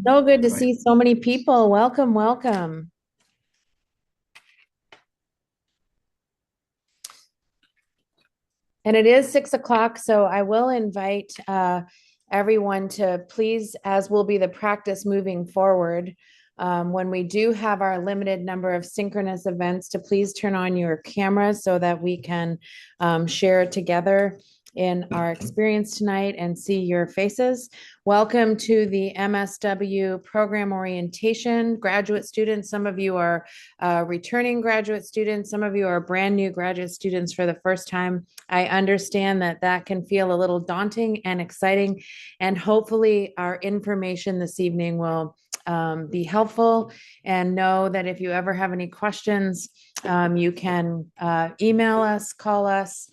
So good to Right. see so many people. Welcome, welcome. And it is 6 o'clock, so I will invite everyone to please, as will be the practice moving forward, when we do have our limited number of synchronous events, to please turn on your cameras so that we can share together in our experience tonight and see your faces. Welcome to the MSW Program Orientation. Graduate students, some of you are returning graduate students, some of you are brand new graduate students for the first time. I understand that that can feel a little daunting and exciting, and hopefully our information this evening will be helpful. And know that if you ever have any questions, you can email us, call us.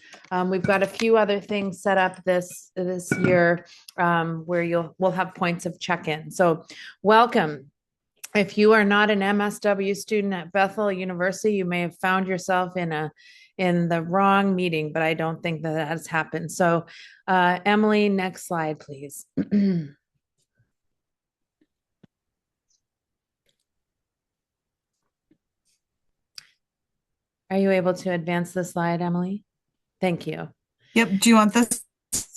We've got a few other things set up this year where we'll have points of check-in. So welcome. If you are not an MSW student at Bethel University, you may have found yourself in the wrong meeting, but I don't think that has happened. So, Emily, next slide, please. Are you able to advance the slide, Emily? Thank you. Yep. Do you want this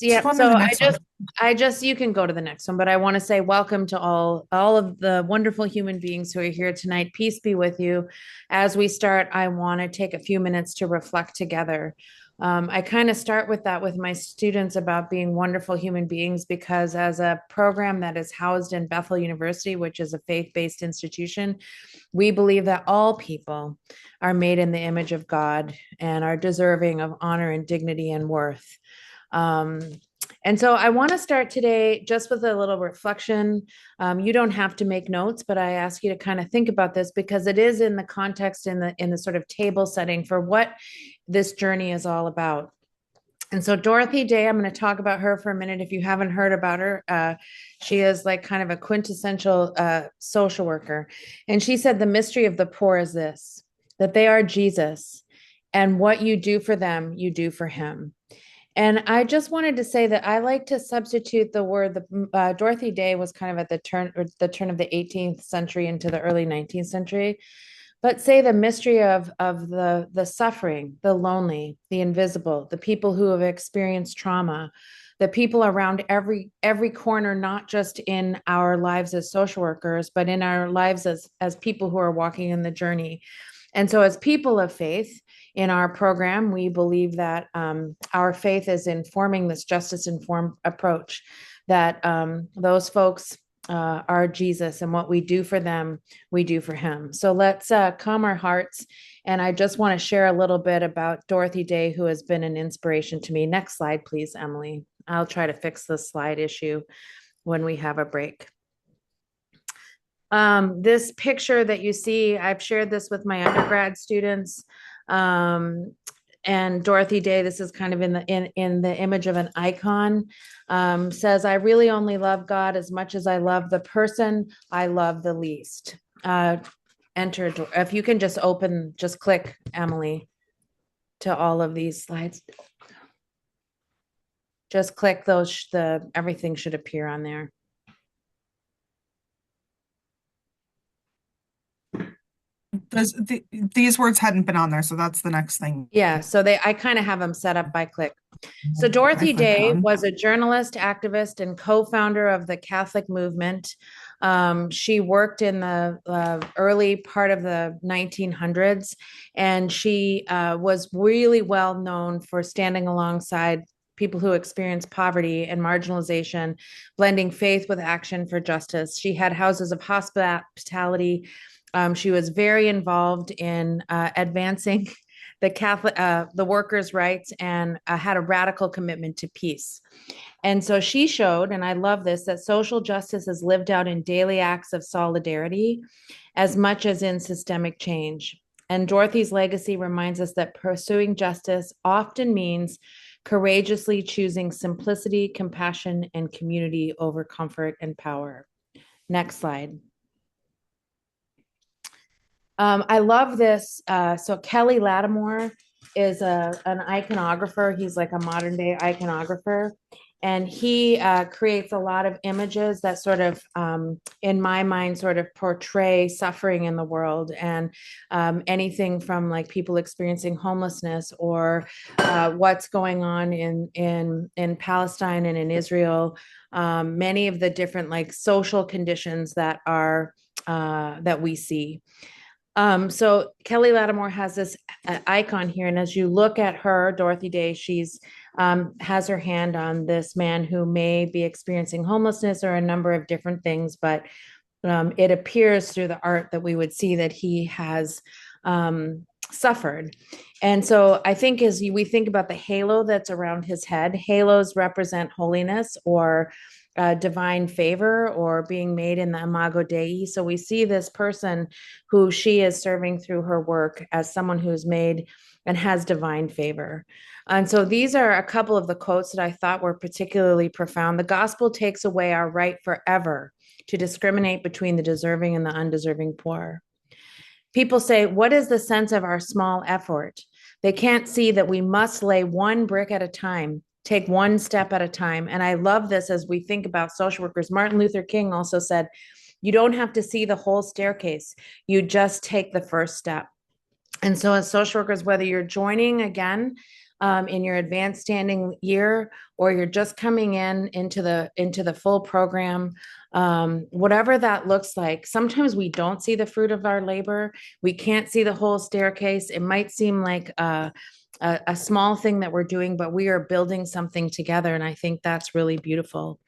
Yeah, one or so the I next one? just I just you can go to the next one, but I want to say welcome to all of the wonderful human beings who are here tonight. Peace be with you. As we start, I want to take a few minutes to reflect together. I kind of start with that with my students about being wonderful human beings because as a program that is housed in Bethel University, which is a faith-based institution, we believe that all people are made in the image of God and are deserving of honor and dignity and worth. Um, and so I want to start today just with a little reflection. You don't have to make notes, but I ask you to kind of think about this because it is in the context in the sort of table setting for what this journey is all about. And so Dorothy Day, I'm going to talk about her for a minute. If you haven't heard about her, she is like kind of a quintessential social worker. And she said the mystery of the poor is this, that they are Jesus, and what you do for them, you do for him. And I just wanted to say that I like to substitute the word. Dorothy Day was kind of at the turn of the 18th century into the early 19th century, but say the mystery of the suffering, the lonely, the invisible, the people who have experienced trauma, the people around every corner, not just in our lives as social workers, but in our lives as people who are walking in the journey. And so, as people of faith in our program, we believe that our faith is informing this justice informed approach, that those folks are Jesus, and what we do for them, we do for him. So, let's calm our hearts. And I just want to share a little bit about Dorothy Day, who has been an inspiration to me. Next slide, please, Emily. I'll try to fix the slide issue when we have a break. This picture that you see, I've shared this with my undergrad students. Um, and Dorothy Day, this is kind of in the image of an icon, says, "I really only love God as much as I love the person I love the least." Enter, if you can just click, Emily, to all of these slides. Just click those, everything should appear on there. These words hadn't been on there, so that's the next thing Yeah, so I kind of have them set up by click. So I Dorothy click Day on. was a journalist, activist, and co-founder of the Catholic movement. She worked in the early part of the 1900s, and she was really well known for standing alongside people who experience poverty and marginalization, blending faith with action for justice. She had houses of hospitality. She was very involved in advancing the workers' rights, and had a radical commitment to peace. And so she showed, and I love this, that social justice is lived out in daily acts of solidarity as much as in systemic change. And Dorothy's legacy reminds us that pursuing justice often means courageously choosing simplicity, compassion, and community over comfort and power. Next slide. I love this. So Kelly Lattimore is an iconographer. He's like a modern day iconographer. And he creates a lot of images that sort of, in my mind, sort of portray suffering in the world, and anything from like people experiencing homelessness, or what's going on in Palestine and in Israel. Many of the different like social conditions that are that we see. So Kelly Lattimore has this icon here, and as you look at her, Dorothy Day, she's has her hand on this man who may be experiencing homelessness or a number of different things, but it appears through the art that we would see that he has suffered. And so I think as we think about the halo that's around his head, halos represent holiness or divine favor or being made in the Imago Dei. So we see this person who she is serving through her work as someone who's made and has divine favor. And so these are a couple of the quotes that I thought were particularly profound. The gospel takes away our right forever to discriminate between the deserving and the undeserving poor. People say, what is the sense of our small effort? They can't see that we must lay one brick at a time, take one step at a time. And I love this as we think about social workers. Martin Luther King also said, you don't have to see the whole staircase, you just take the first step. And so, as social workers, whether you're joining again in your advanced standing year, or you're just coming into the full program, whatever that looks like, sometimes we don't see the fruit of our labor. We can't see the whole staircase. It might seem like a small thing that we're doing, but we are building something together, and I think that's really beautiful.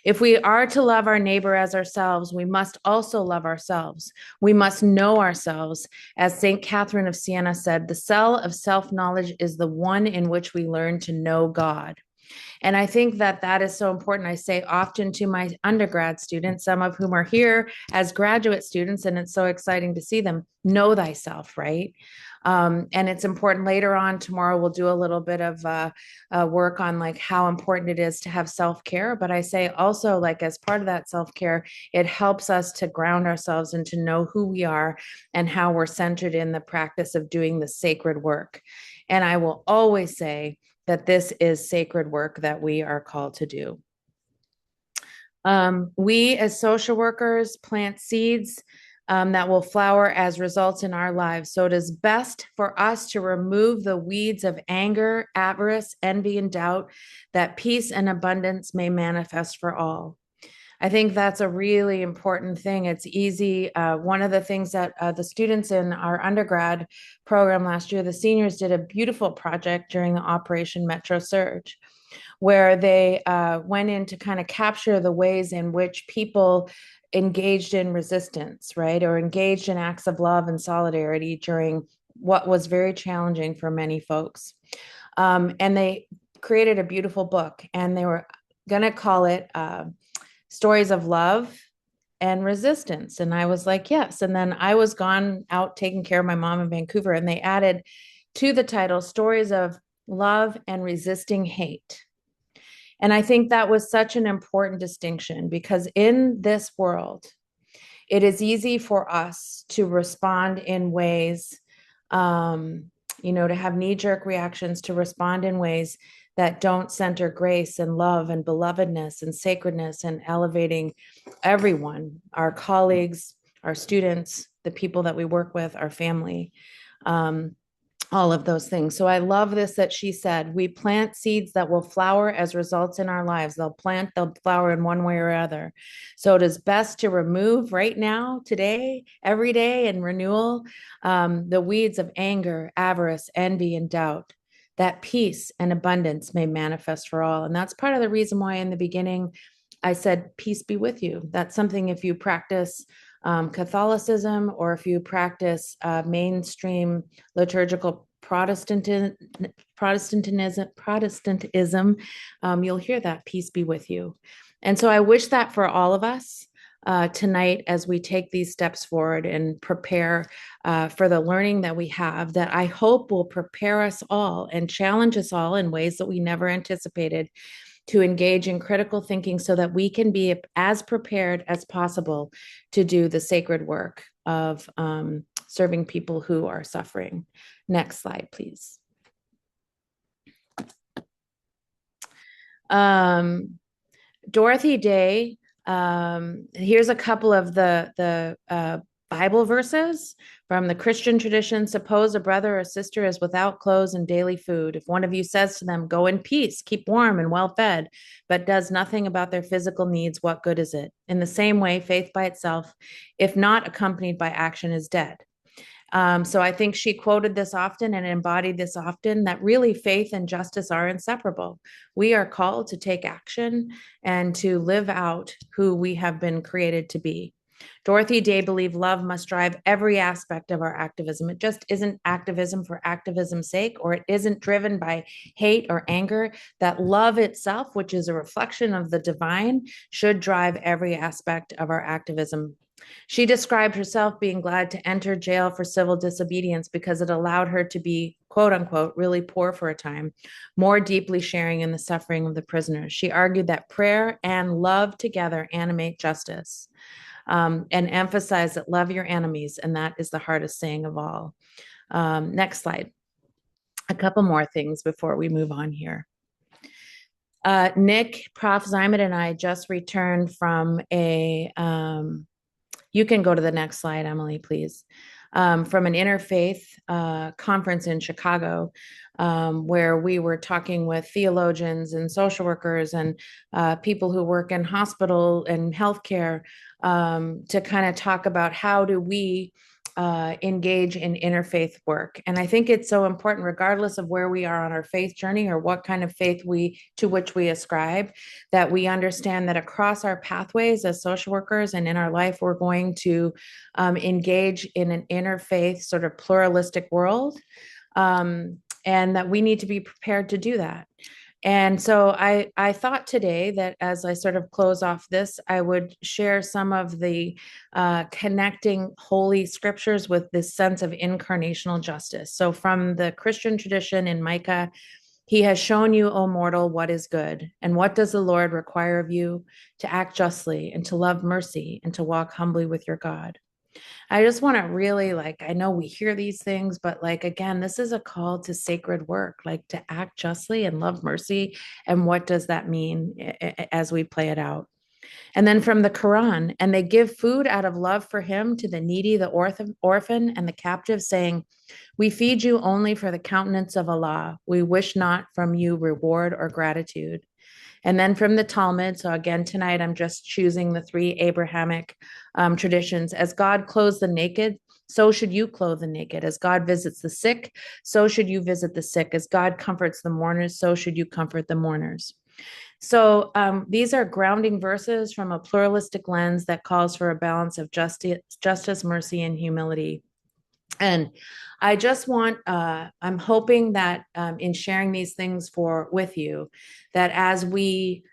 If we are to love our neighbor as ourselves, we must also love ourselves. We must know ourselves. As St. Catherine of Siena said, the cell of self-knowledge is the one in which we learn to know God. And I think that that is so important. I say often to my undergrad students, some of whom are here as graduate students, and it's so exciting to see them, know thyself, right? And it's important later on tomorrow, we'll do a little bit of work on like how important it is to have self-care. But I say also, like, as part of that self-care, it helps us to ground ourselves and to know who we are and how we're centered in the practice of doing the sacred work. And I will always say that this is sacred work that we are called to do. We as social workers plant seeds that will flower as results in our lives. So it is best for us to remove the weeds of anger, avarice, envy, and doubt, that peace and abundance may manifest for all. I think that's a really important thing. It's easy. One of the things that the students in our undergrad program last year, the seniors did a beautiful project during the Operation Metro Surge, where they went in to kind of capture the ways in which people engaged in resistance, right, or engaged in acts of love and solidarity during what was very challenging for many folks. And they created a beautiful book, and they were going to call it Stories of Love and Resistance. And I was like, yes. And then I was gone out taking care of my mom in Vancouver, and they added to the title Stories of Love and Resisting Hate. And I think that was such an important distinction, because in this world, it is easy for us to respond in ways, to have knee-jerk reactions, to respond in ways that don't center grace and love and belovedness and sacredness and elevating everyone, our colleagues, our students, the people that we work with, our family. All of those things. So I love this that she said, we plant seeds that will flower as results in our lives. They'll flower in one way or other. So it is best to remove right now, today, every day in renewal, the weeds of anger, avarice, envy, and doubt, that peace and abundance may manifest for all. And that's part of the reason why in the beginning I said, peace be with you. That's something, if you practice Catholicism, or if you practice mainstream liturgical Protestantism, you'll hear that, peace be with you. And so I wish that for all of us tonight, as we take these steps forward and prepare for the learning that we have, that I hope will prepare us all and challenge us all in ways that we never anticipated, to engage in critical thinking so that we can be as prepared as possible to do the sacred work of serving people who are suffering. Next slide, please. Um, Dorothy Day, here's a couple of the Bible verses from the Christian tradition. Suppose a brother or sister is without clothes and daily food. If one of you says to them, go in peace, keep warm and well fed, but does nothing about their physical needs, what good is it? In the same way, faith by itself, if not accompanied by action, is dead. So I think she quoted this often and embodied this often, that really faith and justice are inseparable. We are called to take action and to live out who we have been created to be. Dorothy Day believed love must drive every aspect of our activism. It just isn't activism for activism's sake, or it isn't driven by hate or anger. That love itself, which is a reflection of the divine, should drive every aspect of our activism. She described herself being glad to enter jail for civil disobedience because it allowed her to be, quote unquote, really poor for a time, more deeply sharing in the suffering of the prisoners. She argued that prayer and love together animate justice, and emphasized that love your enemies, and that is the hardest saying of all. Next slide. A couple more things before we move on here. Nick, Prof. Zymet, and I just returned from you can go to the next slide, Emily, please. From an interfaith conference in Chicago, where we were talking with theologians and social workers and people who work in hospital and healthcare, to kind of talk about how do we engage in interfaith work. And I think it's so important, regardless of where we are on our faith journey or what kind of faith to which we ascribe, that we understand that across our pathways as social workers and in our life, we're going to engage in an interfaith sort of pluralistic world, and that we need to be prepared to do that. And so I thought today that as I sort of close off this, I would share some of the connecting holy scriptures with this sense of incarnational justice. So from the Christian tradition in Micah, he has shown you, O mortal, what is good. And what does the Lord require of you? To act justly and to love mercy and to walk humbly with your God. I just want to really, like, I know we hear these things, but like, again, this is a call to sacred work, like to act justly and love mercy. And what does that mean as we play it out? And then from the Quran, and they give food out of love for him to the needy, the orphan, and the captive, saying, we feed you only for the countenance of Allah. We wish not from you reward or gratitude. And then from the Talmud, so again, tonight I'm just choosing the three Abrahamic traditions. As God clothes the naked, so should you clothe the naked. As God visits the sick, so should you visit the sick. As God comforts the mourners, so should you comfort the mourners. So these are grounding verses from a pluralistic lens that calls for a balance of justice, mercy, and humility. And I just want, I'm hoping that in sharing these things with you, that as we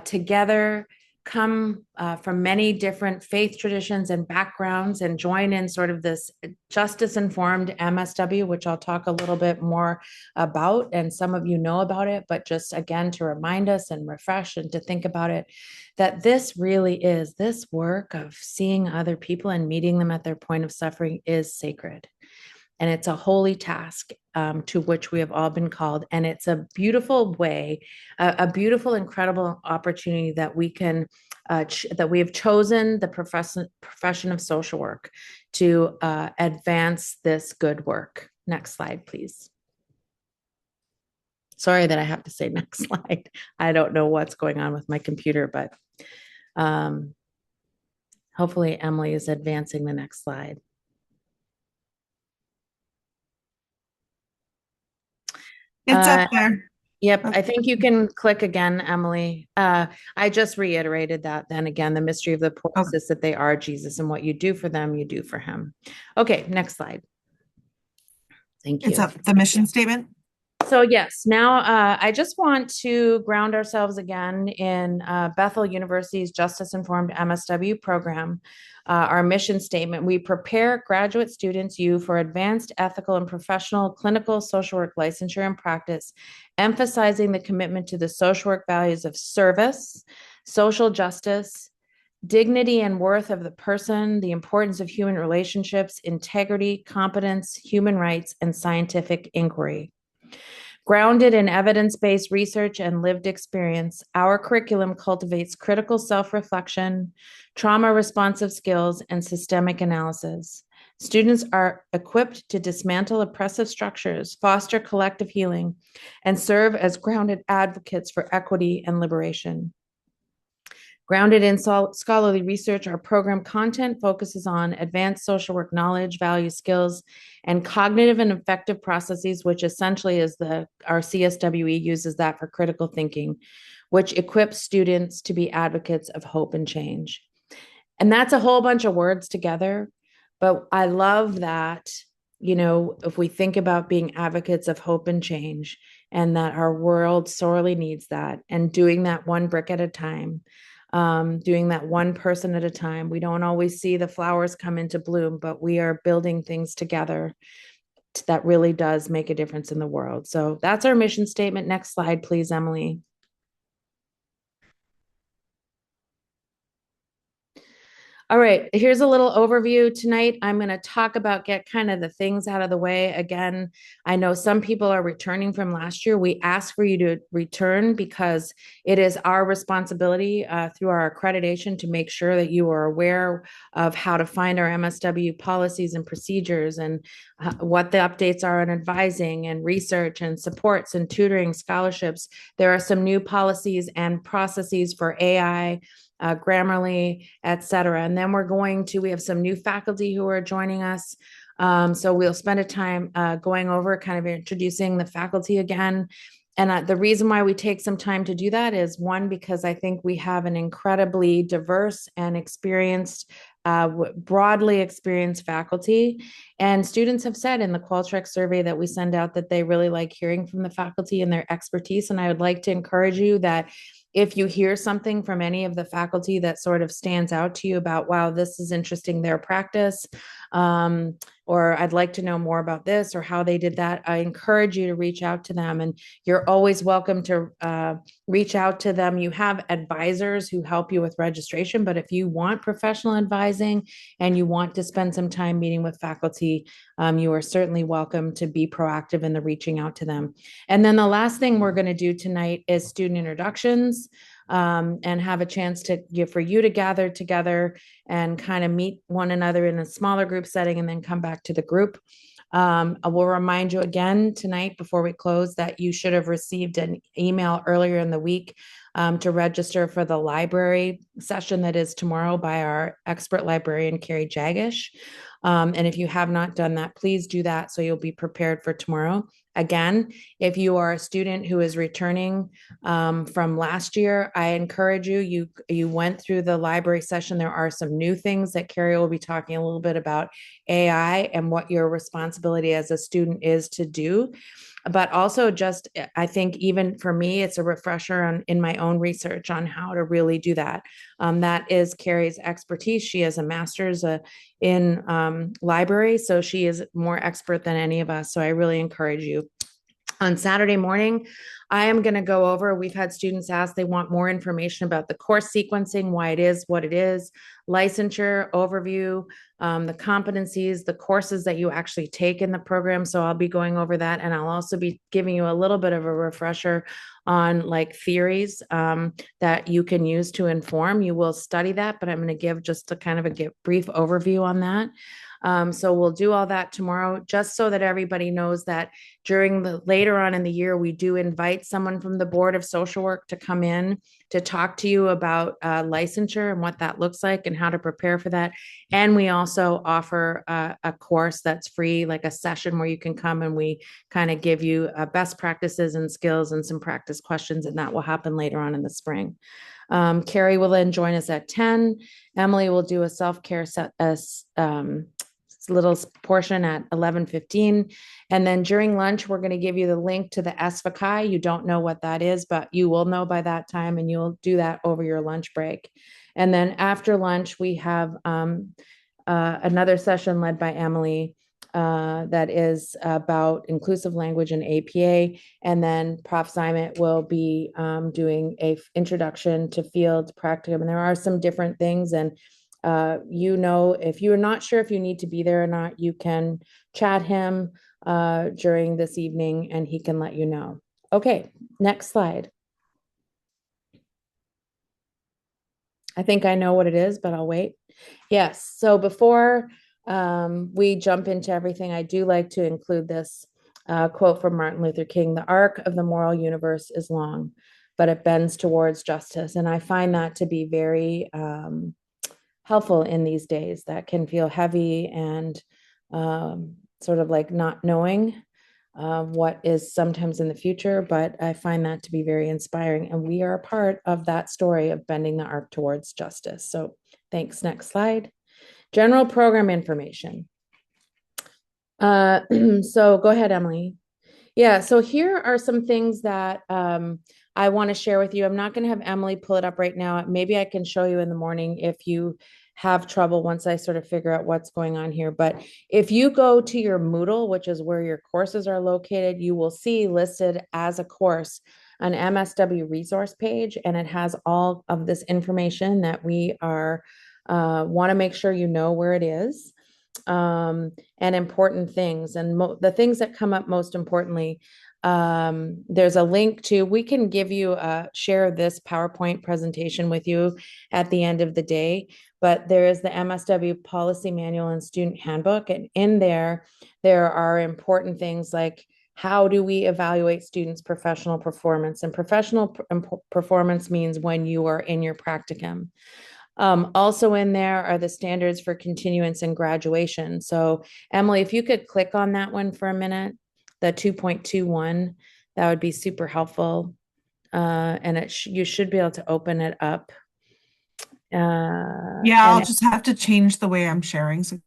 together come from many different faith traditions and backgrounds and join in sort of this justice informed MSW, which I'll talk a little bit more about, and some of you know about it, but just again to remind us and refresh and to think about it, that this really is, this work of seeing other people and meeting them at their point of suffering is sacred. And it's a holy task to which we have all been called. And it's a beautiful way, a beautiful, incredible opportunity that we can, that we have chosen the profession of social work to advance this good work. Next slide, please. Sorry that I have to say next slide. I don't know what's going on with my computer, but hopefully Emily is advancing the next slide. It's up there. Yep, I think you can click again, Emily. I just reiterated that then again, the mystery of the poor is that they are Jesus, and what you do for them, you do for him. Okay, next slide. Thank you. It's up, the mission statement. So yes, now I just want to ground ourselves again in Bethel University's Justice Informed MSW program. Our mission statement: we prepare graduate students, you, for advanced ethical and professional clinical social work licensure and practice, emphasizing the commitment to the social work values of service, social justice, dignity and worth of the person, the importance of human relationships, integrity, competence, human rights, and scientific inquiry. Grounded in evidence-based research and lived experience, our curriculum cultivates critical self-reflection, trauma-responsive skills, and systemic analysis. Students are equipped to dismantle oppressive structures, foster collective healing, and serve as grounded advocates for equity and liberation. Grounded in scholarly research, our program content focuses on advanced social work knowledge, value, skills, and cognitive and affective processes, which essentially is our CSWE uses that for critical thinking, which equips students to be advocates of hope and change. And that's a whole bunch of words together, but I love that, if we think about being advocates of hope and change, and that our world sorely needs that, and doing that one brick at a time, doing that one person at a time. We don't always see the flowers come into bloom, but we are building things together that really does make a difference in the world. So that's our mission statement. Next slide, please, Emily. All right, here's a little overview tonight. I'm going to talk about get kind of the things out of the way. Again, I know some people are returning from last year. We ask for you to return because it is our responsibility through our accreditation to make sure that you are aware of how to find our MSW policies and procedures, and what the updates are on advising and research and supports and tutoring scholarships. There are some new policies and processes for AI, Grammarly, et cetera. And then we have some new faculty who are joining us. So we'll spend a time going over kind of introducing the faculty again. And the reason why we take some time to do that is, one, because I think we have an incredibly diverse and experienced, broadly experienced faculty. And students have said in the Qualtrics survey that we send out that they really like hearing from the faculty and their expertise. And I would like to encourage you that if you hear something from any of the faculty that sort of stands out to you about, wow, this is interesting, their practice, or I'd like to know more about this or how they did that, I encourage you to reach out to them. And you're always welcome to reach out to them. You have advisors who help you with registration, but if you want professional advising and you want to spend some time meeting with faculty, you are certainly welcome to be proactive in the reaching out to them. And then the last thing we're going to do tonight is student introductions, and have a chance for you to gather together and kind of meet one another in a smaller group setting and then come back to the group. I will remind you again tonight before we close that you should have received an email earlier in the week to register for the library session that is tomorrow by our expert librarian, Carrie Jagish. And if you have not done that, please do that so you'll be prepared for tomorrow. Again, if you are a student who is returning from last year, I encourage you went through the library session. There are some new things that Carrie will be talking a little bit about AI and what your responsibility as a student is to do. But also just, I think even for me, it's a refresher in my own research on how to really do that. That is Carrie's expertise. She has a master's in library, so she is more expert than any of us. So I really encourage you. On Saturday morning, I am going to go over, we've had students ask, they want more information about the course sequencing, why it is what it is, licensure, overview, the competencies, the courses that you actually take in the program. So I'll be going over that. And I'll also be giving you a little bit of a refresher on like theories that you can use to inform. You will study that, but I'm going to give just a kind of a brief overview on that. So we'll do all that tomorrow, just so that everybody knows that later on in the year, we do invite someone from the Board of Social Work to come in to talk to you about licensure and what that looks like and how to prepare for that. And we also offer a course that's free, like a session where you can come and we kind of give you best practices and skills and some practice questions, and that will happen later on in the spring. Carrie will then join us at 10. Emily will do a self-care little portion at 11:15. And then during lunch, we're going to give you the link to the SFACI. You don't know what that is, but you will know by that time, and you'll do that over your lunch break. And then after lunch, we have another session led by Emily that is about inclusive language and APA. And then Prof. Zimet will be doing an introduction to field practicum. And there are some different things. And if you're not sure if you need to be there or not, you can chat him during this evening, and he can let you know. Okay, next slide. I think I know what it is, but I'll wait. Yes. So before we jump into everything, I do like to include this quote from Martin Luther King: "The arc of the moral universe is long, but it bends towards justice." And I find that to be very helpful in these days that can feel heavy and sort of like not knowing what is sometimes in the future, but I find that to be very inspiring. And we are a part of that story of bending the arc towards justice. So thanks. Next slide. General program information. So go ahead, Emily. Yeah, so here are some things that I want to share with you. I'm not going to have Emily pull it up right now. Maybe I can show you in the morning if you have trouble once I sort of figure out what's going on here. But if you go to your Moodle, which is where your courses are located, you will see listed as a course an MSW resource page, and it has all of this information that we are want to make sure you know where it is, and important things. And the things that come up most importantly, there's a link to, we can give you a share of this PowerPoint presentation with you at the end of the day, but there is the MSW policy manual and student handbook. And in there are important things like, how do we evaluate students' professional performance? And professional performance means when you are in your practicum. Also in there are the standards for continuance and graduation. So Emily, if you could click on that one for a minute, the 2.21, that would be super helpful. And you should be able to open it up. Yeah, I'll just have to change the way I'm sharing. So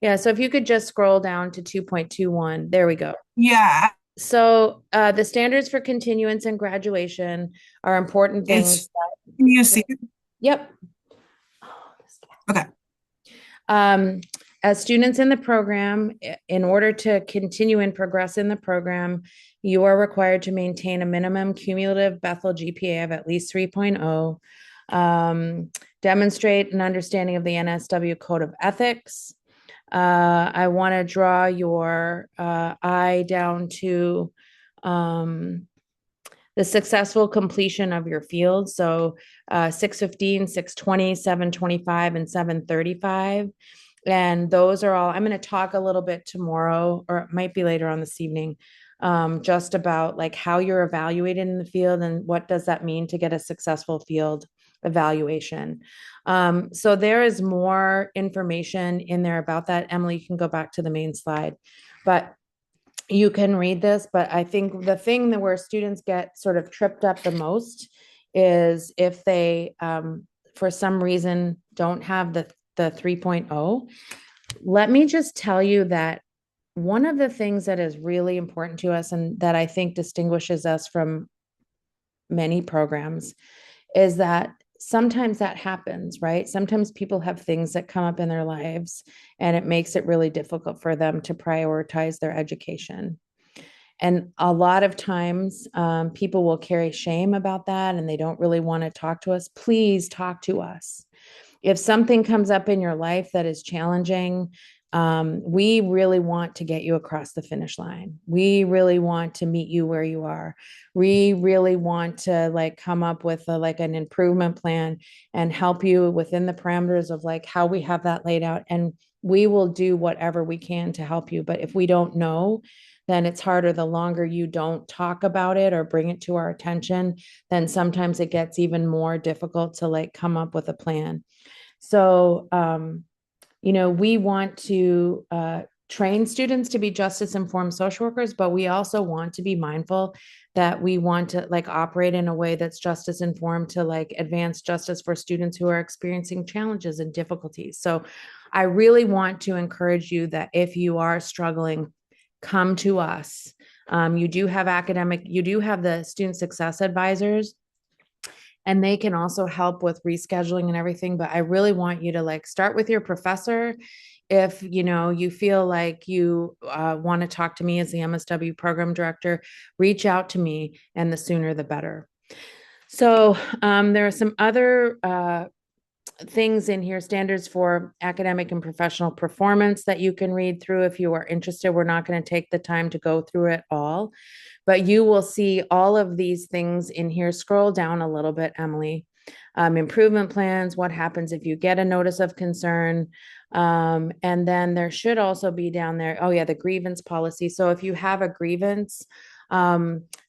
yeah, so if you could just scroll down to 2.21, there we go. yeah, So the standards for continuance and graduation are important things. Can you see it? Yep. Okay. As students in the program, in order to continue and progress in the program, you are required to maintain a minimum cumulative Bethel GPA of at least 3.0, demonstrate an understanding of the NSW Code of Ethics. I want to draw your eye down to the successful completion of your field. So 615, 620, 725, and 735. And those are all, I'm going to talk a little bit tomorrow, or it might be later on this evening, just about like how you're evaluated in the field and what does that mean to get a successful field evaluation. So there is more information in there about that. Emily, you can go back to the main slide, but you can read this. But I think the thing that where students get sort of tripped up the most is if they, for some reason, don't have the 3.0. Let me just tell you that one of the things that is really important to us and that I think distinguishes us from many programs is that sometimes that happens, right? Sometimes people have things that come up in their lives and it makes it really difficult for them to prioritize their education. And a lot of times people will carry shame about that and they don't really want to talk to us. Please talk to us. If something comes up in your life that is challenging, we really want to get you across the finish line. We really want to meet you where you are. We really want to like come up with like an improvement plan and help you within the parameters of like how we have that laid out. And we will do whatever we can to help you. But if we don't know, then it's harder. The longer you don't talk about it or bring it to our attention, then sometimes it gets even more difficult to like come up with a plan. So, we want to train students to be justice informed social workers, but we also want to be mindful that we want to like operate in a way that's justice informed to like advance justice for students who are experiencing challenges and difficulties. So I really want to encourage you that if you are struggling, come to us. You do have the student success advisors, and they can also help with rescheduling and everything. But I really want you to like start with your professor. If you feel like you want to talk to me as the MSW program director, reach out to me, and the sooner the better. So there are some other things in here, standards for academic and professional performance that you can read through if you are interested. We're not going to take the time to go through it all, but you will see all of these things in here. Scroll down a little bit, Emily. Improvement plans, what happens if you get a notice of concern. And then there should also be down there, oh yeah, the grievance policy. So if you have a grievance,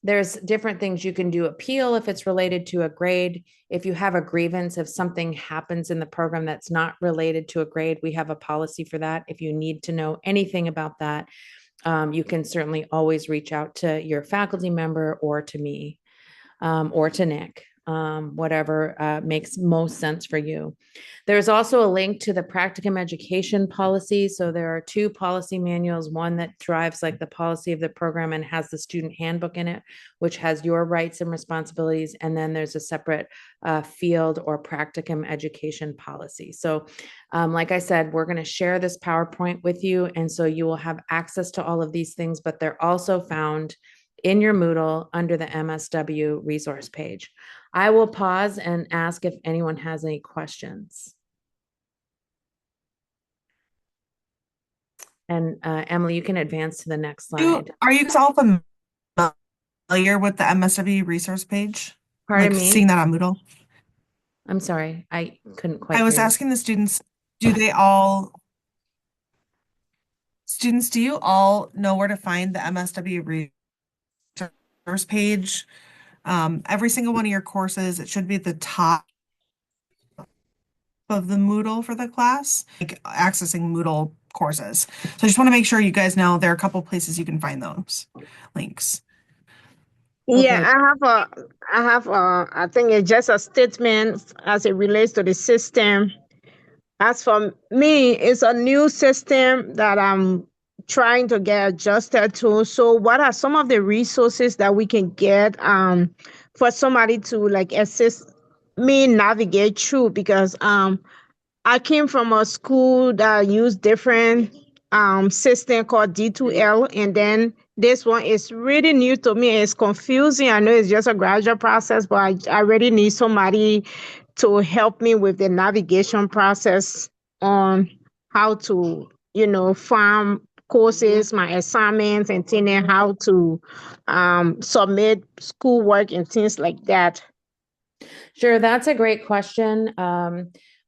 there's different things you can do. Appeal if it's related to a grade. If you have a grievance, if something happens in the program that's not related to a grade, we have a policy for that. If you need to know anything about that, you can certainly always reach out to your faculty member or to me, or to Nick, whatever makes most sense for you. There's also a link to the practicum education policy. So there are two policy manuals, one that drives like the policy of the program and has the student handbook in it, which has your rights and responsibilities. And then there's a separate field or practicum education policy. So like I said, we're going to share this PowerPoint with you. And so you will have access to all of these things, but they're also found in your Moodle under the MSW resource page. I will pause and ask if anyone has any questions. And Emily, you can advance to the next slide. Are you guys all familiar with the MSW resource page? Pardon Like me? seeing that on Moodle? I'm sorry, I couldn't I quite was hear you. asking the students, do they all, students, do you all know where to find the MSW resource page? Every single one of your courses, it should be at the top of the Moodle for the class, like accessing Moodle courses. So I just want to make sure you guys know there are a couple places you can find those links. Yeah, Okay, I think it's just a statement as it relates to the system. As for me, it's a new system that I'm trying to get adjusted to. So what are some of the resources that we can get for somebody to like assist me navigate through? Because I came from a school that used different system called D2L, and then this one is really new to me. It's confusing. I know it's just a gradual process, but I really need somebody to help me with the navigation process on how to, farm courses, my assignments, and then how to submit schoolwork and things like that. sure. That's a great question.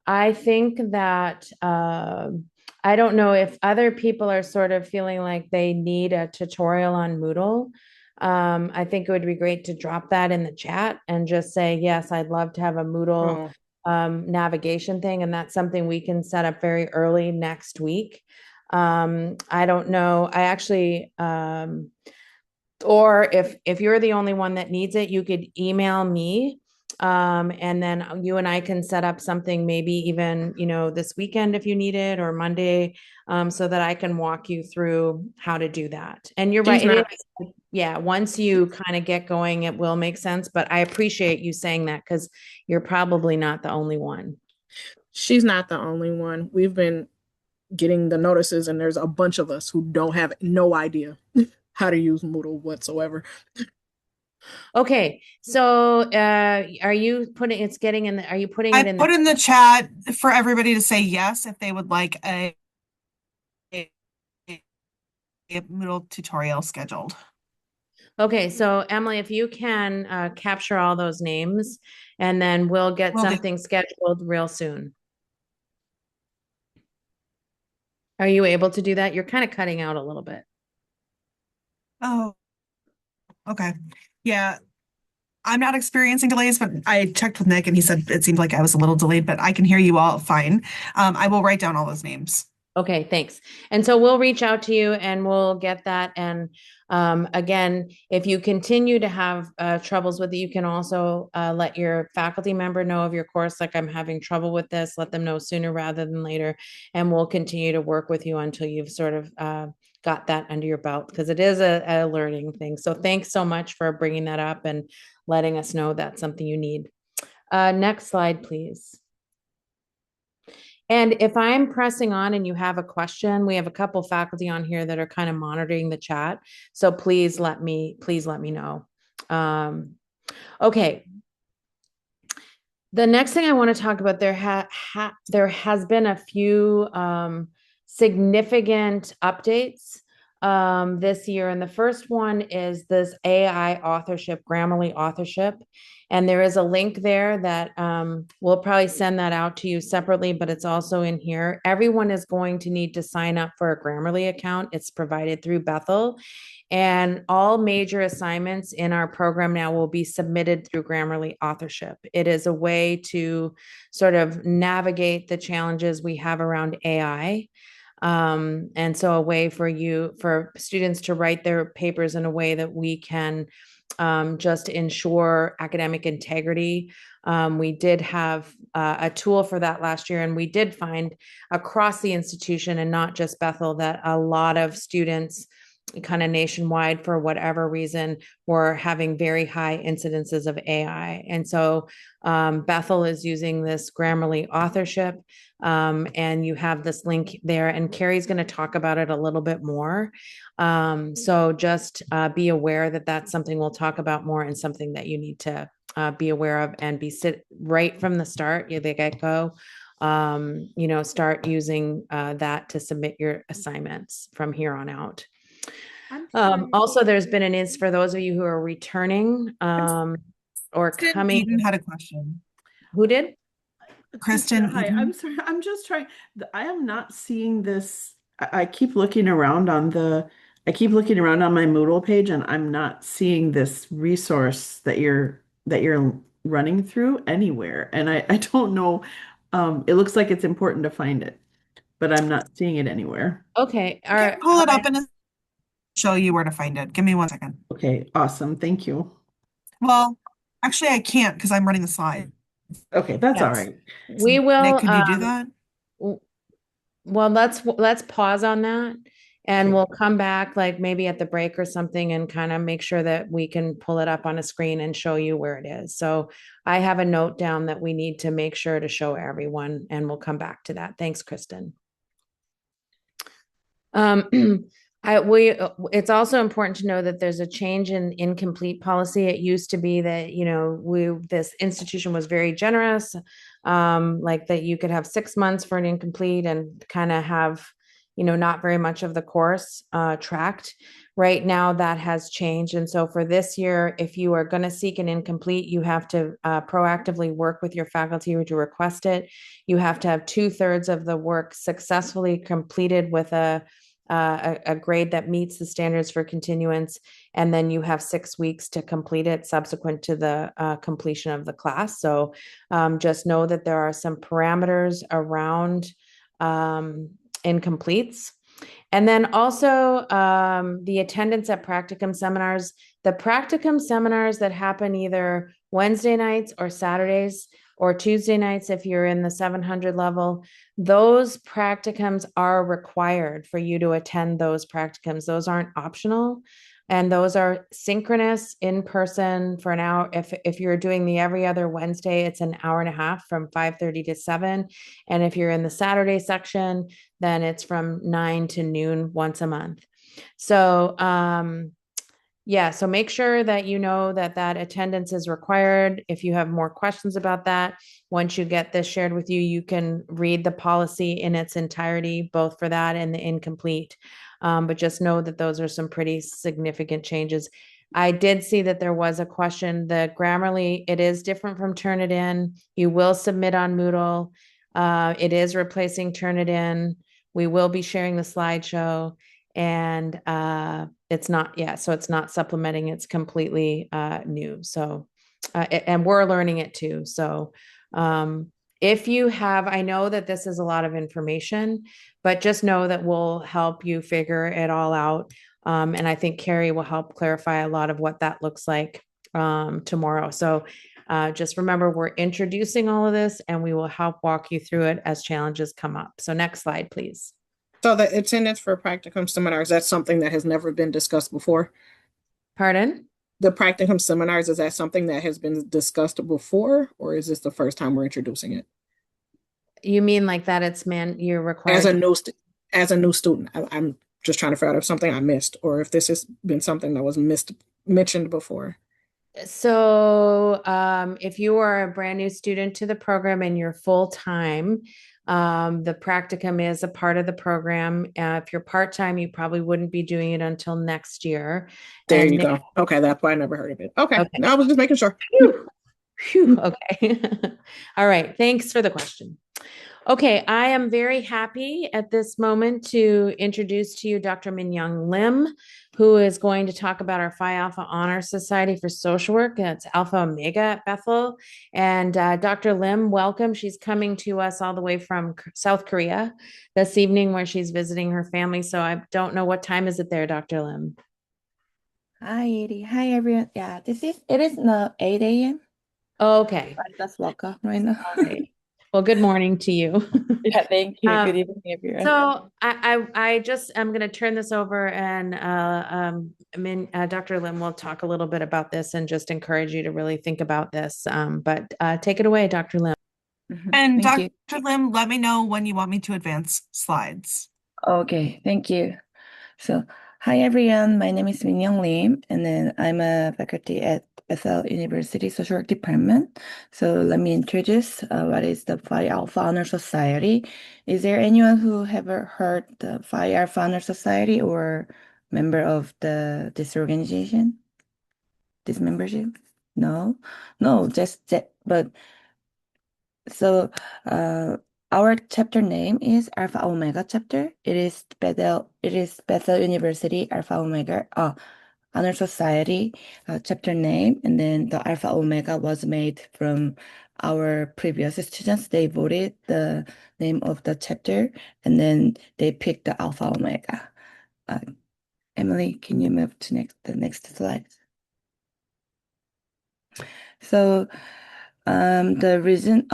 I think that I don't know if other people are sort of feeling like they need a tutorial on Moodle. I think it would be great to drop that in the chat and just say, yes, I'd love to have a Moodle Oh. navigation thing. And that's something we can set up very early next week. I don't know. I actually, or if you're the only one that needs it, you could email me, and then you and I can set up something, maybe even this weekend if you need it, or Monday, so that I can walk you through how to do that. And you're right, She's it not. is, yeah, once you kind of get going it will make sense, but I appreciate you saying that because you're probably not the only one. She's not the only one. We've been getting the notices, and there's a bunch of us who don't have no idea how to use Moodle whatsoever. Okay, so are you putting it's getting in the, are you putting it I in put the in the chat for everybody to say yes if they would like a Moodle tutorial scheduled. Okay, so Emily, if you can capture all those names, and then we'll get Will do. something scheduled real soon. Are you able to do that? You're kind of cutting out a little bit. Oh, okay. Yeah, I'm not experiencing delays, but I checked with Nick and he said it seemed like I was a little delayed, but I can hear you all fine. I will write down all those names. Okay, thanks. And so we'll reach out to you and we'll get that. And again, if you continue to have troubles with it, you can also let your faculty member know of your course, like I'm having trouble with this, let them know sooner rather than later. And we'll continue to work with you until you've sort of got that under your belt, because it is a learning thing. So thanks so much for bringing that up and letting us know that's something you need. Next slide, please. And if I'm pressing on and you have a question, we have a couple faculty on here that are kind of monitoring the chat. So please let me know. Okay. The next thing I want to talk about, there has been a few significant updates this year, and the first one is this AI authorship, Grammarly authorship, and there is a link there that we'll probably send that out to you separately, but it's also in here. Everyone is going to need to sign up for a Grammarly account. It's provided through Bethel. And all major assignments in our program now will be submitted through Grammarly authorship. It is a way to sort of navigate the challenges we have around AI. And so a way for students to write their papers in a way that we can just ensure academic integrity. We did have a tool for that last year, and we did find across the institution and not just Bethel that a lot of students kind of nationwide for whatever reason were having very high incidences of AI. And so Bethel is using this Grammarly authorship, and you have this link there, and Carrie's going to talk about it a little bit more. So just be aware that that's something we'll talk about more and something that you need to be aware of and be sit right from the start, the get-go. Start using that to submit your assignments from here on out. Also, there's been an for those of you who are returning or coming. Eden had a question. Who did? Kristen. Hi, Eden. I'm sorry. I'm just trying. I am not seeing this. I keep looking around on I keep looking around on my Moodle page, and I'm not seeing this resource that you're running through anywhere. And I don't know. It looks like it's important to find it, but I'm not seeing it anywhere. Okay. All I right. can pull it up and show you where to find it. Give me 1 second. Okay, awesome. Thank you. Well, actually, I can't because I'm running the slide. Okay, that's all Yes. right. We will. Nick, could you do that? Well, let's pause on that, and Okay. we'll come back like maybe at the break or something and kind of make sure that we can pull it up on a screen and show you where it is. So I have a note down that we need to make sure to show everyone, and we'll come back to that. Thanks, Kristen. It's also important to know that there's a change in incomplete policy. It used to be that, this institution was very generous, like that you could have 6 months for an incomplete and kind of have, not very much of the course tracked. Right now that has changed. And so for this year, if you are going to seek an incomplete, you have to proactively work with your faculty to request it. You have to have 2/3 of the work successfully completed with a grade that meets the standards for continuance, and then you have 6 weeks to complete it subsequent to the completion of the class. So just know that there are some parameters around incompletes. And then also the attendance at practicum seminars. The practicum seminars that happen either Wednesday nights or Saturdays or Tuesday nights if you're in the 700 level, those practicums are required for you to attend those practicums. Those aren't optional. And those are synchronous in person for an hour. If you're doing the every other Wednesday, it's an hour and a half from 5:30 to 7. And if you're in the Saturday section, then it's from 9 to noon once a month. So so make sure that you know that attendance is required. If you have more questions about that, once you get this shared with you, you can read the policy in its entirety, both for that and the incomplete. But just know that those are some pretty significant changes. I did see that there was a question. The Grammarly, it is different from Turnitin. You will submit on Moodle. It is replacing Turnitin. We will be sharing the slideshow, and it's not supplementing, it's completely new. So and we're learning it too. So if you have, I know that this is a lot of information, but just know that we'll help you figure it all out. And I think Carrie will help clarify a lot of what that looks like tomorrow. So just remember, we're introducing all of this, and we will help walk you through it as challenges come up. So next slide, please. So the attendance for practicum seminars, that's something that has never been discussed before? Pardon? The practicum seminars, is that something that has been discussed before, or is this the first time we're introducing it? You mean like that you're required as a new student? I'm just trying to figure out if something I missed or if this has been something that was mentioned before. So, if you are a brand new student to the program and you're full time, the practicum is a part of the program. If you're part time, you probably wouldn't be doing it until next year. There And you then, go. Okay, that's why I never heard of it. Okay, okay. no, I was just making sure. Phew. Phew. Okay. All right. Thanks for the question. Okay, I am very happy at this moment to introduce to you Dr. Minyoung Lim, who is going to talk about our Phi Alpha Honor Society for Social Work. It's Alpha Omega at Bethel. And Dr. Lim, welcome. She's coming to us all the way from South Korea this evening where she's visiting her family. So I don't know what time is it there, Dr. Lim? Hi, Edie. Hi, everyone. Yeah, it is now 8 a.m. Okay. I just woke up right now. All right. Well, good morning to you. Yeah, thank you. Um, Good evening, everyone. So I just I'm going to turn this over and Dr. Lim will talk a little bit about this and just encourage you to really think about this. But take it away, Dr. Lim. And Thank you. Dr. Lim, let me know when you want me to advance slides. Okay, thank you. So, hi, everyone. My name is Minyoung Lim, and then I'm a faculty at Bethel University Social Work Department. So, let me introduce what is the Phi Alpha Honor Society. Is there anyone who ever heard the Phi Alpha Honor Society or member of this organization? This membership? No, no, just that. But so, our chapter name is Alpha Omega chapter. It is Bethel University Alpha Omega Honor Society chapter name, and then the Alpha Omega was made from our previous students. They voted the name of the chapter, and then they picked the Alpha Omega. Uh, Emily, can you move to the next slide? So, the reason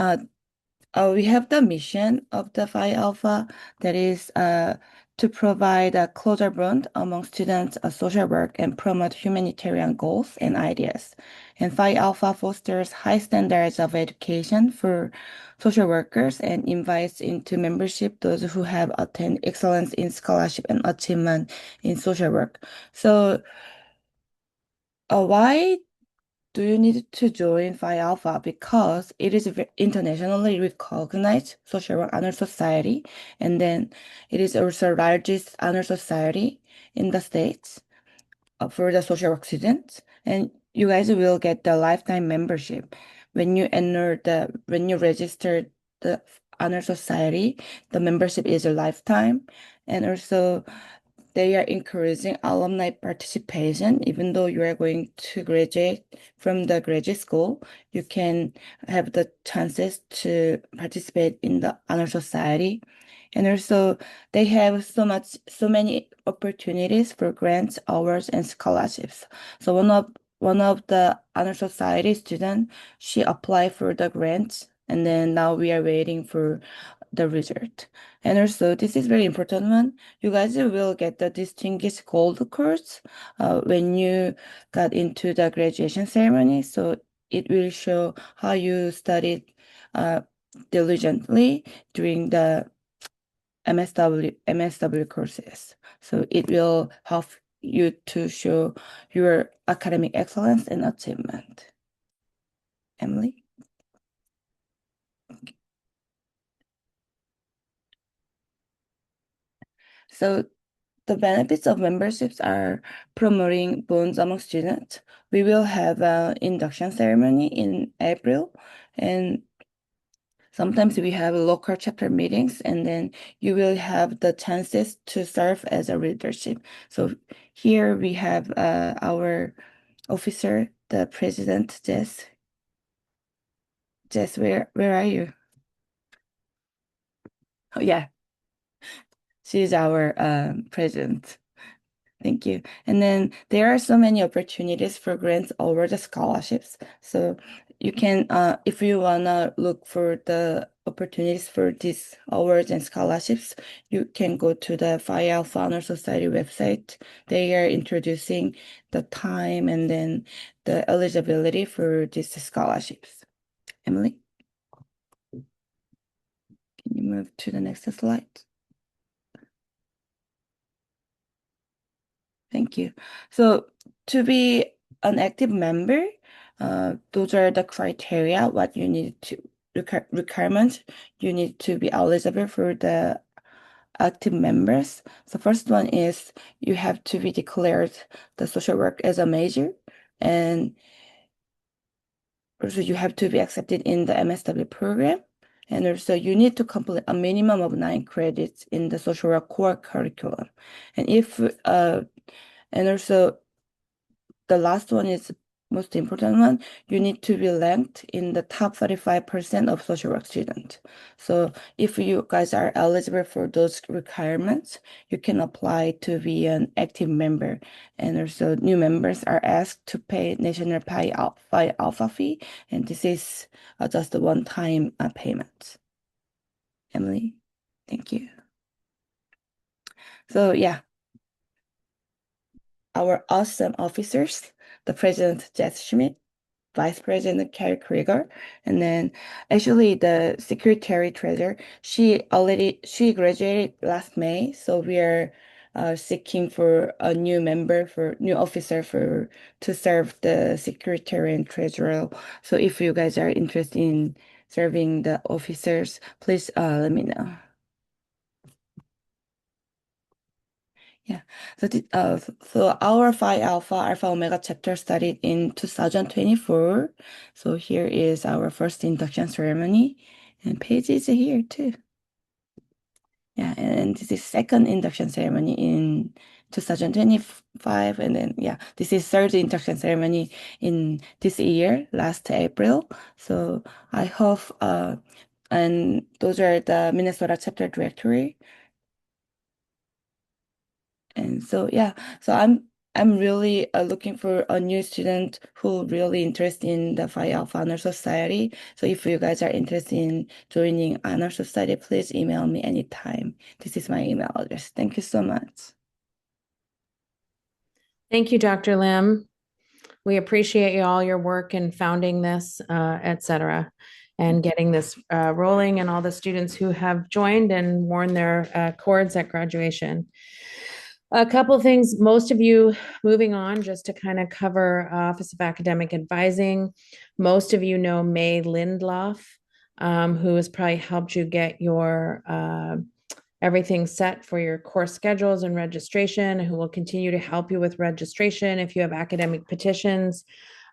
we have the mission of the Phi Alpha that is to provide a closer bond among students, social work, and promote humanitarian goals and ideas. And Phi Alpha fosters high standards of education for social workers and invites into membership those who have attained excellence in scholarship and achievement in social work. So, why do you need to join Phi Alpha? Because it is a internationally recognized social work honor society, and then it is also largest honor society in the States for the social work students. And you guys will get the lifetime membership when you register the honor society. The membership is a lifetime, and also they are encouraging alumni participation. Even though you are going to graduate from the graduate school, you can have the chances to participate in the honor society. And also they have so many opportunities for grants, awards, and scholarships. So one of the honor society student, she applied for the grants, and then now we are waiting for the result. And also, this is very important one. You guys will get the Distinguished Gold course when you got into the graduation ceremony. So it will show how you studied diligently during the MSW courses. So it will help you to show your academic excellence and achievement. Emily? So the benefits of memberships are promoting bonds among students. We will have an induction ceremony in April, and sometimes we have local chapter meetings, and then you will have the chances to serve as a leadership. So here we have our officer, the president, Jess. Jess, where are you? Oh yeah, she's our president. Thank you. And then there are so many opportunities for grants over the scholarships. So you can, if you wanna look for the opportunities for these awards and scholarships, you can go to the Phi Alpha Honor Society website. They are introducing the time and then the eligibility for these scholarships. Emily, can you move to the next slide? Thank you. So to be an active member, those are the criteria, what you need to, requirements you need to be eligible for the active members. The first one is you have to be declared the social work as a major, and also you have to be accepted in the MSW program. And also you need to complete a minimum of 9 credits in the social work core curriculum. And and also the last one is most important one, you need to be ranked in the top 35% of social work students. So if you guys are eligible for those requirements, you can apply to be an active member. And also new members are asked to pay national Pi Alpha fee, and this is just a one-time payment. Emily, thank you. So yeah, our awesome officers, the President Jess Schmidt, Vice President Carrie Krieger, and then actually the Secretary Treasurer, she graduated last May, so we are seeking for a new officer to serve the Secretary and Treasurer. So if you guys are interested in serving the officers, please let me know. Yeah. So our Phi Alpha Omega chapter started in 2024. So here is our first induction ceremony, and Paige is here too. Yeah, and this is second induction ceremony in 2025, and then yeah, this is third induction ceremony in this year, last April. So I hope and those are the Minnesota chapter directory. And so yeah, so I'm really looking for a new student who really interested in the Phi Alpha Honor Society. So if you guys are interested in joining Honor Society, please email me anytime. This is my email address. Thank you so much. Thank you, Dr. Lim. We appreciate all your work in founding this, et cetera, and getting this rolling, and all the students who have joined and worn their cords at graduation. A couple of things, most of you, moving on, just to kind of cover Office of Academic Advising. Most of you know May Lindloff, who has probably helped you get your everything set for your course schedules and registration, who will continue to help you with registration if you have academic petitions,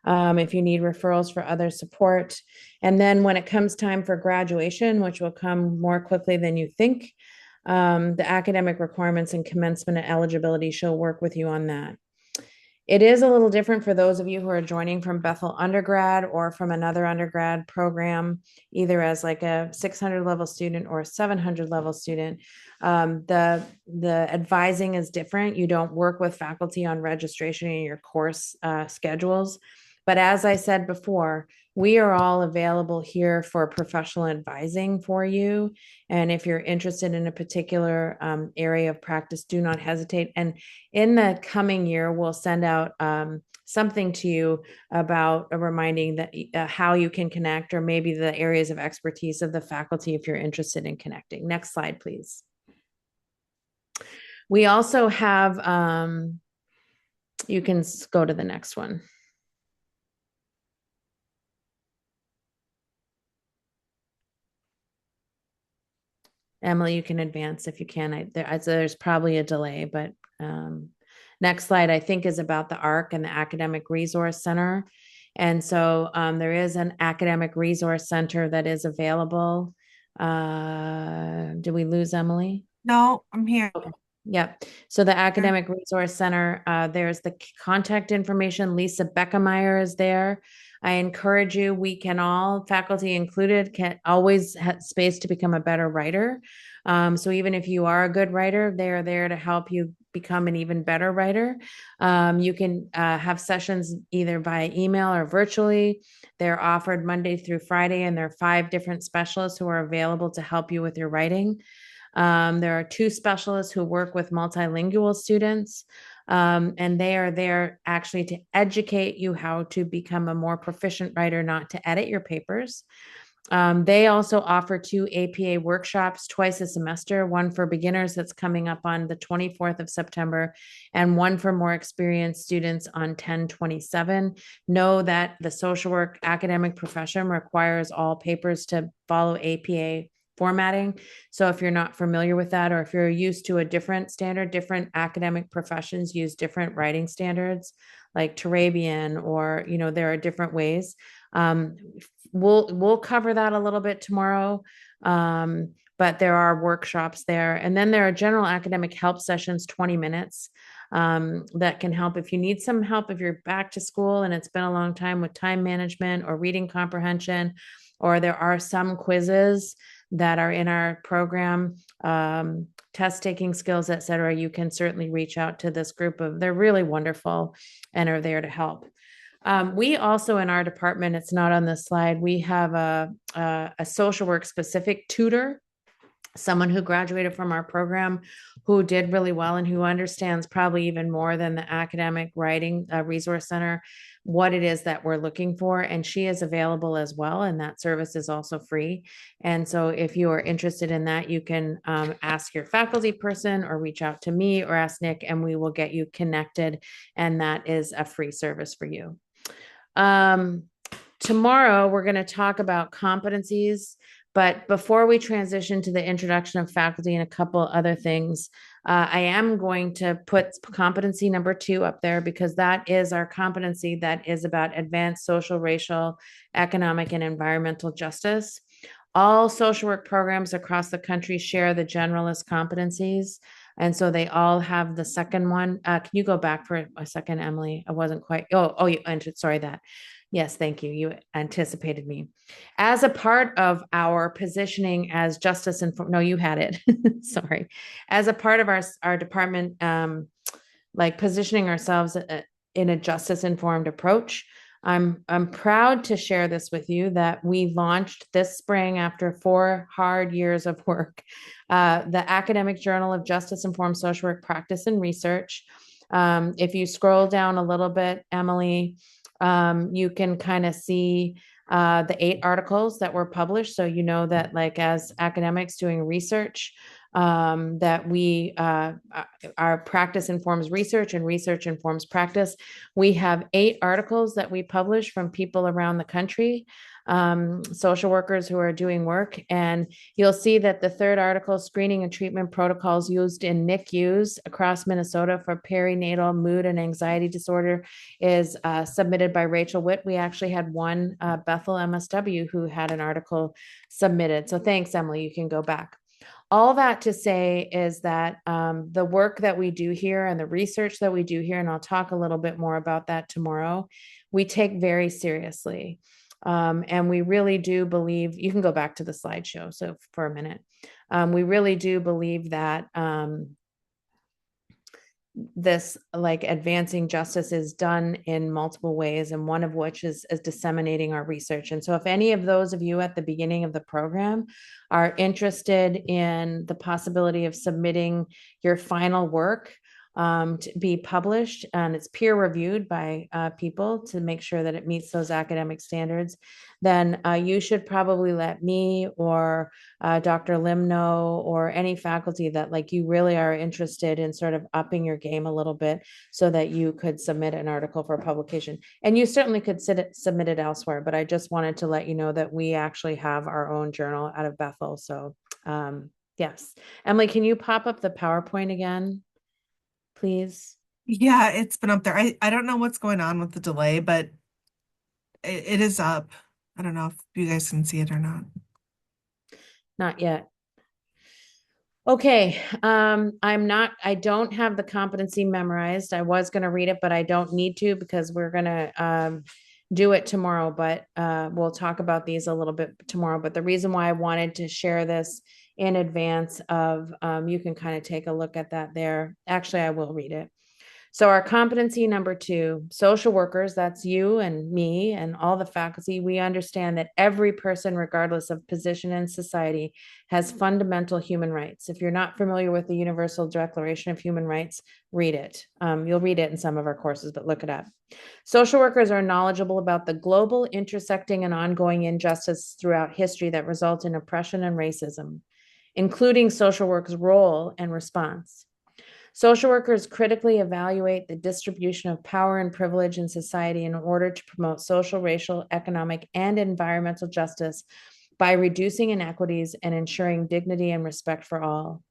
if you need referrals for other support. And then when it comes time for graduation, which will come more quickly than you think, the academic requirements and commencement and eligibility, she'll work with you on that. It is a little different for those of you who are joining from Bethel undergrad or from another undergrad program, either as like a 600 level student or a 700 level student. The advising is different. You don't work with faculty on registration in your course schedules. But as I said before, we are all available here for professional advising for you. And if you're interested in a particular area of practice, do not hesitate. And in the coming year, we'll send out something to you about reminding that how you can connect, or maybe the areas of expertise of the faculty if you're interested in connecting. Next slide, please. We also have, you can go to the next one. Emily, you can advance if you can. There's probably a delay, but next slide, I think, is about the ARC and the Academic Resource Center. And so there is an Academic Resource Center that is available. Did we lose Emily? No, I'm here. Okay. Yep. So the Academic Resource Center, there's the contact information. Lisa Beckemeyer is there. I encourage you, we can all, faculty included, can always have space to become a better writer. So even if you are a good writer, they're there to help you become an even better writer. You can have sessions either via email or virtually. They're offered Monday through Friday, and there are 5 different specialists who are available to help you with your writing. There are 2 specialists who work with multilingual students, and they are there actually to educate you how to become a more proficient writer, not to edit your papers. They also offer 2 APA workshops twice a semester, one for beginners that's coming up on the 24th of September, and one for more experienced students on 10/27. Know that the social work academic profession requires all papers to follow APA formatting. So if you're not familiar with that, or if you're used to a different standard, different academic professions use different writing standards like Turabian, or, there are different ways. Um, we'll cover that a little bit tomorrow. But there are workshops there. And then there are general academic help sessions, 20 minutes, that can help if you need some help, if you're back to school and it's been a long time with time management or reading comprehension, or there are some quizzes that are in our program, test taking skills, et cetera. You can certainly reach out to this group they're really wonderful and are there to help. We also, in our department, it's not on this slide, we have a social work specific tutor, someone who graduated from our program who did really well and who understands probably even more than the academic writing resource center what it is that we're looking for. And she is available as well. And that service is also free. And so if you are interested in that, you can ask your faculty person or reach out to me or ask Nick, and we will get you connected. And that is a free service for you. Tomorrow, we're going to talk about competencies. But before we transition to the introduction of faculty and a couple other things, I am going to put competency number 2 up there, because that is our competency that is about advanced social, racial, economic, and environmental justice. All social work programs across the country share the generalist competencies. And so they all have the second one. Can you go back for a second, Emily? I wasn't quite, you entered, sorry, that. Yes, thank you. You anticipated me. As a part of our positioning as justice informed, no, you had it. Sorry. As a part of our department, like positioning ourselves in a justice informed approach, I'm proud to share this with you that we launched this spring, after 4 hard years of work, the Academic Journal of Justice Informed Social Work Practice and Research. If you scroll down a little bit, Emily, you can kind of see the 8 articles that were published. So you know that, like, as academics doing research, that we our practice informs research and research informs practice. We have 8 articles that we publish from people around the country, social workers who are doing work. And you'll see that the 3rd article, screening and treatment protocols used in NICUs across Minnesota for perinatal mood and anxiety disorder, is submitted by Rachel Witt. We actually had one, Bethel MSW, who had an article submitted. So thanks, Emily. You can go back. All that to say is that the work that we do here and the research that we do here, and I'll talk a little bit more about that tomorrow, we take very seriously. And we really do believe, you can go back to the slideshow so for a minute. We really do believe that this, like, advancing justice is done in multiple ways, and one of which is disseminating our research. And so if any of those of you at the beginning of the program are interested in the possibility of submitting your final work to be published, and it's peer reviewed by people to make sure that it meets those academic standards, then you should probably let me or Dr. Lim know, or any faculty that, like, you really are interested in sort of upping your game a little bit so that you could submit an article for publication. And you certainly could submit it elsewhere, but I just wanted to let you know that we actually have our own journal out of Bethel. So yes. Emily, can you pop up the PowerPoint again, please? Yeah, it's been up there. I don't know what's going on with the delay, but it is up. I don't know if you guys can see it or not. Not yet. Okay. I don't have the competency memorized. I was going to read it, but I don't need to, because we're going to do it tomorrow, but we'll talk about these a little bit tomorrow. But the reason why I wanted to share this in advance of, you can kind of take a look at that there. Actually, I will read it. So our competency number 2, social workers, that's you and me and all the faculty, we understand that every person, regardless of position in society, has fundamental human rights. If you're not familiar with the Universal Declaration of Human Rights, read it. You'll read it in some of our courses, but look it up. Social workers are knowledgeable about the global, intersecting, and ongoing injustice throughout history that result in oppression and racism, including social work's role and response. Social workers critically evaluate the distribution of power and privilege in society in order to promote social, racial, economic, and environmental justice by reducing inequities and ensuring dignity and respect for all.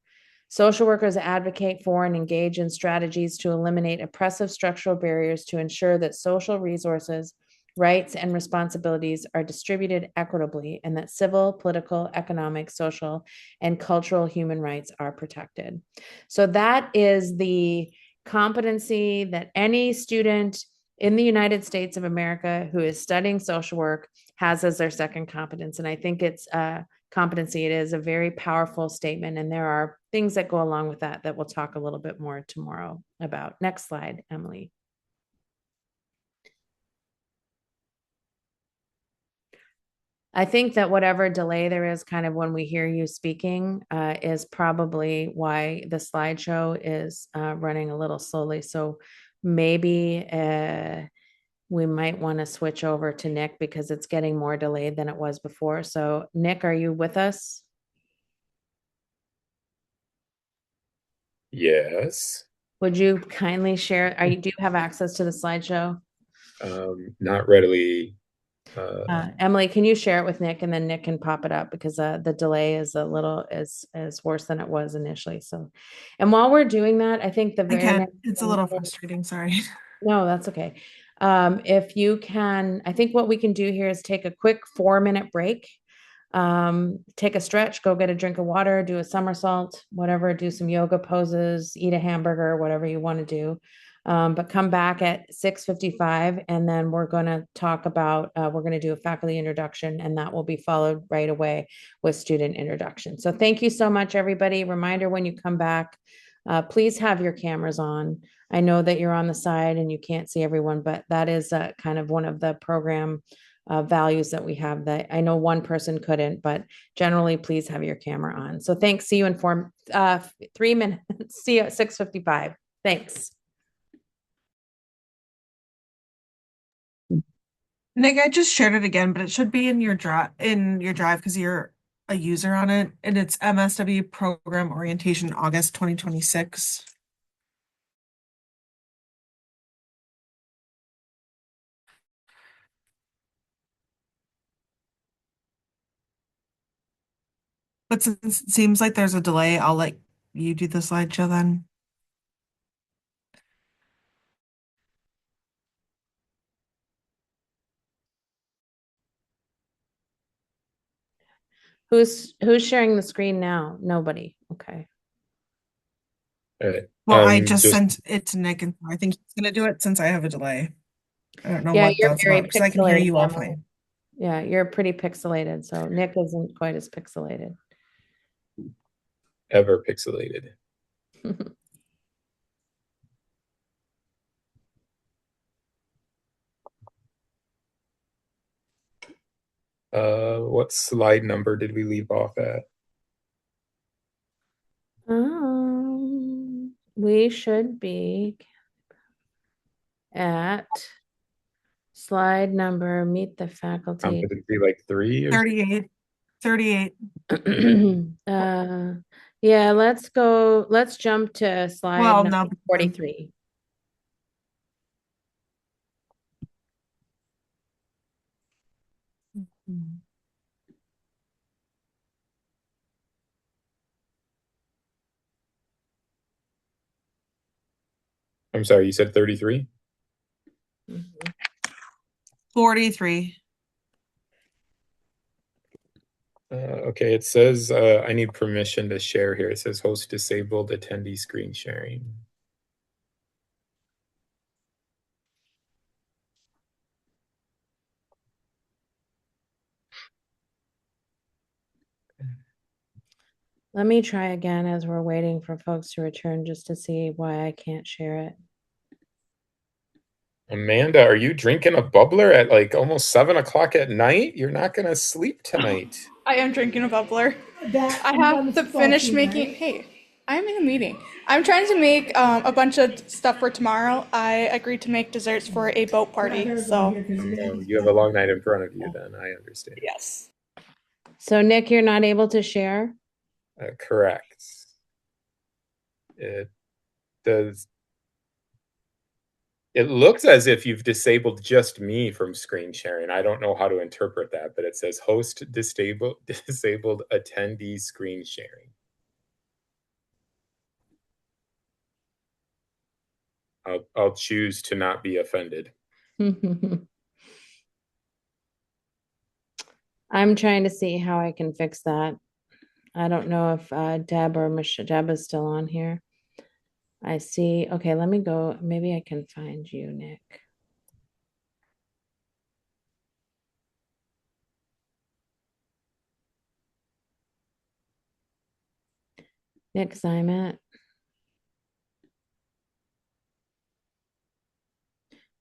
Social workers advocate for and engage in strategies to eliminate oppressive structural barriers to ensure that social resources, rights, and responsibilities are distributed equitably and that civil, political, economic, social, and cultural human rights are protected. So that is the competency that any student in the United States of America who is studying social work has as their second competence. And I think it's competency. It is a very powerful statement. And there are things that go along with that that we'll talk a little bit more tomorrow about. Next slide, Emily. I think that whatever delay there is kind of when we hear you speaking is probably why the slideshow is running a little slowly. So maybe we might want to switch over to Nick because it's getting more delayed than it was before. So Nick, are you with us? Yes. Would you kindly share, do you have access to the slideshow? Not readily. Emily, can you share it with Nick and then Nick can pop it up because the delay is a little is worse than it was initially. So, and while we're doing that, I think the I very can't. next It's a little frustrating. Sorry. No, that's okay. If you can, I think what we can do here is take a quick 4-minute break. Take a stretch, go get a drink of water, do a somersault, whatever, do some yoga poses, eat a hamburger, whatever you want to do. But come back at 6:55 and then we're going to talk about, we're going to do a faculty introduction and that will be followed right away with student introduction. So thank you so much, everybody. Reminder when you come back, please have your cameras on. I know that you're on the side and you can't see everyone, but that is kind of one of the program values that we have that I know one person couldn't, but generally please have your camera on. So thanks. See you in 3 minutes. See you at 6:55. Thanks. Nick, I just shared it again, but it should be in your drive because you're a user on it, and it's MSW Program Orientation August 2026. But since it seems like there's a delay, I'll let you do the slideshow then. Who's sharing the screen now? Nobody. Okay. Well, I just sent it to Nick, and I think he's gonna do it since I have a delay. I don't know Yeah, what you're that's very about because I can hear pixelated, you all Emily. fine. Yeah, you're pretty pixelated. So Nick isn't quite as pixelated. Ever pixelated. What slide number did we leave off at? We should be at slide number, meet the faculty. Competency like 3 or 38. 38. Yeah, let's jump to slide Well, number no. 43. I'm sorry, you said 33? 43. Okay, it says I need permission to share here. It says host disabled attendee screen sharing. Let me try again as we're waiting for folks to return just to see why I can't share it. Amanda, are you drinking a bubbler at like almost 7 o'clock at night? You're not gonna sleep tonight. I am drinking a bubbler. I have to finish making. Hey, I'm in a meeting. I'm trying to make a bunch of stuff for tomorrow. I agreed to make desserts for a boat party. So, You have a long night in front of you then, I understand. yes. So Nick, you're not able to share? Correct. It does. It looks as if you've disabled just me from screen sharing. I don't know how to interpret that, but it says host disabled attendee screen sharing. I'll choose to not be offended. I'm trying to see how I can fix that. I don't know if Deb or Deb is still on here. I see. Okay, let me go. Maybe I can find you, Nick. Nick Zimet.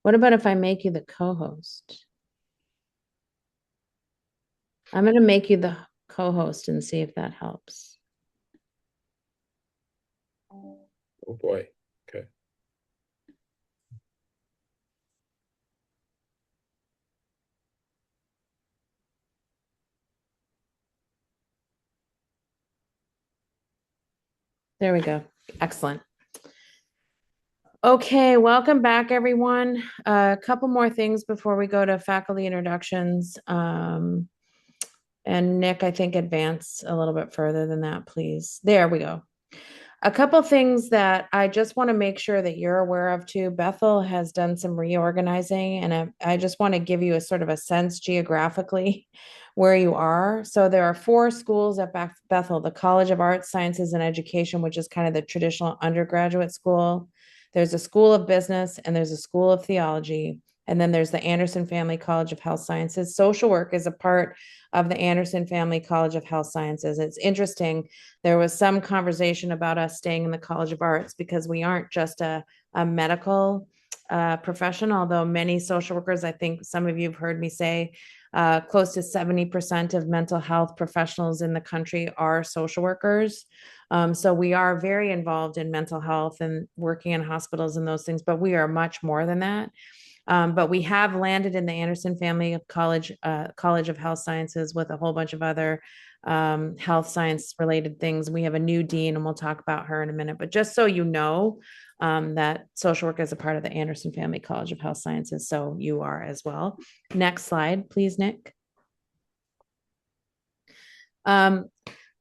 What about if I make you the co-host? I'm going to make you the co-host and see if that helps. Oh boy. Okay. There we go. Excellent. Okay, welcome back, everyone. A couple more things before we go to faculty introductions. And Nick, I think advance a little bit further than that, please. There we go. A couple things that I just want to make sure that you're aware of too. Bethel has done some reorganizing, and I just want to give you a sort of a sense geographically where you are. So there are 4 schools at Bethel: the College of Arts, Sciences, and Education, which is kind of the traditional undergraduate school. There's a School of Business, and there's a School of Theology. And then there's the Anderson Family College of Health Sciences. Social work is a part of the Anderson Family College of Health Sciences. It's interesting. There was some conversation about us staying in the College of Arts because we aren't just a medical profession, although many social workers, I think some of you have heard me say, close to 70% of mental health professionals in the country are social workers. So we are very involved in mental health and working in hospitals and those things, but we are much more than that. But we have landed in the Anderson Family College of Health Sciences with a whole bunch of other health science related things. We have a new dean, and we'll talk about her in a minute. But just so you know, that social work is a part of the Anderson Family College of Health Sciences, so you are as well. Next slide, please, Nick.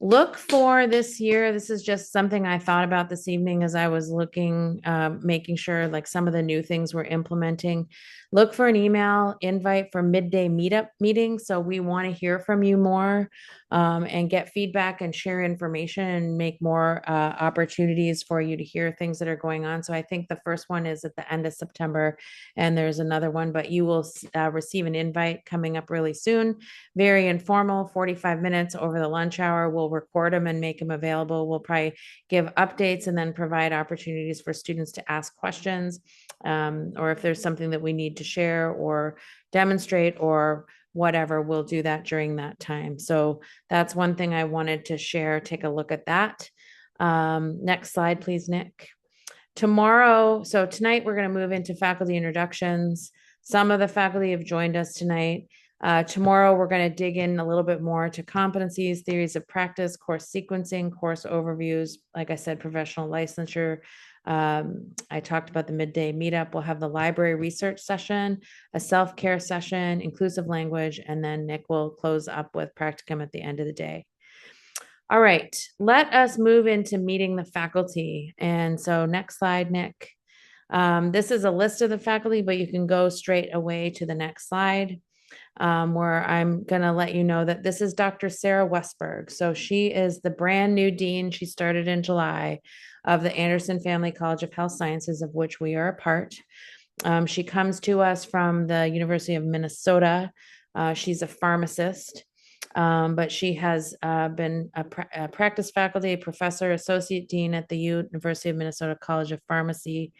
Look for this year. This is just something I thought about this evening as I was looking, making sure like some of the new things we're implementing. Look for an email invite for midday meetup meeting. So we want to hear from you more and get feedback and share information and make more opportunities for you to hear things that are going on. So I think the first one is at the end of September, and there's another one, but you will receive an invite coming up really soon. Very informal, 45 minutes over the lunch hour. We'll record them and make them available. We'll probably give updates and then provide opportunities for students to ask questions, or if there's something that we need to share or demonstrate or whatever, we'll do that during that time. So that's one thing I wanted to share. Take a look at that. Next slide, please, Nick. Tomorrow, so tonight we're going to move into faculty introductions. Some of the faculty have joined us tonight. Tomorrow, we're going to dig in a little bit more to competencies, theories of practice, course sequencing, course overviews. Like I said, professional licensure. I talked about the midday meetup. We'll have the library research session, a self-care session, inclusive language, and then Nick will close up with practicum at the end of the day. All right, let us move into meeting the faculty. And so next slide, Nick. This is a list of the faculty, but you can go straight away to the next slide. Where I'm going to let you know that this is Dr. Sarah Westberg. So she is the brand new dean. She started in July of the Anderson Family College of Health Sciences, of which we are a part. She comes to us from the University of Minnesota. She's a pharmacist, but she has been a practice faculty, professor, associate dean at the University of Minnesota College of Pharmacy.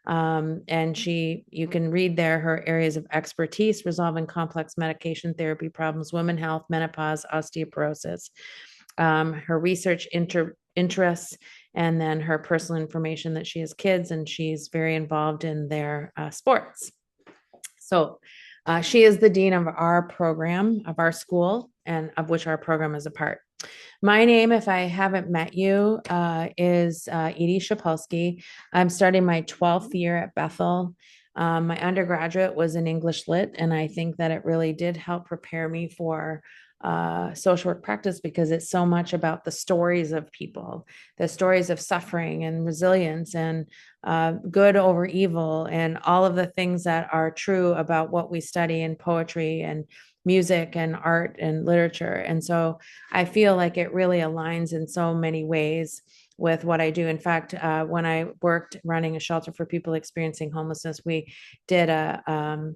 And you can read there her areas of expertise: resolving complex medication therapy problems, women health, menopause, osteoporosis. Her research interests, and then her personal information that she has kids and she's very involved in their sports. So she is the dean of our program, of our school, and of which our program is a part. My name, if I haven't met you, is Edie Shapolsky. I'm starting my 12th year at Bethel. My undergraduate was in English Lit, and I think that it really did help prepare me for social work practice, because it's so much about the stories of people, the stories of suffering and resilience and good over evil, and all of the things that are true about what we study in poetry and music and art and literature. And so I feel like it really aligns in so many ways with what I do. In fact, when I worked running a shelter for people experiencing homelessness, we did a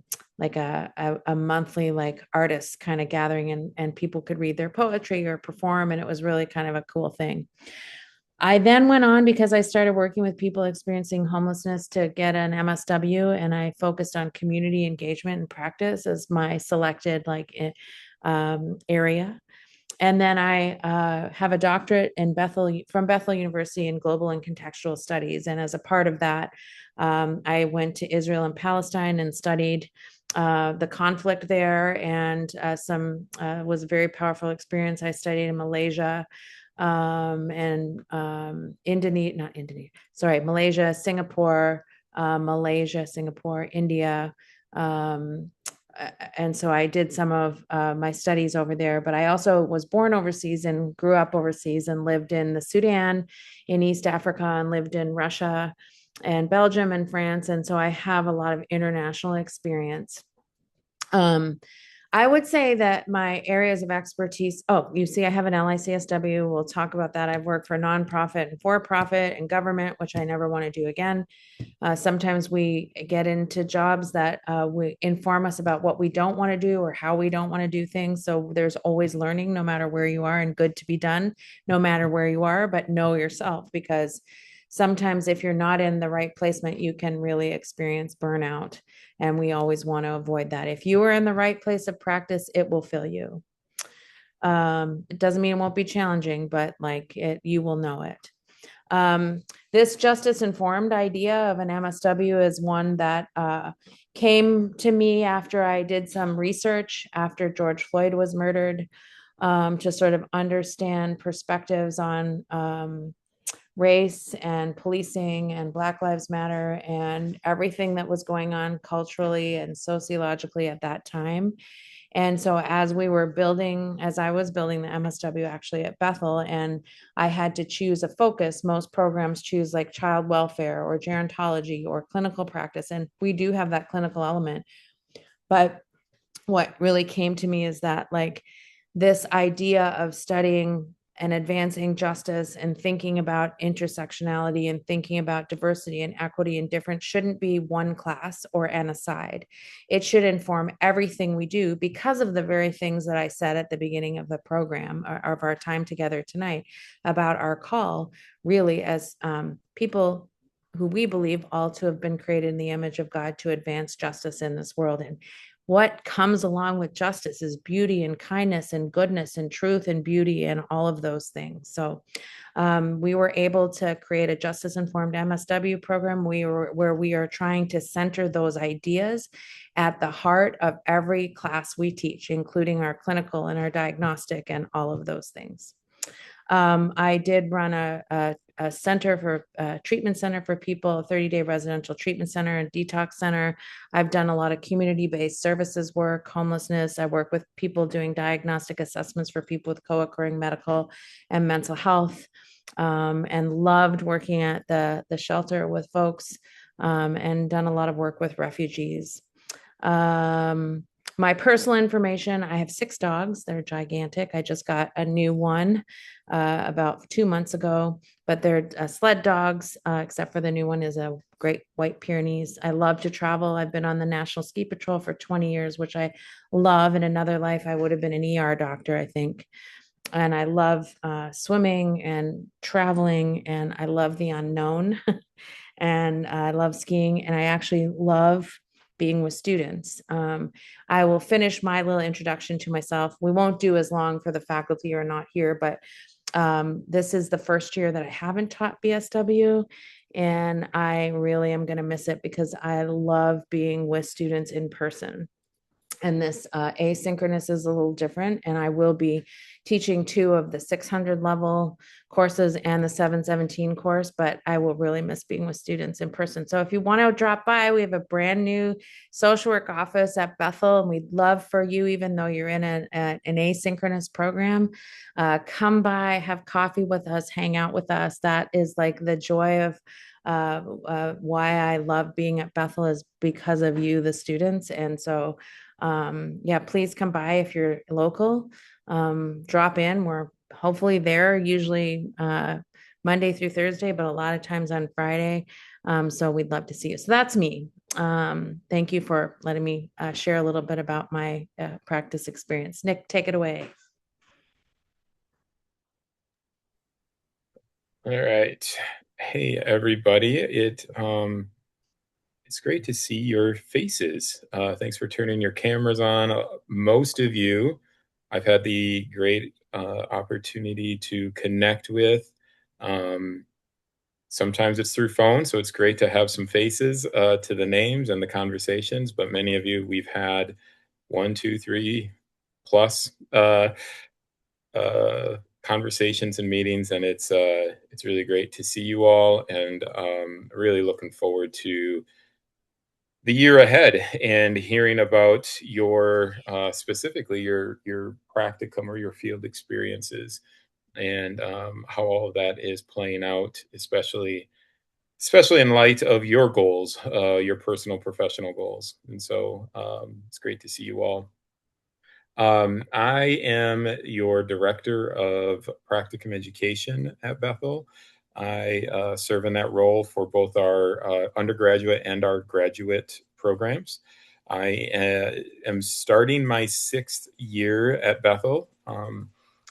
monthly like artists kind of gathering, and people could read their poetry or perform, and it was really kind of a cool thing. I then went on, because I started working with people experiencing homelessness, to get an MSW, and I focused on community engagement and practice as my selected area. And then I have a doctorate from Bethel University in global and contextual studies. And as a part of that, I went to Israel and Palestine and studied the conflict there, and was a very powerful experience. I studied in Malaysia, and Malaysia, Singapore, India. And so I did some of my studies over there, but I also was born overseas and grew up overseas and lived in the Sudan, in East Africa, and lived in Russia and Belgium and France. And so I have a lot of international experience. I would say that my areas of expertise, you see, I have an LICSW. We'll talk about that. I've worked for nonprofit and for-profit and government, which I never want to do again. Sometimes we get into jobs that we inform us about what we don't want to do or how we don't want to do things. So there's always learning, no matter where you are, and good to be done, no matter where you are, but know yourself, because sometimes if you're not in the right placement, you can really experience burnout. And we always want to avoid that. If you are in the right place of practice, it will fill you. It doesn't mean it won't be challenging, but you will know it. This justice informed idea of an MSW is one that came to me after I did some research after George Floyd was murdered, to sort of understand perspectives on race and policing and Black Lives Matter and everything that was going on culturally and sociologically at that time. And so as I was building the MSW actually at Bethel, and I had to choose a focus, most programs choose like child welfare or gerontology or clinical practice. And we do have that clinical element. But what really came to me is that this idea of studying and advancing justice and thinking about intersectionality and thinking about diversity and equity and difference shouldn't be one class or an aside. It should inform everything we do, because of the very things that I said at the beginning of the program, or of our time together tonight, about our call really as people who we believe all to have been created in the image of God to advance justice in this world. And what comes along with justice is beauty and kindness and goodness and truth and beauty and all of those things. So we were able to create a justice-informed MSW program where we are trying to center those ideas at the heart of every class we teach, including our clinical and our diagnostic and all of those things. I did run a center for treatment center for people, a 30-day residential treatment center and detox center. I've done a lot of community-based services work, homelessness. I work with people doing diagnostic assessments for people with co-occurring medical and mental health, and loved working at the shelter with folks, and done a lot of work with refugees. My personal information, I have 6 dogs. They're gigantic. I just got a new one about 2 months ago, but they're sled dogs, except for the new one is a great white Pyrenees. I love to travel. I've been on the National Ski Patrol for 20 years, which I love. In another life, I would have been an ER doctor, I think. And I love swimming and traveling, and I love the unknown. and I love skiing, and I actually love being with students. I will finish my little introduction to myself. We won't do as long for the faculty who are not here, but this is the first year that I haven't taught BSW, and I really am going to miss it because I love being with students in person. And this asynchronous is a little different, and I will be teaching 2 of the 600 level courses and the 717 course, but I will really miss being with students in person. So if you want to drop by, we have a brand new social work office at Bethel, and we'd love for you, even though you're in an asynchronous program, come by, have coffee with us, hang out with us. That is like the joy of why I love being at Bethel, is because of you, the students. And so yeah, please come by if you're local. Drop in. We're hopefully there usually Monday through Thursday, but a lot of times on Friday. So we'd love to see you. So that's me. Thank you for letting me share a little bit about my practice experience. Nick, take it away. All right. Hey, everybody. It's great to see your faces. Thanks for turning your cameras on. Most of you, I've had the great opportunity to connect with. Sometimes it's through phone, so it's great to have some faces to the names and the conversations. But many of you, we've had 1, 2, 3 plus conversations and meetings, and it's really great to see you all, and really looking forward to the year ahead and hearing about your specifically your practicum or your field experiences, and how all of that is playing out, especially in light of your goals, your personal professional goals. And so it's great to see you all. I am your director of practicum education at Bethel. I serve in that role for both our undergraduate and our graduate programs. I am starting my 6th year at Bethel,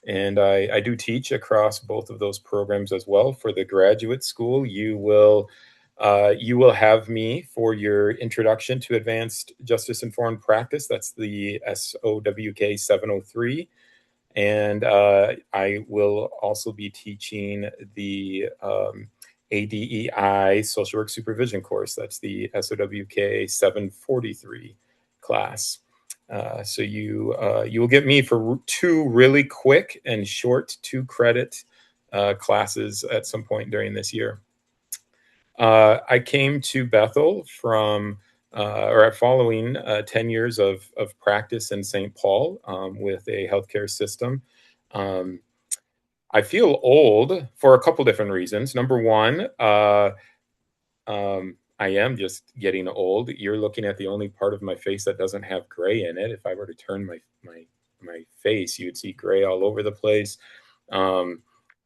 and I do teach across both of those programs as well. For the graduate school, you will have me for your Introduction to Advanced Justice Informed Practice. That's the SOWK 703. And I will also be teaching the ADEI Social Work Supervision course. That's the SOWK 743 class. So you will get me for 2 really quick and short 2-credit classes at some point during this year. I came to Bethel from or following 10 years of practice in St. Paul with a healthcare system. I feel old for a couple different reasons. Number one, I am just getting old. You're looking at the only part of my face that doesn't have gray in it. If I were to turn my face, you'd see gray all over the place.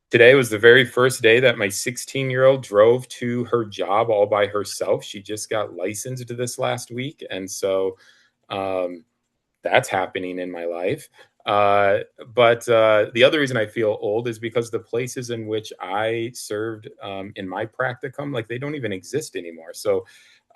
Today was the very first day that my 16-year-old drove to her job all by herself. She just got licensed this last week, and so that's happening in my life. But the other reason I feel old is because the places in which I served in my practicum, like, they don't even exist anymore. So,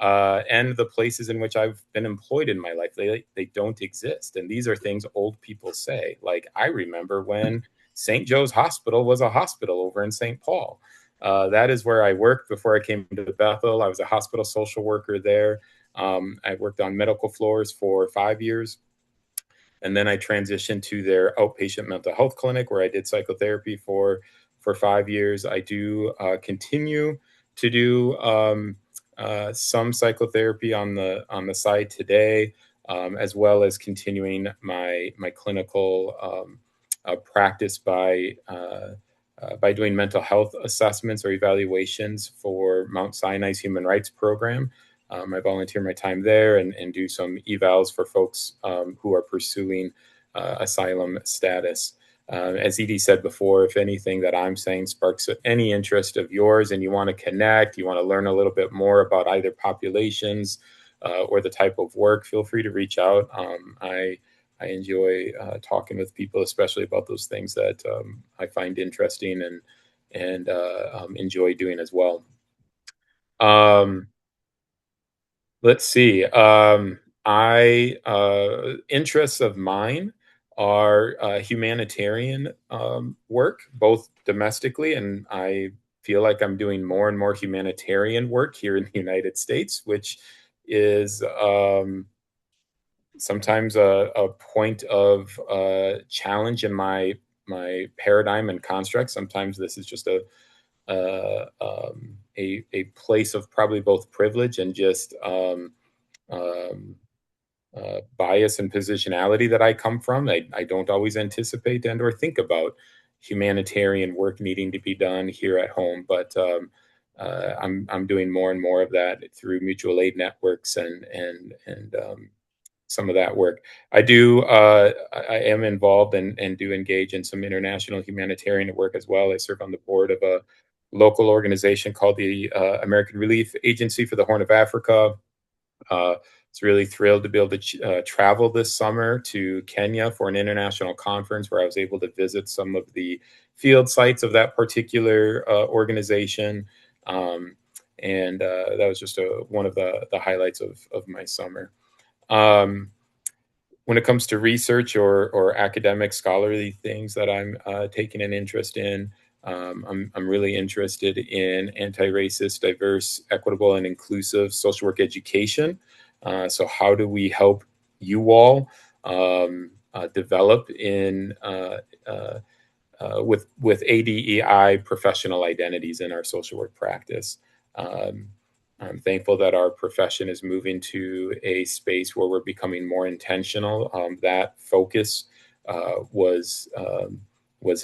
and the places in which I've been employed in my life, they don't exist. And these are things old people say. Like, I remember when St. Joe's Hospital was a hospital over in St. Paul. That is where I worked before I came to Bethel. I was a hospital social worker there. I worked on medical floors for 5 years. And then I transitioned to their outpatient mental health clinic, where I did psychotherapy for 5 years. I do continue to do some psychotherapy on the side today, as well as continuing my clinical practice by doing mental health assessments or evaluations for Mount Sinai's Human Rights Program. I volunteer my time there and do some evals for folks who are pursuing asylum status. As Edie said before, if anything that I'm saying sparks any interest of yours and you want to connect, you want to learn a little bit more about either populations or the type of work, feel free to reach out. I enjoy talking with people, especially about those things that I find interesting and enjoy doing as well. Let's see. Interests of mine are humanitarian work, both domestically, and I feel like I'm doing more and more humanitarian work here in the United States, which is sometimes a point of challenge in my paradigm and construct. Sometimes this is just a place of probably both privilege and just um, bias and positionality that I come from. I don't always anticipate and or think about humanitarian work needing to be done here at home, but I'm doing more and more of that through mutual aid networks and some of that work. I am involved and do engage in some international humanitarian work as well. I serve on the board of a local organization called the American Relief Agency for the Horn of Africa. It's really thrilled to be able to travel this summer to Kenya for an international conference where I was able to visit some of the field sites of that particular organization. And that was just one of the highlights of my summer. When it comes to research or academic scholarly things that I'm taking an interest in, I'm really interested in anti-racist, diverse, equitable, and inclusive social work education. So how do we help you all develop in with ADEI professional identities in our social work practice? I'm thankful that our profession is moving to a space where we're becoming more intentional. That focus was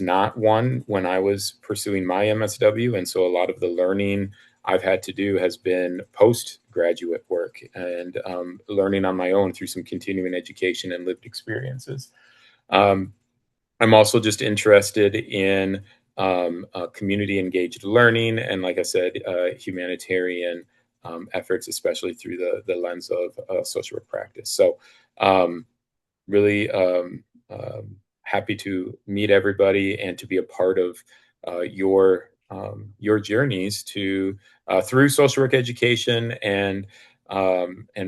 not one when I was pursuing my MSW, and so a lot of the learning I've had to do has been postgraduate work and learning on my own through some continuing education and lived experiences. I'm also just interested in community engaged learning and, like I said, humanitarian efforts, especially through the lens of social work practice. So, really happy to meet everybody and to be a part of your journeys to through social work education and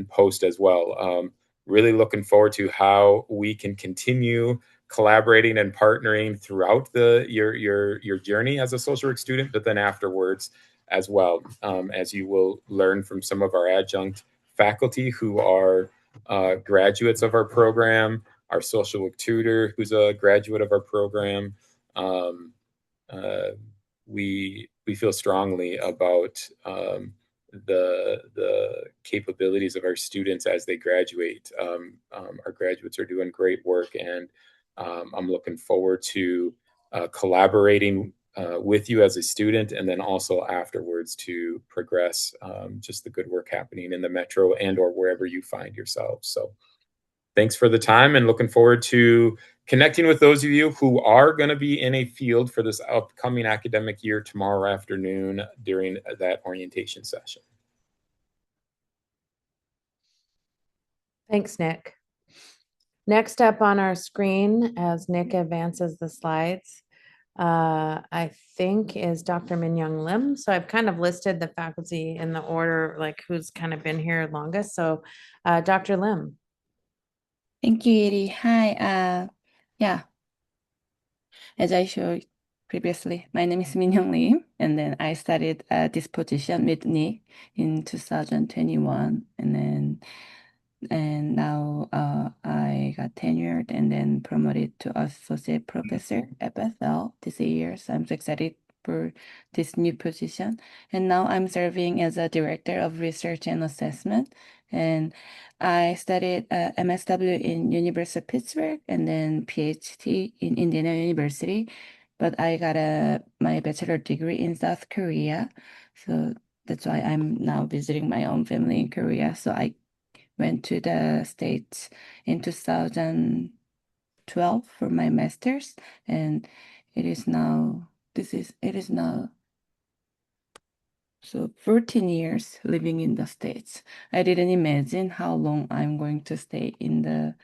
post as well. Really looking forward to how we can continue collaborating and partnering throughout your journey as a social work student, but then afterwards as well, as you will learn from some of our adjunct faculty who are graduates of our program, our social work tutor who's a graduate of our program. Um, uh, we feel strongly about the capabilities of our students as they graduate. Our graduates are doing great work, and I'm looking forward to collaborating with you as a student, and then also afterwards to progress just the good work happening in the metro and or wherever you find yourselves. So thanks for the time, and looking forward to connecting with those of you who are going to be in a field for this upcoming academic year tomorrow afternoon during that orientation session. Thanks, Nick. Next up on our screen, as Nick advances the slides, I think is Dr. Min Young Lim. So I've kind of listed the faculty in the order, like who's kind of been here longest. So Dr. Lim. Thank you, Edie. Hi. Yeah, as I showed previously, my name is Minyoung Lim, and then I started this position with Nick in 2021, and now I got tenured and then promoted to associate professor at Bethel this year. So I'm so excited for this new position. And now I'm serving as a director of research and assessment. And I studied MSW in University of Pittsburgh and then PhD in Indiana University. But I got my bachelor degree in South Korea. So that's why I'm now visiting my own family in Korea. So I went to the States in 2012 for my master's, and it is now so 14 years living in the States. I didn't imagine how long I'm going to stay in the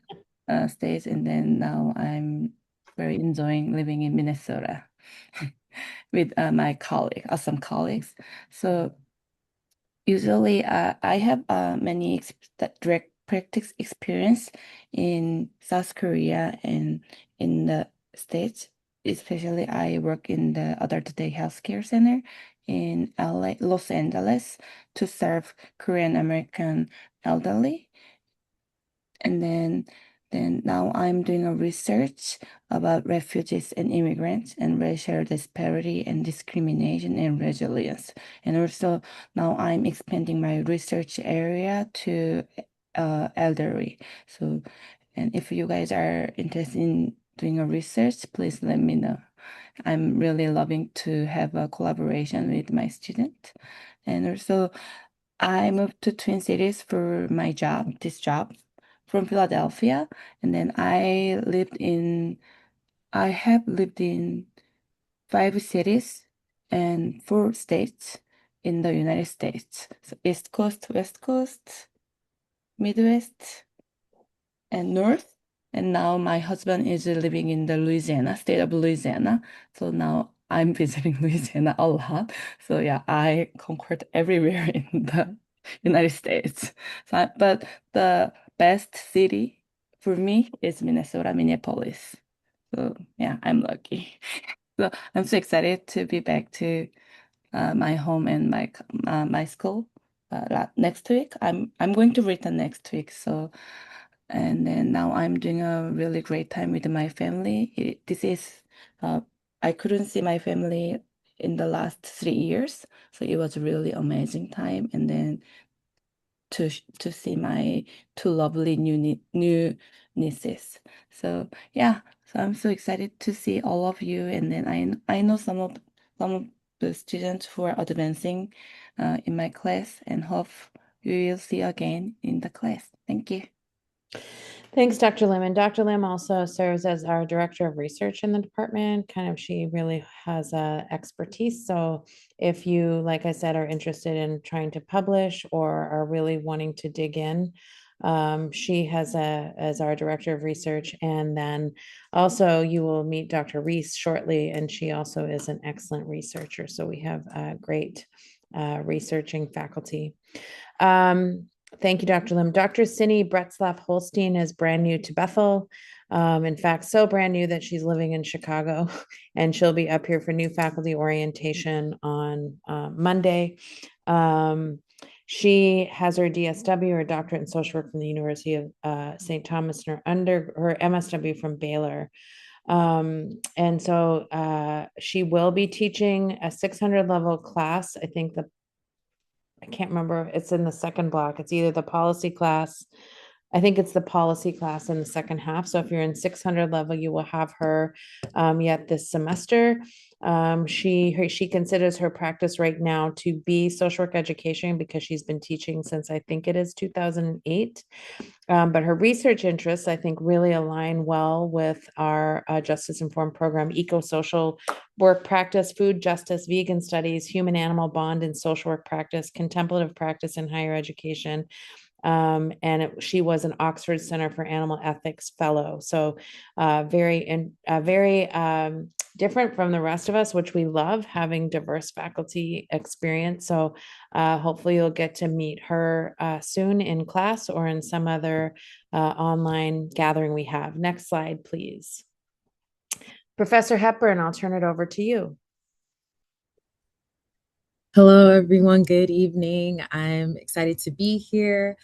States, and then now I'm very enjoying living in Minnesota with my awesome colleagues. So Usually, I have many direct practice experience in South Korea and in the States. Especially, I work in the Adult Day Healthcare Center in LA, Los Angeles, to serve Korean American elderly. And then now I'm doing a research about refugees and immigrants and racial disparity and discrimination and resilience. And also now I'm expanding my research area to elderly. So, and if you guys are interested in doing a research, please let me know. I'm really loving to have a collaboration with my student. And also I moved to Twin Cities for my job, this job from Philadelphia. And then I have lived in 5 cities and 4 states in the United States. So East Coast, West Coast, Midwest, and North. And now my husband is living in the Louisiana, state of Louisiana. So now I'm visiting Louisiana a lot. So yeah, I conquered everywhere in the United States. But the best city for me is Minnesota, Minneapolis. So yeah, I'm lucky. So I'm so excited to be back to my home and my school next week. I'm going to return next week. So and then now I'm doing a really great time with my family. Uh, I couldn't see my family in the last 3 years, so it was a really amazing time. And then to see my two lovely new nieces. So yeah, so I'm so excited to see all of you. And then I know some of the students who are advancing in my class, and hope we will see again in the class. Thank you. Thanks, Dr. Lim. And Dr. Lim also serves as our director of research in the department. Kind of, she really has expertise. So if you, like I said, are interested in trying to publish or are really wanting to dig in, she has as our director of research. And then also you will meet Dr. Reese shortly, and she also is an excellent researcher. So we have a great researching faculty. Thank you, Dr. Lim. Dr. Cindy Bretzlaff Holstein is brand new to Bethel. In fact, so brand new that she's living in Chicago, and she'll be up here for new faculty orientation on Monday. She has her DSW, or doctorate in social work, from the University of St. Thomas, and her MSW from Baylor. And so she will be teaching a 600 level class. I can't remember. It's in the second block. It's either the policy class. I think it's the policy class in the second half. So if you're in 600 level, you will have her yet this semester. She considers her practice right now to be social work education because she's been teaching since I think it is 2008. But her research interests, I think, really align well with our justice informed program: eco-social work practice, food justice, vegan studies, human animal bond and social work practice, contemplative practice in higher education. She was an Oxford Center for Animal Ethics fellow. So very different from the rest of us, which we love having diverse faculty experience. So hopefully you'll get to meet her soon in class or in some other online gathering we have. Next slide, please. Professor Hepburn, I'll turn it over to you. Hello, everyone. Good evening. I'm excited to be here.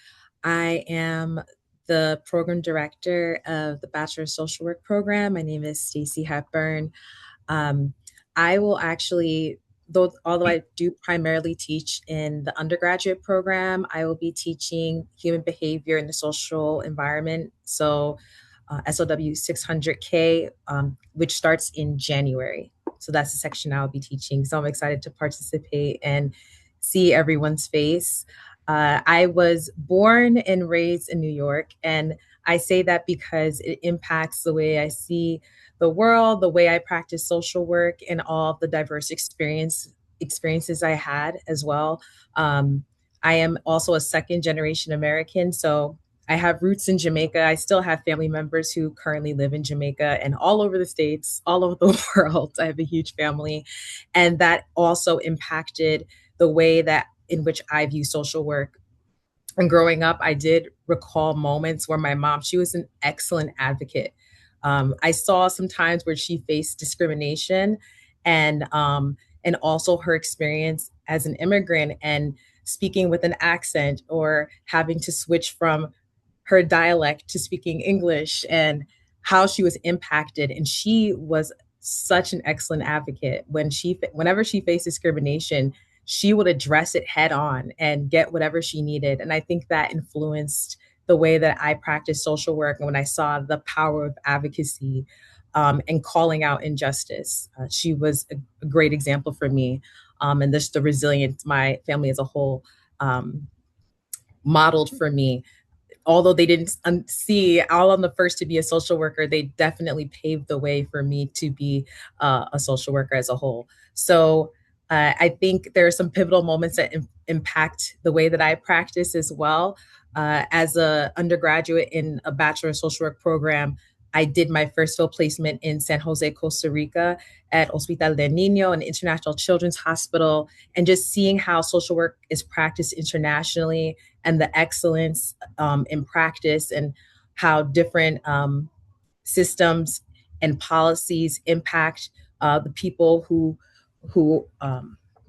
I am the program director of the Bachelor of Social Work program. My name is Stacey Hepburn. I will actually, although I do primarily teach in the undergraduate program, I will be teaching human behavior in the social environment. So SOW 600K, which starts in January. So that's the section I'll be teaching. So I'm excited to participate and see everyone's face. I was born and raised in New York, and I say that because it impacts the way I see the world, the way I practice social work, and all the diverse experiences I had as well. I am also a second generation American, so I have roots in Jamaica. I still have family members who currently live in Jamaica and all over the States, all over the world. I have a huge family. And that also impacted the way that in which I view social work. And growing up, I did recall moments where my mom, she was an excellent advocate. I saw some times where she faced discrimination, and also her experience as an immigrant and speaking with an accent or having to switch from her dialect to speaking English, and how she was impacted. And she was such an excellent advocate. Whenever she faced discrimination, she would address it head on and get whatever she needed. And I think that influenced the way that I practiced social work. And when I saw the power of advocacy, and calling out injustice, she was a great example for me. And this, the resilience my family as a whole modeled for me. Although they didn't see all on the first to be a social worker, they definitely paved the way for me to be a social worker as a whole. So I think there are some pivotal moments that impact the way that I practice as well. As a undergraduate in a Bachelor of Social Work program, I did my first field placement in San Jose, Costa Rica at Hospital del Niño, an international children's hospital, and just seeing how social work is practiced internationally and the excellence in practice, and how different systems and policies impact the people who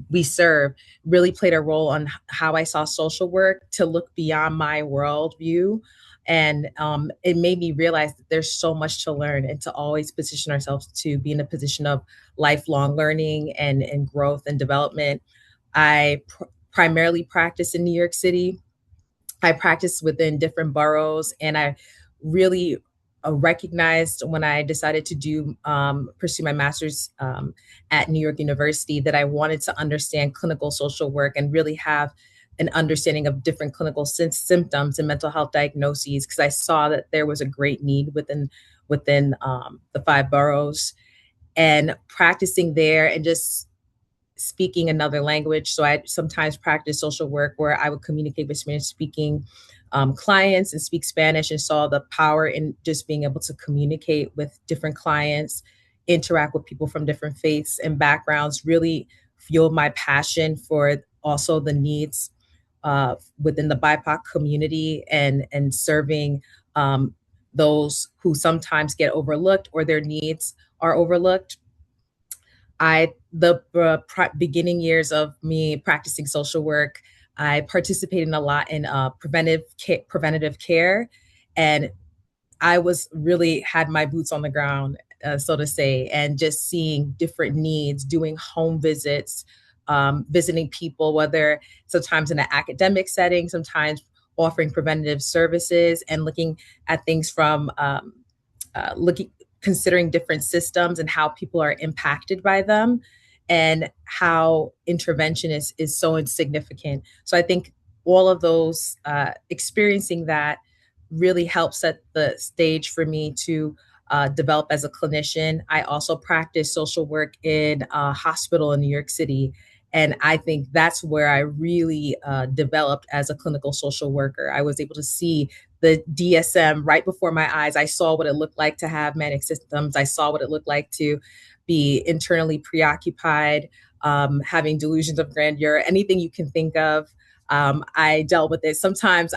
we serve, really played a role on how I saw social work to look beyond my worldview. And it made me realize that there's so much to learn, and to always position ourselves to be in a position of lifelong learning and growth and development. I primarily practice in New York City. I practiced within different boroughs, and I really recognized when I decided to pursue my master's at New York University, that I wanted to understand clinical social work and really have an understanding of different clinical symptoms and mental health diagnoses, because I saw that there was a great need within the 5 boroughs, and practicing there and just speaking another language. So I sometimes practice social work where I would communicate with Spanish speaking clients and speak Spanish, and saw the power in just being able to communicate with different clients, interact with people from different faiths and backgrounds, really fueled my passion for also the needs within the BIPOC community, and serving those who sometimes get overlooked or their needs are overlooked. Beginning years of me practicing social work, I participated in a lot in preventative care, and I was really had my boots on the ground, so to say, and just seeing different needs, doing home visits, visiting people, whether sometimes in an academic setting, sometimes offering preventative services, and looking at things from considering different systems and how people are impacted by them, and how intervention is so insignificant. So I think all of those experiencing that really helps set the stage for me to develop as a clinician. I also practice social work in a hospital in New York City. And I think that's where I really developed as a clinical social worker. I was able to see the DSM right before my eyes. I saw what it looked like to have manic symptoms. I saw what it looked like to be internally preoccupied, having delusions of grandeur, anything you can think of. I dealt with it. Sometimes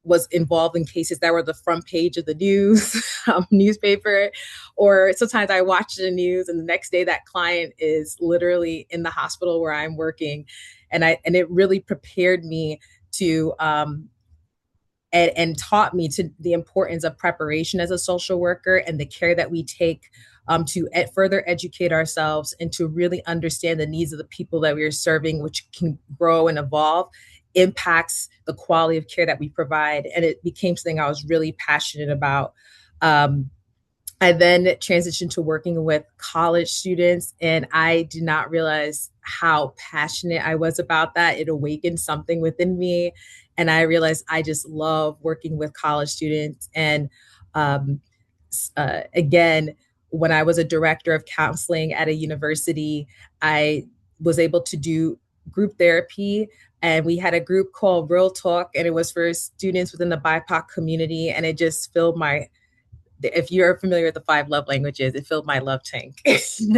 was involved in cases that were the front page of the news newspaper, or sometimes I watched the news and the next day that client is literally in the hospital where I'm working. And it really prepared me to and taught me to the importance of preparation as a social worker, and the care that we take to further educate ourselves and to really understand the needs of the people that we are serving, which can grow and evolve, impacts the quality of care that we provide. And it became something I was really passionate about. I then transitioned to working with college students, and I did not realize how passionate I was about that. It awakened something within me, and I realized I just love working with college students. And again, when I was a director of counseling at a university, I was able to do group therapy, and we had a group called Real Talk, and it was for students within the BIPOC community, and it just filled my if you're familiar with the 5 love languages, it filled my love tank.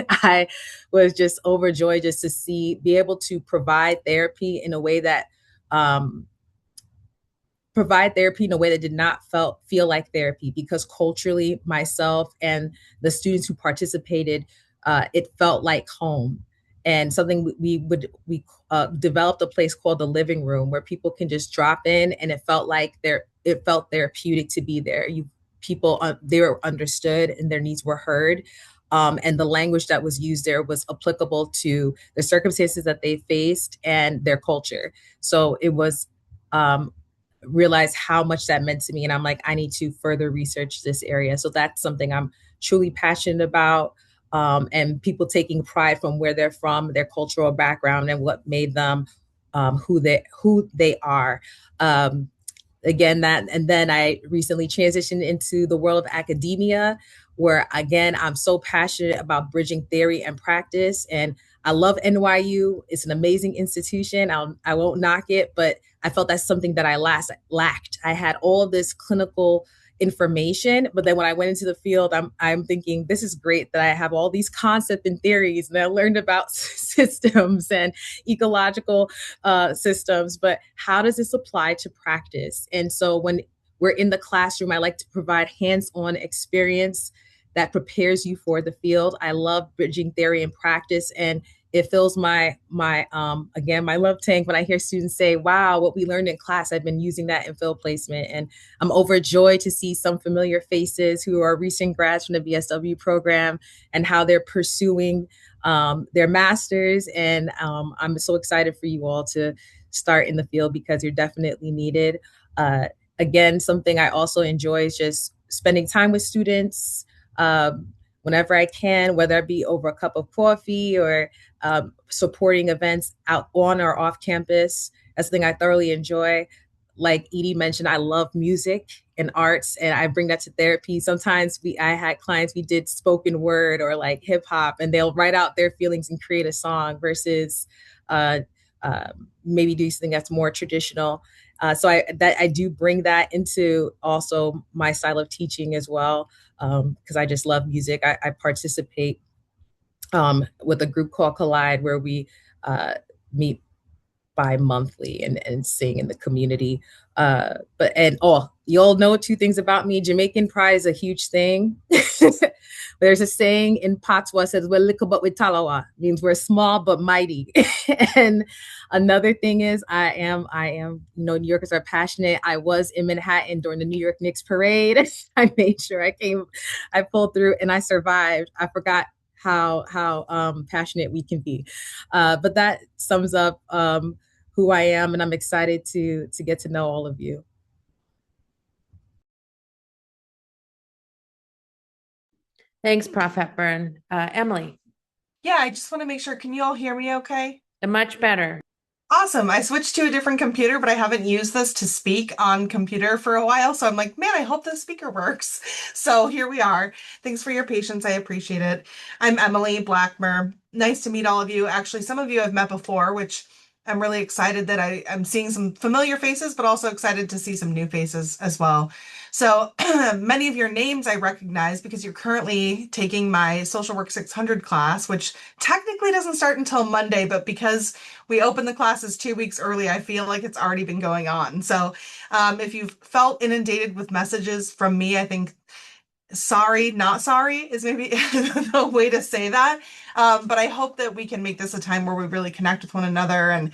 I was just overjoyed just to be able to provide therapy in a way that um, did not feel like therapy, because culturally, myself and the students who participated, it felt like home. And something we developed a place called the living room, where people can just drop in, and it felt therapeutic to be there. They were understood and their needs were heard. And the language that was used there was applicable to the circumstances that they faced and their culture. So it was realize how much that meant to me. And I'm like, I need to further research this area. So that's something I'm truly passionate about. And people taking pride from where they're from, their cultural background, and what made them who they are. Again, and then I recently transitioned into the world of academia, where again, I'm so passionate about bridging theory and practice. And I love NYU. It's an amazing institution. I won't knock it, but I felt that's something that I lacked. I had all of this clinical information, but then when I went into the field, I'm thinking, this is great that I have all these concepts and theories, and I learned about systems and ecological systems, but how does this apply to practice? And so when we're in the classroom, I like to provide hands-on experience that prepares you for the field. I love bridging theory and practice, and it fills my love tank when I hear students say, wow, what we learned in class, I've been using that in field placement. And I'm overjoyed to see some familiar faces who are recent grads from the MSW program and how they're pursuing their masters. And I'm so excited for you all to start in the field, because you're definitely needed. Again, something I also enjoy is just spending time with students whenever I can, whether it be over a cup of coffee or supporting events out on or off campus. That's something I thoroughly enjoy. Like Edie mentioned, I love music and arts, and I bring that to therapy. Sometimes I had clients, we did spoken word or like hip hop, and they'll write out their feelings and create a song versus maybe do something that's more traditional. So I do bring that into also my style of teaching as well, because I just love music. I participate with a group called Collide, where we meet bi-monthly and sing in the community. You all know 2 things about me. Jamaican pride is a huge thing. There's a saying in Patois says, we're little but with talawa, means we're small but mighty. And another thing is I am, New Yorkers are passionate. I was in Manhattan during the New York Knicks parade. I made sure I pulled through and I survived. I forgot how passionate we can be. But that sums up who I am, and I'm excited to get to know all of you. Thanks, Prof. Hepburn. Emily. Yeah, I just want to make sure, can you all hear me okay? Much better. Awesome. I switched to a different computer, but I haven't used this to speak on computer for a while. So I'm like, man, I hope this speaker works. So here we are. Thanks for your patience. I appreciate it. I'm Emily Blackmer. Nice to meet all of you. Actually, some of you I've met before, which I'm really excited that I'm seeing some familiar faces, but also excited to see some new faces as well. So many of your names I recognize because you're currently taking my Social Work 600 class, which technically doesn't start until Monday, but because we opened the classes 2 weeks early, I feel like it's already been going on. So if you've felt inundated with messages from me, I think sorry, not sorry is maybe the way to say that. But I hope that we can make this a time where we really connect with one another. And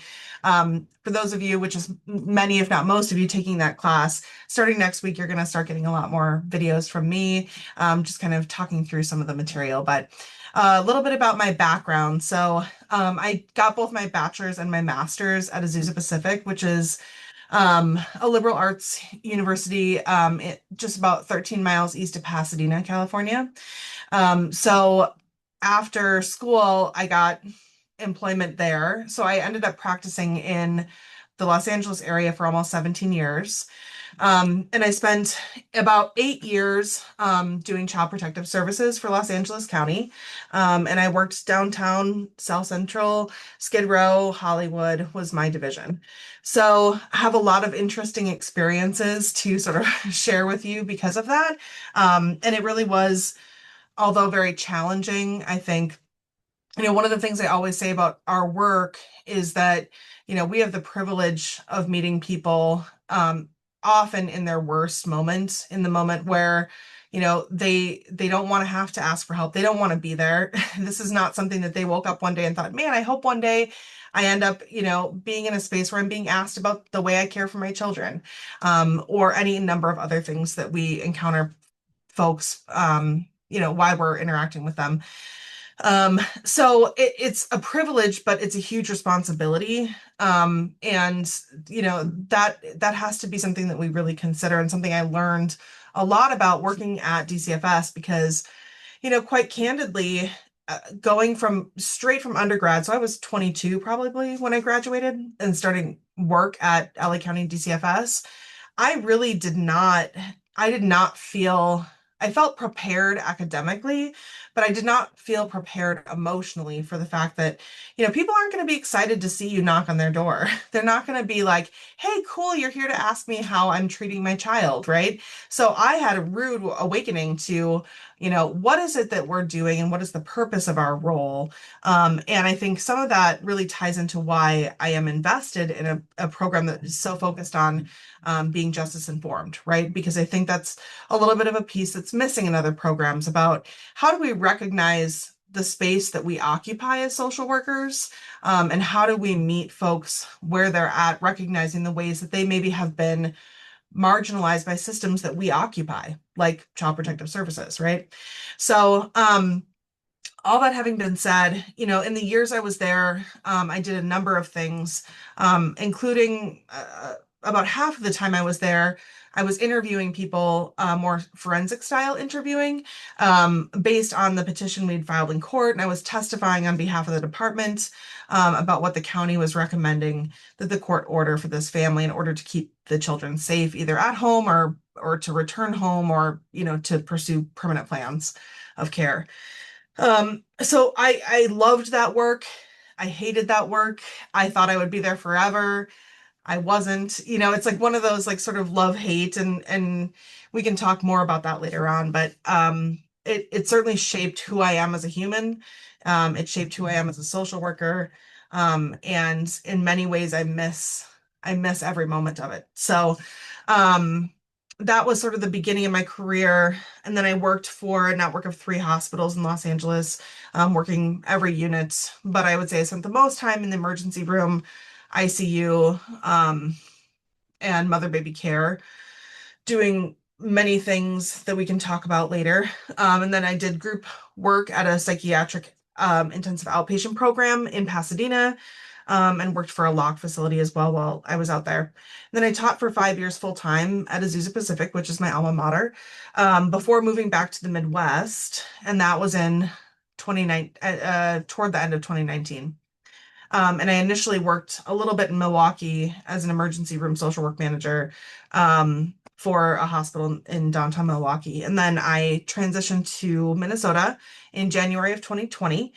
for those of you, which is many, if not most of you taking that class, starting next week, you're going to start getting a lot more videos from me, just kind of talking through some of the material. But a little bit about my background. So I got both my bachelor's and my master's at Azusa Pacific, which is a liberal arts university just about 13 miles east of Pasadena, California. So after school, I got employment there. So I ended up practicing in the Los Angeles area for almost 17 years. And I spent about 8 years doing child protective services for Los Angeles County. And I worked downtown, South Central, Skid Row, Hollywood was my division. So I have a lot of interesting experiences to sort of share with you because of that. And it really was, although very challenging, I think, one of the things I always say about our work is that, we have the privilege of meeting people often in their worst moments, in the moment where, they don't want to have to ask for help. They don't want to be there. This is not something that they woke up one day and thought, man, I hope one day I end up, being in a space where I'm being asked about the way I care for my children, or any number of other things that we encounter folks, while we're interacting with them. So it's a privilege, but it's a huge responsibility. And that has to be something that we really consider, and something I learned a lot about working at DCFS because, quite candidly, going straight from undergrad. So I was 22 probably when I graduated and starting work at LA County DCFS. I did not feel, I felt prepared academically, but I did not feel prepared emotionally for the fact that, people aren't going to be excited to see you knock on their door. They're not going to be like, hey, cool, you're here to ask me how I'm treating my child, right? So I had a rude awakening to, what is it that we're doing and what is the purpose of our role? And I think some of that really ties into why I am invested in a program that is so focused on being justice informed, right? Because I think that's a little bit of a piece that's missing in other programs about how do we recognize the space that we occupy as social workers, and how do we meet folks where they're at, recognizing the ways that they maybe have been marginalized by systems that we occupy, like child protective services, right? So, all that having been said, in the years I was there, I did a number of things, including about half of the time I was there, I was interviewing people, more forensic style interviewing, based on the petition we'd filed in court. And I was testifying on behalf of the department about what the county was recommending that the court order for this family in order to keep the children safe, either at home or to return home, or, to pursue permanent plans of care. So I loved that work. I hated that work. I thought I would be there forever. I wasn't, it's like one of those like sort of love hate, and we can talk more about that later on, but it certainly shaped who I am as a human. It shaped who I am as a social worker. And in many ways I miss every moment of it. So that was sort of the beginning of my career. And then I worked for a network of 3 hospitals in Los Angeles, working every unit, but I would say I spent the most time in the emergency room, ICU, and mother baby care, doing many things that we can talk about later. And then I did group work at a psychiatric intensive outpatient program in Pasadena, and worked for a lock facility as well while I was out there. And then I taught for 5 years full time at Azusa Pacific, which is my alma mater, before moving back to the Midwest, and that was in 2019, toward the end of 2019. And I initially worked a little bit in Milwaukee as an emergency room social work manager, for a hospital in downtown Milwaukee. And then I transitioned to Minnesota in January of 2020.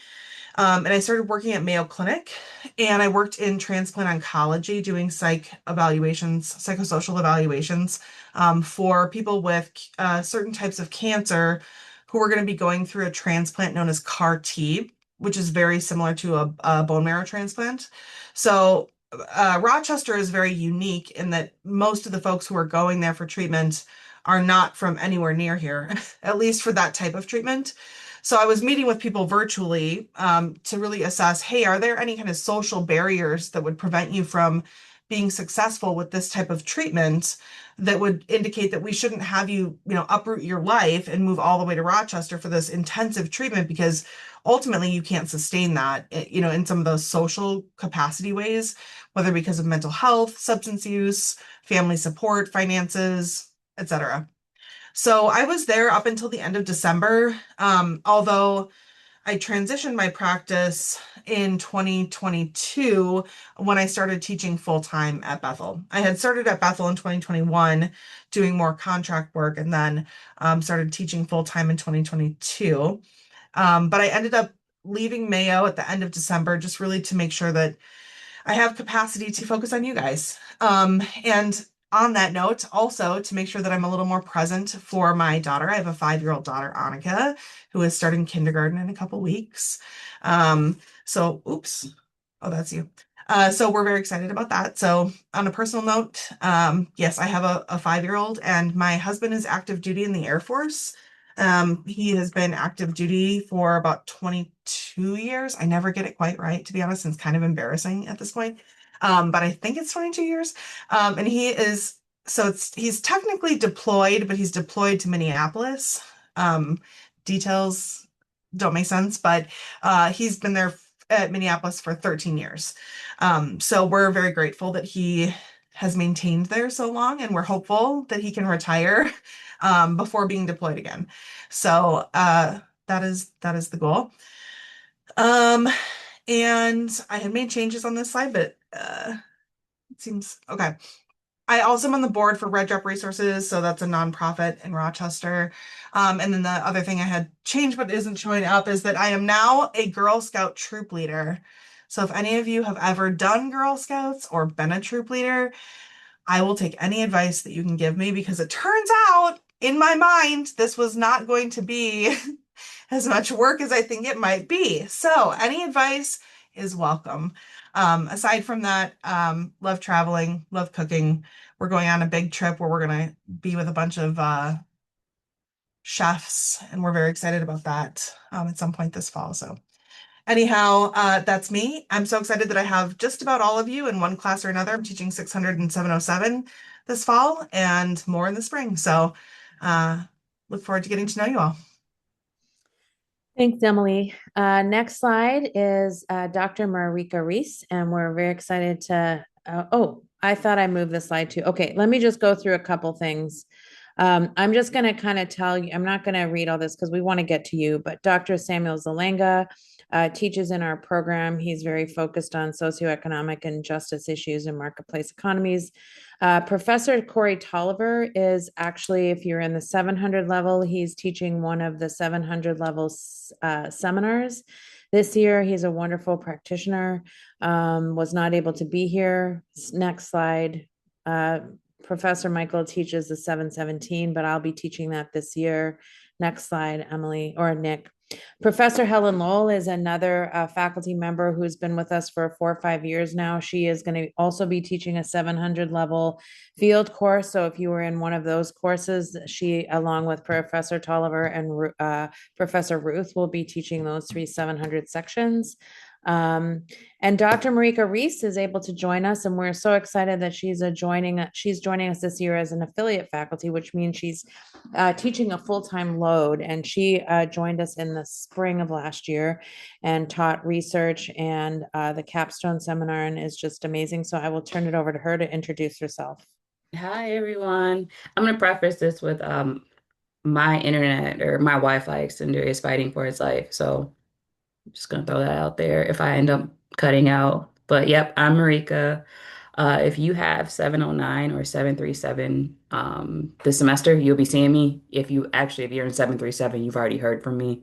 And I started working at Mayo Clinic, and I worked in transplant oncology doing psychosocial evaluations, for people with certain types of cancer who were going to be going through a transplant known as CAR T, which is very similar to a bone marrow transplant. So Rochester is very unique in that most of the folks who are going there for treatment are not from anywhere near here, at least for that type of treatment. So I was meeting with people virtually, to really assess, hey, are there any kind of social barriers that would prevent you from being successful with this type of treatment that would indicate that we shouldn't have you, uproot your life and move all the way to Rochester for this intensive treatment, because ultimately you can't sustain that, in some of those social capacity ways, whether because of mental health, substance use, family support, finances, etc. So I was there up until the end of December, although I transitioned my practice in 2022 when I started teaching full time at Bethel. I had started at Bethel in 2021 doing more contract work and then started teaching full time in 2022. But I ended up leaving Mayo at the end of December just really to make sure that I have capacity to focus on you guys. And on that note, also to make sure that I'm a little more present for my daughter. I have a 5-year-old daughter, Annika, who is starting kindergarten in a couple weeks. Oops. Oh, that's you. So we're very excited about that. So on a personal note, yes, I have a 5-year-old and my husband is active duty in the Air Force. He has been active duty for about 22 years. I never get it quite right, to be honest, and it's kind of embarrassing at this point. But I think it's 22 years. And he's technically deployed, but he's deployed to Minneapolis. Details don't make sense, but he's been there at Minneapolis for 13 years. So we're very grateful that he has maintained there so long, and we're hopeful that he can retire before being deployed again. So that is the goal. And I had made changes on this slide, but it seems okay. I also am on the board for Red Drop Resources, so that's a nonprofit in Rochester. And then the other thing I had changed but isn't showing up is that I am now a Girl Scout troop leader. So if any of you have ever done Girl Scouts or been a troop leader, I will take any advice that you can give me because it turns out in my mind this was not going to be as much work as I think it might be. So any advice is welcome. Aside from that, love traveling, love cooking. We're going on a big trip where we're going to be with a bunch of chefs, and we're very excited about that at some point this fall. So anyhow, that's me. I'm so excited that I have just about all of you in one class or another. I'm teaching 600 and 707 this fall and more in the spring. So look forward to getting to know you all. Thanks, Emily. Next slide is Dr. Marika Reese, and we're very excited to. Oh, I thought I moved the slide too. Okay, let me just go through a couple things. I'm just going to kind of tell you, I'm not going to read all this because we want to get to you, but Dr. Samuel Zalanga teaches in our program. He's very focused on socioeconomic and justice issues and marketplace economies. Professor Corey Tolliver is actually, if you're in the 700 level, he's teaching one of the 700 level seminars. This year, he's a wonderful practitioner, was not able to be here. Next slide. Professor Michael teaches the 717, but I'll be teaching that this year. Next slide, Emily or Nick. Professor Helen Lowell is another faculty member who's been with us for 4 or 5 years now. She is going to also be teaching a 700 level field course. So if you were in one of those courses, she, along with Professor Tolliver and Professor Ruth, will be teaching those 3 700 sections. And Dr. Marika Reese is able to join us, and we're so excited that she's joining us this year as an affiliate faculty, which means she's teaching a full-time load. And she joined us in the spring of last year and taught research and the capstone seminar, and is just amazing. So I will turn it over to her to introduce herself. Hi, everyone. I'm going to preface this with my internet or my Wi-Fi extender is fighting for its life. So I'm just going to throw that out there if I end up cutting out. But yep, I'm Marika. If you have 709 or 737 this semester, you'll be seeing me. If you're in 737, you've already heard from me.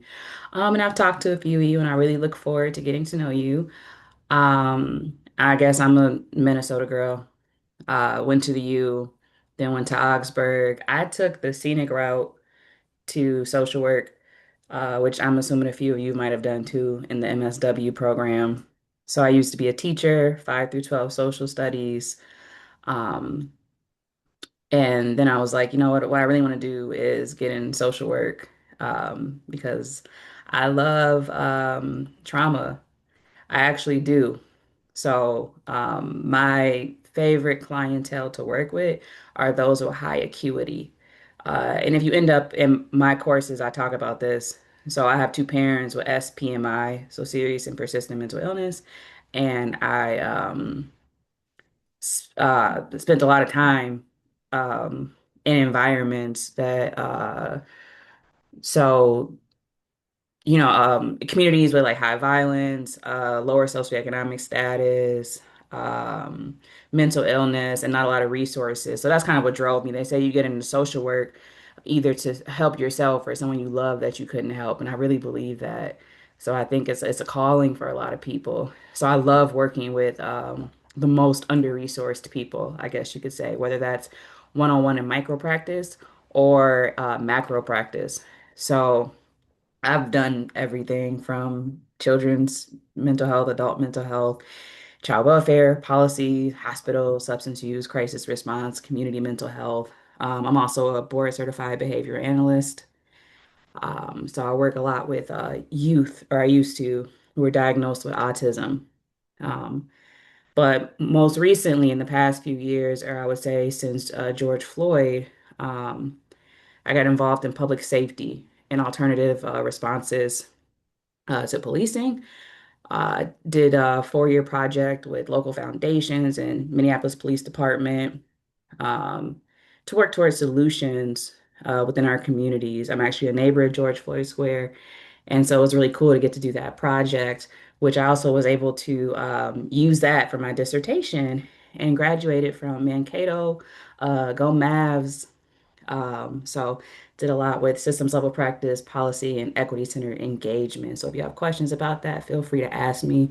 And I've talked to a few of you, and I really look forward to getting to know you. I guess I'm a Minnesota girl. Went to the U, then went to Augsburg. I took the scenic route to social work, which I'm assuming a few of you might have done too in the MSW program. So I used to be a teacher, 5 through 12 social studies. Um, and then I was like, you know what I really want to do is get in social work because I love trauma. I actually do. So, my favorite clientele to work with are those with high acuity. And if you end up in my courses, I talk about this. So I have two parents with SPMI, so serious and persistent mental illness, and I spent a lot of time in environments that so communities with like high violence, lower socioeconomic status, um, mental illness, and not a lot of resources. So that's kind of what drove me. They say you get into social work either to help yourself or someone you love that you couldn't help, and I really believe that. So I think it's a calling for a lot of people. So I love working with the most under-resourced people, I guess you could say, whether that's one-on-one and micro practice or macro practice. So I've done everything from children's mental health, adult mental health, child welfare, policy, hospital, substance use, crisis response, community mental health. I'm also a board certified behavior analyst. So I work a lot with youth, or I used to, who were diagnosed with autism. Um, but most recently, in the past few years, or I would say since George Floyd, um, I got involved in public safety and alternative responses to policing. Did a 4-year project with local foundations and Minneapolis Police Department um, to work towards solutions within our communities. I'm actually a neighbor of George Floyd Square, and so it was really cool to get to do that project, which I also was able to use that for my dissertation and graduated from Mankato. Go Mavs. So did a lot with systems level practice, policy, and equity centered engagement. So if you have questions about that, feel free to ask me.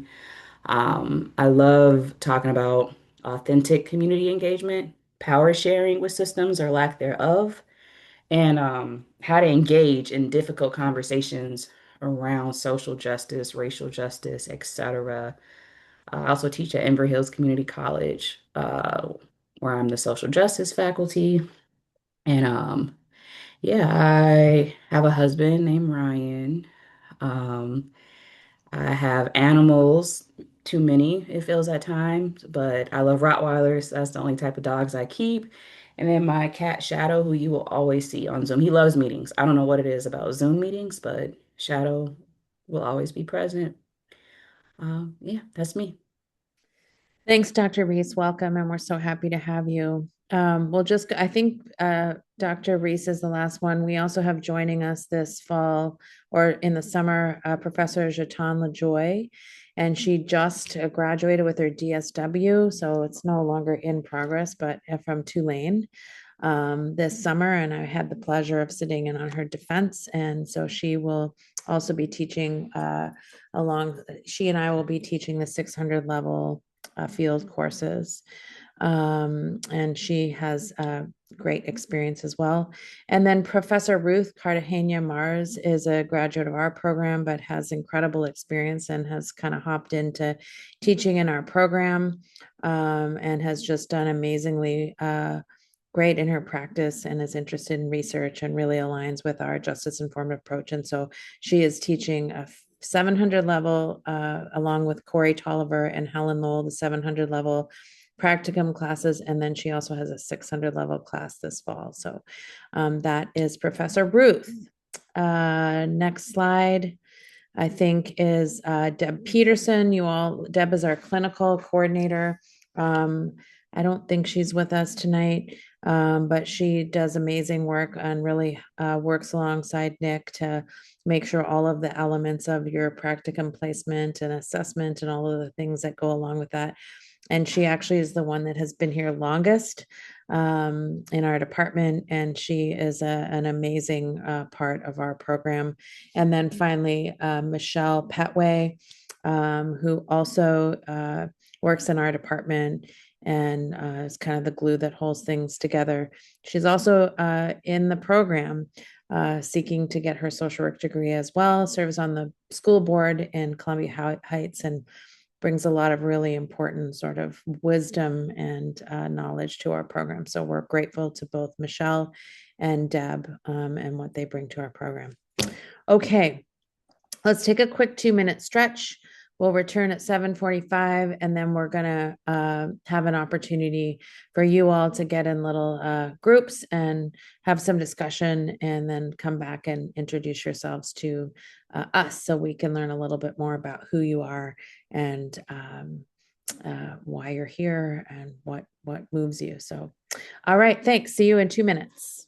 I love talking about authentic community engagement, power sharing with systems or lack thereof, and how to engage in difficult conversations around social justice, racial justice, etc. I also teach at Ember Hills Community College, where I'm the social justice faculty. And yeah, I have a husband named Ryan. Um, I have animals, too many, it feels at times, but I love Rottweilers. That's the only type of dogs I keep. And then my cat Shadow, who you will always see on Zoom. He loves meetings. I don't know what it is about Zoom meetings, but Shadow will always be present. Yeah, that's me. Thanks, Dr. Reese. Welcome, and we're so happy to have you. I think Dr. Reese is the last one. We also have joining us this fall or in the summer, Professor Jatan LaJoy, and she just graduated with her DSW, so it's no longer in progress, but from Tulane this summer, and I had the pleasure of sitting in on her defense, and so she will also be teaching she and I will be teaching the 600 level field courses. And she has great experience as well. And then Professor Ruth Cartagena Mars is a graduate of our program, but has incredible experience and has kind of hopped into teaching in our program and has just done amazingly great in her practice and is interested in research and really aligns with our justice informed approach. And so she is teaching a 700 level along with Corey Tolliver and Helen Lowell, the 700 level practicum classes. And then she also has a 600 level class this fall. So that is Professor Ruth. Next slide. I think is Deb Peterson. Deb is our clinical coordinator. I don't think she's with us tonight, but she does amazing work and really works alongside Nick to make sure all of the elements of your practicum placement and assessment and all of the things that go along with that. And she actually is the one that has been here longest in our department, and she is an amazing part of our program. And then finally, Michelle Petway, who also works in our department and is kind of the glue that holds things together. She's also in the program seeking to get her social work degree as well, serves on the school board in Columbia Heights, and brings a lot of really important sort of wisdom and knowledge to our program. So we're grateful to both Michelle and Deb and what they bring to our program. Okay, let's take a quick 2-minute stretch. We'll return at 7:45, and then we're gonna have an opportunity for you all to get in little groups and have some discussion, and then come back and introduce yourselves to us so we can learn a little bit more about who you are and why you're here and what moves you. So, all right, thanks. See you in 2 minutes.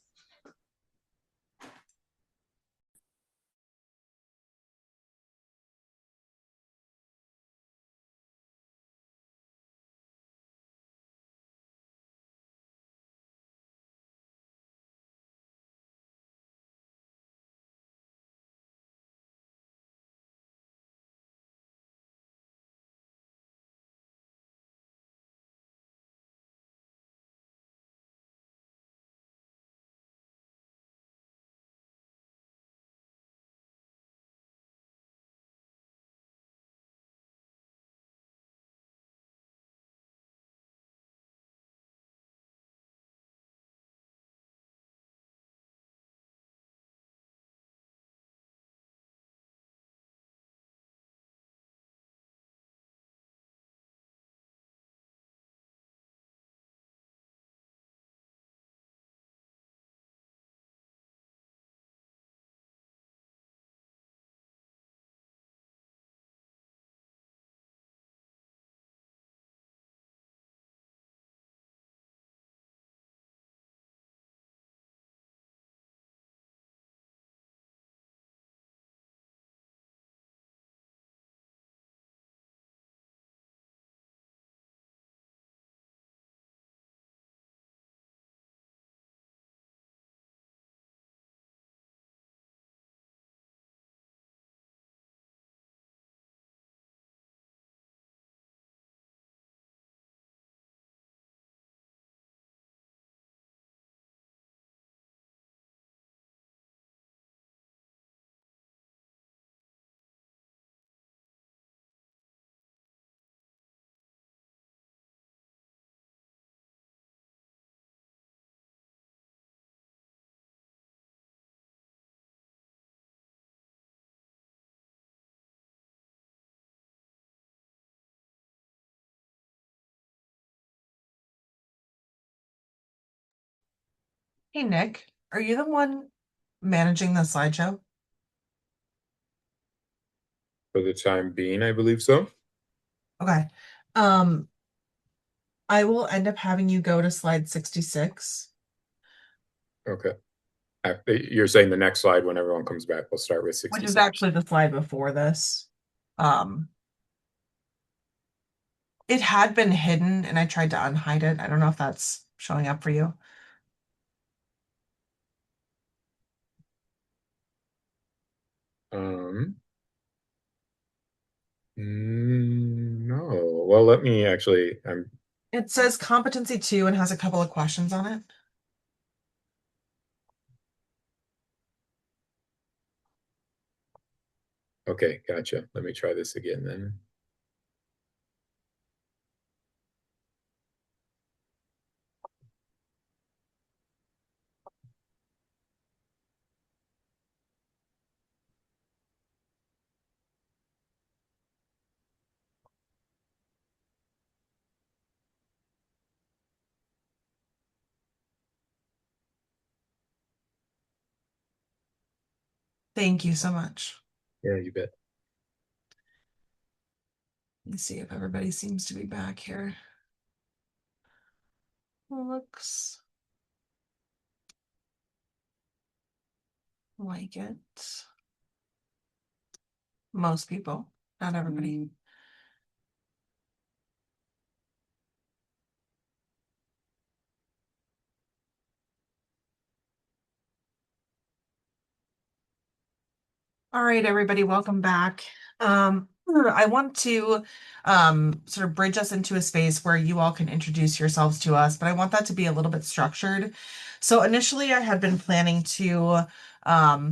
Hey, Nick, are you the one managing the slideshow? For the time being, I believe so. Okay. Um, I will end up having you go to slide 66. Okay. You're saying the next slide when everyone comes back, we'll start with Which is 66. actually the slide before this. It had been hidden and I tried to unhide it. I don't know if that's showing up for you. No. Well, let me actually, It says competency 2 and has a couple of questions on it. okay, gotcha. Let me try this again then. Thank you so much. Yeah, you bet. Let me see if everybody seems to be back here. Looks like it. Most people, not everybody. All right, everybody, welcome back. I want to sort of bridge us into a space where you all can introduce yourselves to us, but I want that to be a little bit structured. So initially I had been planning to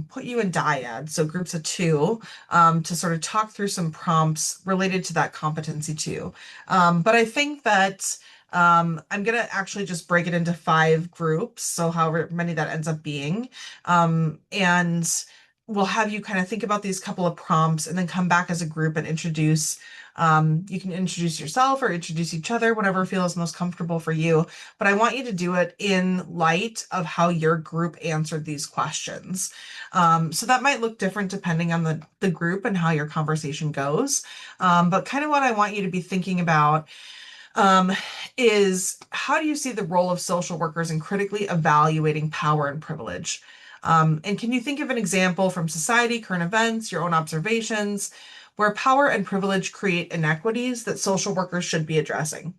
put you in dyad, so groups of 2, to sort of talk through some prompts related to that competency 2. But I think that I'm gonna actually just break it into 5 groups, so however many that ends up being. And we'll have you kind of think about these couple of prompts and then come back as a group and introduce. You can introduce yourself or introduce each other, whatever feels most comfortable for you. But I want you to do it in light of how your group answered these questions. So that might look different depending on the group and how your conversation goes. But kind of what I want you to be thinking about is how do you see the role of social workers in critically evaluating power and privilege? And can you think of an example from society, current events, your own observations, where power and privilege create inequities that social workers should be addressing?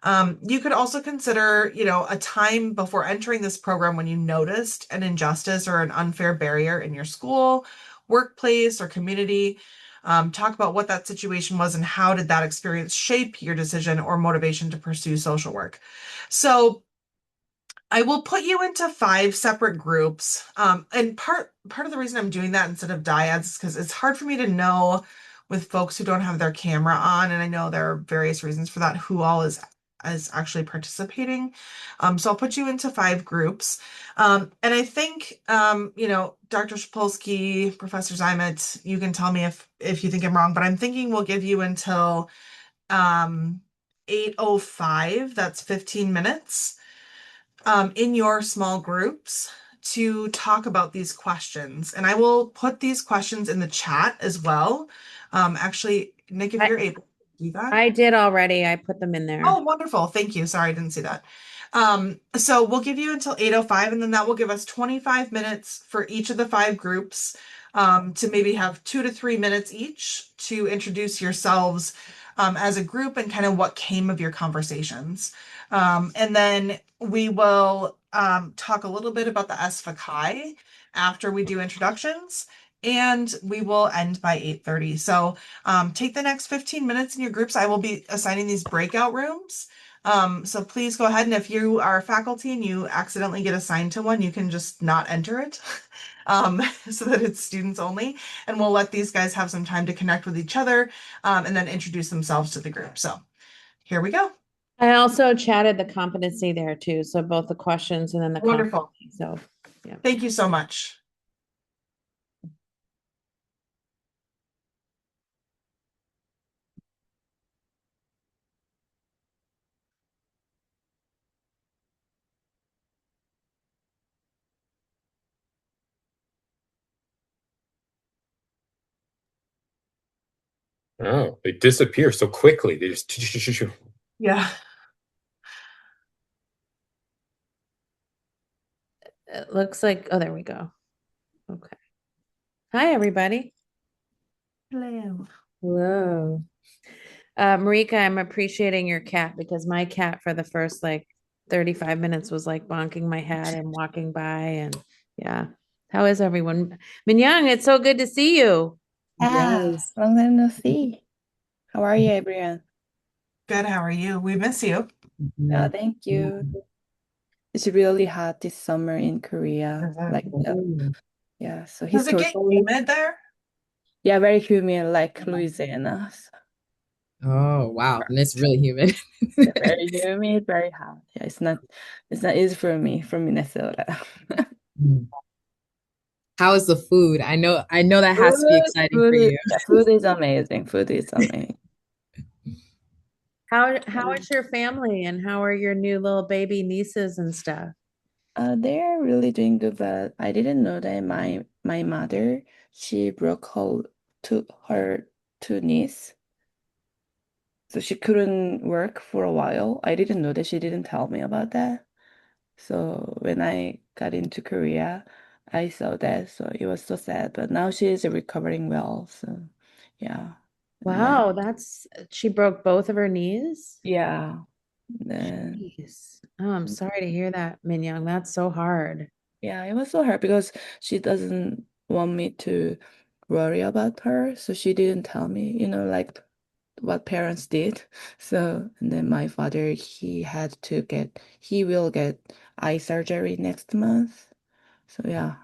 You could also consider, a time before entering this program when you noticed an injustice or an unfair barrier in your school, workplace, or community. Talk about what that situation was and how did that experience shape your decision or motivation to pursue social work. So I will put you into 5 separate groups. And part of the reason I'm doing that instead of dyads is because it's hard for me to know with folks who don't have their camera on, and I know there are various reasons for that, who all is actually participating. So I'll put you into 5 groups. And I think Dr. Shapolsky, Professor Zimet, you can tell me if you think I'm wrong, but I'm thinking we'll give you until 8:05, that's 15 minutes in your small groups to talk about these questions. And I will put these questions in the chat as well. Actually, Nick, if you're able to do that. I did already. I put them in there. Oh, wonderful. Thank you. Sorry, I didn't see that. So we'll give you until 8:05, and then that will give us 25 minutes for each of the 5 groups to maybe have 2 to 3 minutes each to introduce yourselves as a group and kind of what came of your conversations. And then we will talk a little bit about the SFACI after we do introductions, and we will end by 8:30. So take the next 15 minutes in your groups. I will be assigning these breakout rooms. So please go ahead, and if you are faculty and you accidentally get assigned to one, you can just not enter it so that it's students only. And we'll let these guys have some time to connect with each other and then introduce themselves to the group. So here we go. I also chatted the competency there too. So both the questions and then the Wonderful. competency. So yeah. Thank you so much. Oh, they disappear so quickly. They just Yeah. It looks like, oh, there we go. Okay. Hi, everybody. Hello. Hello. Marika, I'm appreciating your cat because my cat for the first like 35 minutes was like bonking my head and walking by. And yeah. How is everyone? Minyang, it's so good to see you. Yes, long time no see. How are you, everyone? Good. How are you? We miss you. Yeah, thank you. It's really hot this summer in Korea. Like, yeah, so Does it get historically, humid there? yeah, very humid, like Louisiana. So, Oh, wow. And it's really humid. yeah, very humid, very hot. Yeah, it's not easy for me from Minnesota. How is the food? I know that has to be Food, exciting for food, you. yeah, food is amazing. Food is amazing. How is your family and how are your new little baby nieces and stuff? They're really doing good, but I didn't know that my mother, she broke her two knees, so she couldn't work for a while. I didn't know that. She didn't tell me about that. So when I got into Korea, I saw that, so it was so sad. But now she is recovering well, so yeah. And then Wow, she broke both of her knees? yeah, then Jeez. Oh, I'm sorry to hear that, Minyoung. That's so hard. yeah, it was so hard because she doesn't want me to worry about her, so she didn't tell me, like what parents did. So, and then my father, he will get eye surgery next month. So yeah,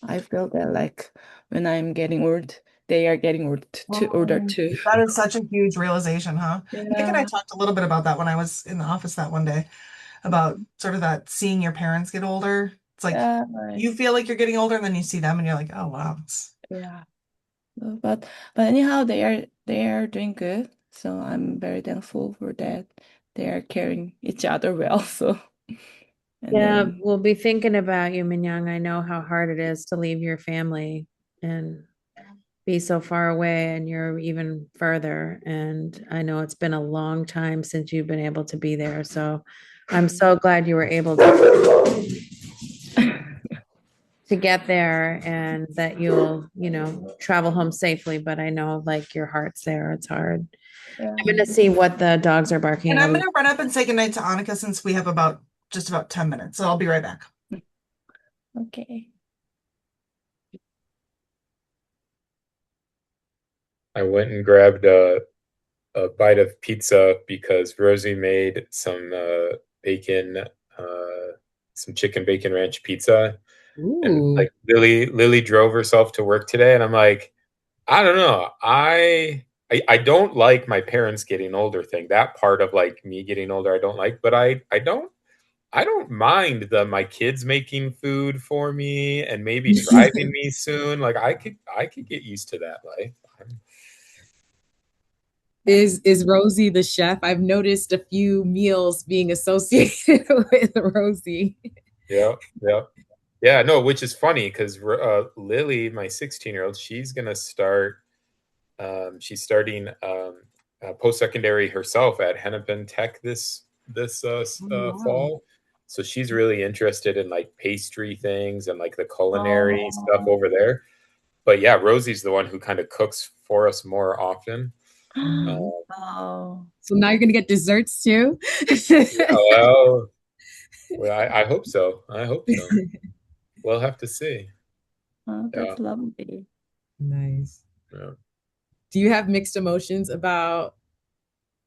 I feel that like when I'm getting old, they are getting older Oh, too. that is such a huge realization, huh? Nick and I Yeah, talked a little bit about that when I was in the office that one day, about sort of that seeing your parents get older. It's like yeah, right. you feel like you're getting older, and then you see them, and you're like, oh wow, Yeah. But anyhow, they are doing good. So I'm very thankful for that. They are carrying each other well. So and Yeah, then we'll be thinking about you, Minyoung. I know how hard it is to leave your family and be so far away, and you're even further. And I know it's been a long time since you've been able to be there. So I'm so glad you were able to get there and that you'll, travel home safely. But I know like your heart's there. It's hard. yeah, I'm gonna see what the dogs are barking and at. I'm gonna run up and say goodnight to Annika since we have just about 10 minutes. So I'll be right back. okay. I went and grabbed a bite of pizza because Rosie made bacon, some chicken bacon ranch pizza, and Ooh. like Lily drove herself to work today, and I'm like, I don't know, I don't like my parents getting older thing. That part of like me getting older, I don't like, but I don't mind my kids making food for me and maybe driving me soon. Like I could get used to that life. Is Rosie the chef? I've noticed a few meals being associated with Rosie. Yeah, yeah. Yeah, no, which is funny because Lily, my 16-year-old, she's starting post-secondary herself at Hennepin Tech this fall. So she's really interested in like pastry things and like the culinary stuff Oh, over there. But yeah, Rosie's the one who kind of cooks for us more often. Oh, So now you're gonna get desserts too. Yeah, well, I hope so. I hope so. We'll have to see. oh, Yeah, that's lovely. Nice. yeah. Do you have mixed emotions about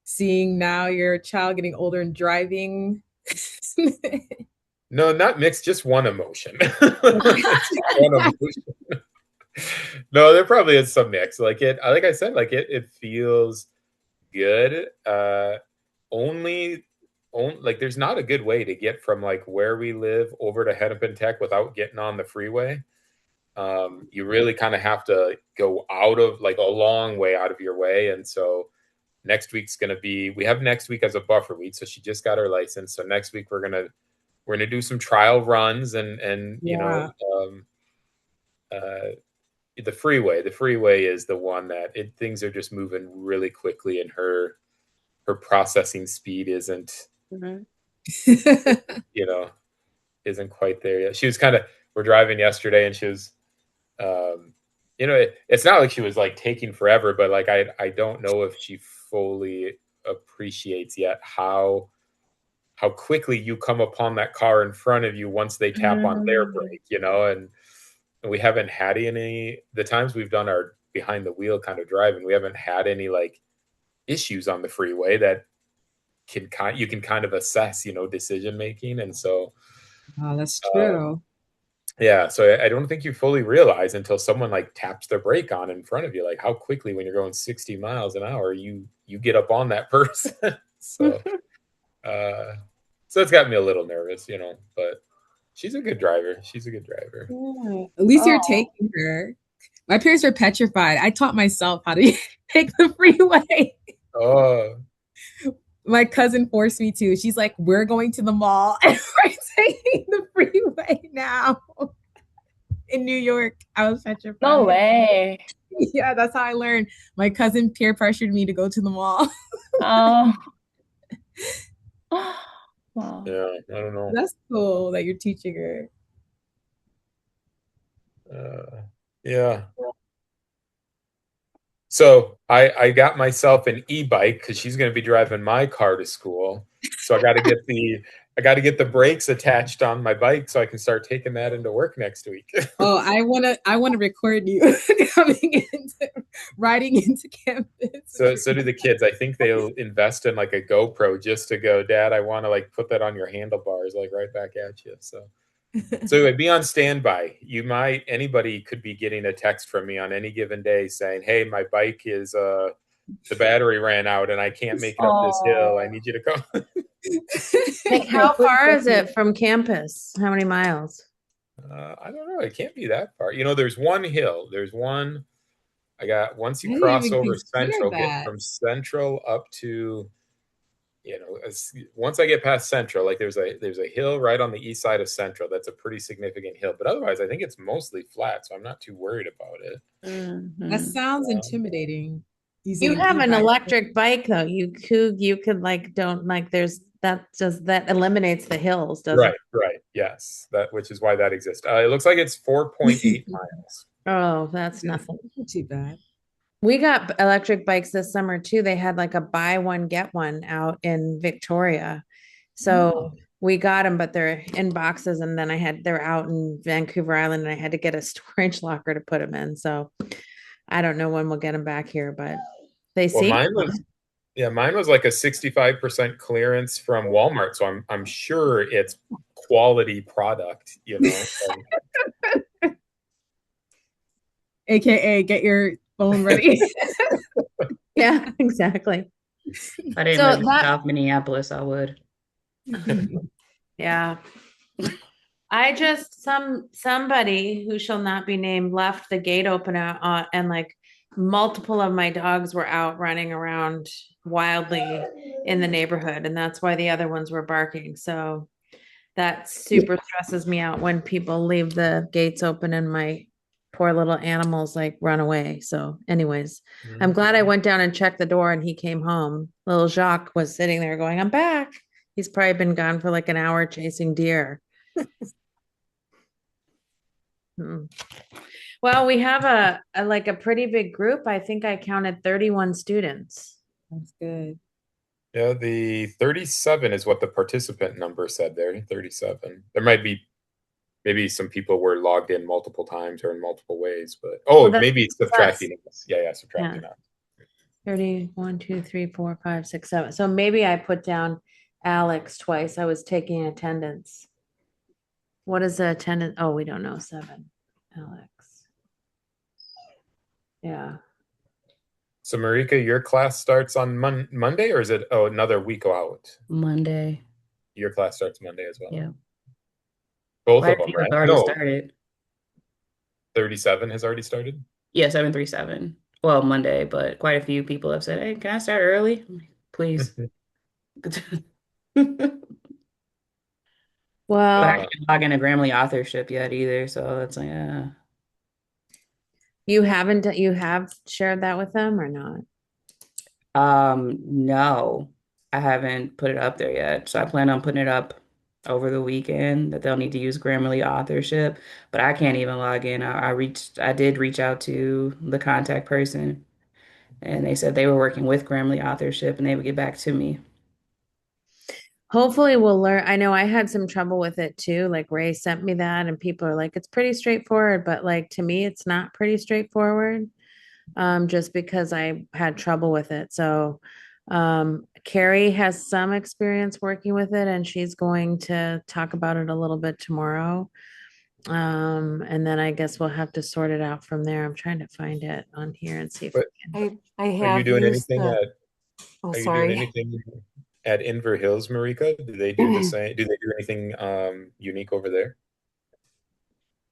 seeing now your child getting older and driving? No, not mixed, just one emotion. It's just one emotion. No, there probably is some mix. Like I said, it feels good. Only, like there's not a good way to get from like where we live over to Hennepin Tech without getting on the freeway. You really kind of have to go out of like a long way out of your way. And so next week's gonna be we have next week as a buffer week. So she just got her license. So next week we're gonna do some trial runs and Yeah. uh, the freeway. The freeway is the one that things are just moving really quickly, and her processing speed isn't, you know, isn't quite there yet. She was we're driving yesterday, and she was, it's not like she was like taking forever, but like I don't know if she fully appreciates yet how quickly you come upon that car in front of you once they tap on their brake, and we haven't had the times we've done our behind the wheel kind of driving, we haven't had any like issues on the freeway that you can kind of assess, decision making. And so, Oh, that's true. yeah, so I don't think you fully realize until someone like taps their brake on in front of you, like how quickly when you're going 60 miles an hour, you get up on that person. So, so it's got me a little nervous, but she's a good driver. She's a good driver. At least you're taking her. My parents were petrified. I taught myself how to take the freeway. Oh, My cousin forced me to. She's like, we're going to the mall and we're taking the freeway now. In New York, I was petrified. No way. Yeah, that's how I learned. My cousin peer pressured me to go to the mall. Oh. Wow. Yeah, I don't know. That's cool that you're teaching her. Yeah. So I got myself an e-bike because she's going to be driving my car to school. So I got to get the brakes attached on my bike so I can start taking that into work next week. Oh, I wanna record you riding into campus. So do the kids. I think they'll invest in like a GoPro just to go, Dad, I want to like put that on your handlebars, like right back at you. So be on standby. Anybody could be getting a text from me on any given day saying, hey, my bike is the battery ran out and I can't make it up this hill. I need you to come. Like, how far is it from campus? How many miles? I don't know. It can't be that far. There's one hill. There's one. Once you I didn't cross even over consider Central, get that. from Central up to, once I get past Central, like there's a hill right on the east side of Central. That's a pretty significant hill, but otherwise I think it's mostly flat. So I'm not too worried about it. That sounds intimidating. You have an electric bike though. You could like that eliminates the hills, doesn't it? Right. Yes. Which is why that exists. It looks like it's 4.8 miles. Oh, that's nothing. Not too bad. We got electric bikes this summer too. They had like a buy one, get one out in Victoria. So we got them, but they're in boxes. And then they're out in Vancouver Island and I had to get a storage locker to put them in. So I don't know when we'll get them back here, but they seem. Mine was like a 65% clearance from Walmart. So I'm sure it's quality product, AKA get your phone ready. Yeah, exactly. I didn't live in South Minneapolis, I would. Yeah. Somebody who shall not be named left the gate open and like multiple of my dogs were out running around wildly in the neighborhood, and that's why the other ones were barking. So that super stresses me out when people leave the gates open and my poor little animals like run away. So anyways, I'm glad I went down and checked the door and he came home. Little Jacques was sitting there going, I'm back. He's probably been gone for like an hour chasing deer. Well, we have a pretty big group. I think I counted 31 students. That's good. Yeah, the 37 is what the participant number said there. 37. There might be maybe some people were logged in multiple times or in multiple ways, but maybe subtracting us. Yeah, subtracting us. 30, 1, 2, 3, 4, 5, 6, 7. So maybe I put down Alex twice. I was taking attendance. What is the attendance? Oh, we don't know. 7. Alex. Yeah. So Marika, your class starts on Monday, or is it another week out? Monday. Your class starts Monday as well. Yeah. Both of them, right? Already started. 37 has already started? Yeah, 737. Well, Monday, but quite a few people have said, hey, can I start early? I'm like, please. Well, but I can't log into Grammarly authorship yet either, so it's like, You haven't, you have shared that with them or not? No, I haven't put it up there yet. So I plan on putting it up over the weekend that they'll need to use Grammarly authorship, but I can't even log in. I did reach out to the contact person and they said they were working with Grammarly authorship and they would get back to me. Hopefully we'll learn. I know I had some trouble with it too. Like Ray sent me that and people are like, it's pretty straightforward, but like to me, it's not pretty straightforward. Just because I had trouble with it. So, Carrie has some experience working with it and she's going to talk about it a little bit tomorrow. And then I guess we'll have to sort it out from there. I'm trying to find it on here and see if But I are you have doing used anything the, at oh, are you doing sorry. anything at Inver Hills, Marika? Do they do the same? Do they do anything unique over there?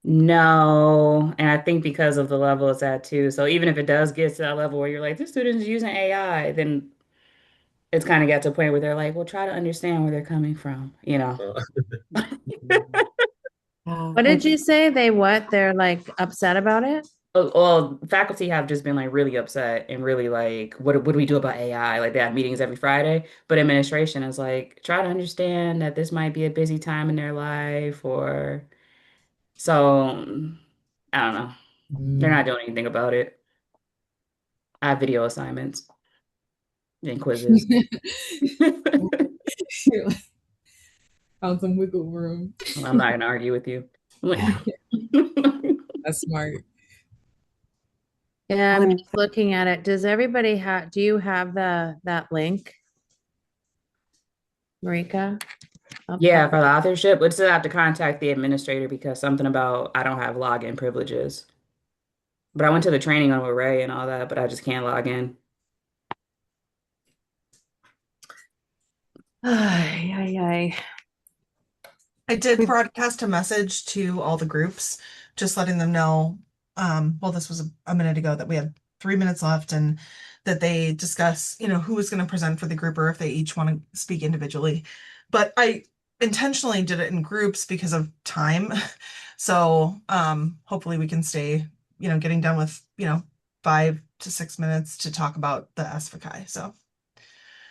No, and I think because of the level it's at too. So even if it does get to that level where you're like, this student's using AI, then it's kind of got to a point where they're like, well, try to understand where they're coming from, you know? Uh, What did you say? They what? They're like upset about it? Well, faculty have just been like really upset and really like, what do we do about AI? Like they have meetings every Friday, but administration is like, try to understand that this might be a busy time in their life, or so I don't know. They're not doing anything about it. I have video assignments and quizzes. Found some wiggle room. I'm not gonna argue with you. That's smart. Yeah, I'm just looking at it. Does everybody have, do you have that link? Marika? Up Yeah, top? for the authorship, but still have to contact the administrator because something about I don't have login privileges. But I went to the training on Array and all that, but I just can't log in. Ay, ay, ay. I did broadcast a message to all the groups, just letting them know, well, this was a minute ago, that we had 3 minutes left and that they discuss, who was going to present for the group or if they each want to speak individually. But I intentionally did it in groups because of time. So hopefully we can stay, getting done with, 5 to 6 minutes to talk about the SFCI. So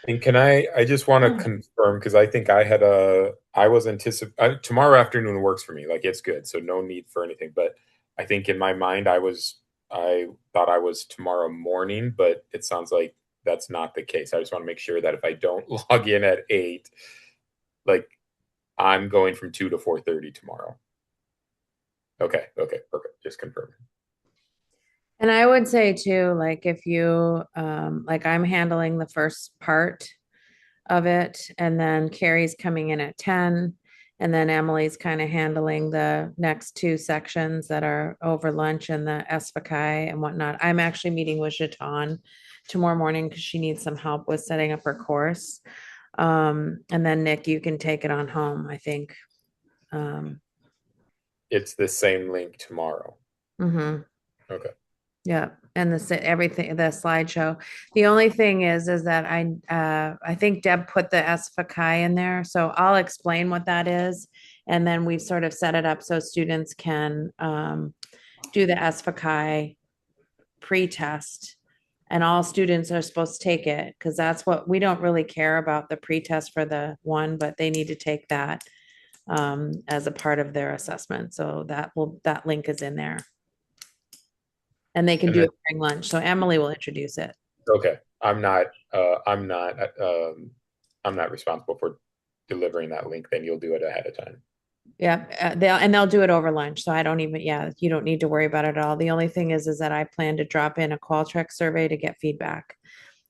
And I just want to confirm because I think I was anticipating tomorrow afternoon works for me. Like it's good. So no need for anything. But I think in my mind, I thought I was tomorrow morning, but it sounds like that's not the case. I just want to make sure that if I don't log in at 8, like I'm going from 2 to 4:30 tomorrow. Okay. Okay. Perfect. Just confirming. And I would say too, like if you, like I'm handling the first part of it, and then Carrie's coming in at 10, and then Emily's kind of handling the next two sections that are over lunch and the SFCI and whatnot. I'm actually meeting with Jatan tomorrow morning because she needs some help with setting up her course. And then Nick, you can take it on home, I think. It's the same link tomorrow. Okay. Yeah, and everything, the slideshow. The only thing is that I think Deb put the SFCI in there, so I'll explain what that is, and then we've sort of set it up so students can do the SFCI pre-test, and all students are supposed to take it because that's what we don't really care about the pre-test for the one, but they need to take that as a part of their assessment. So that link is in there. And they can And do then- it during lunch. So Emily will introduce it. Okay. I'm not responsible for delivering that link. Then you'll do it ahead of time. Yeah, they'll do it over lunch. So I don't even, yeah, you don't need to worry about it at all. The only thing is that I plan to drop in a Qualtrics survey to get feedback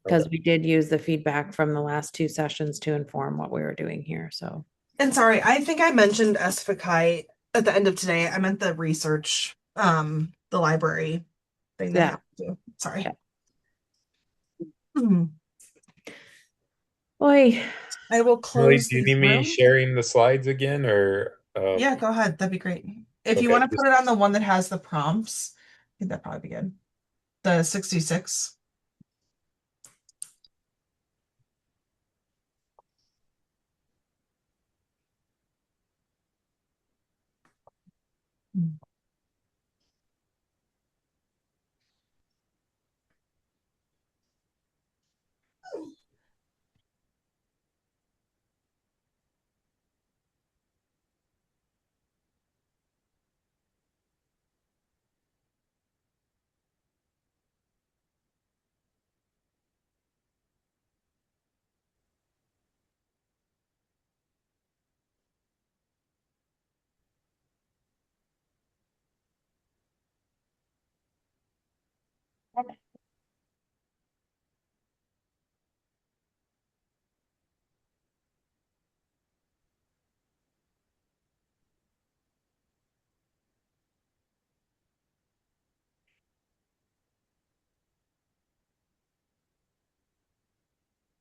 because we did use the feedback from the last two sessions to inform what we were doing here. So. And sorry, I think I mentioned SFCI at the end of today. I meant the research, the library thing. Yeah. Sorry. Yeah. Boy. I will close. Do you need me sharing the slides again or? Yeah, go ahead. That'd be great. If you Okay, want to put it on the one that has the prompts, I think that'd probably be good. The 66.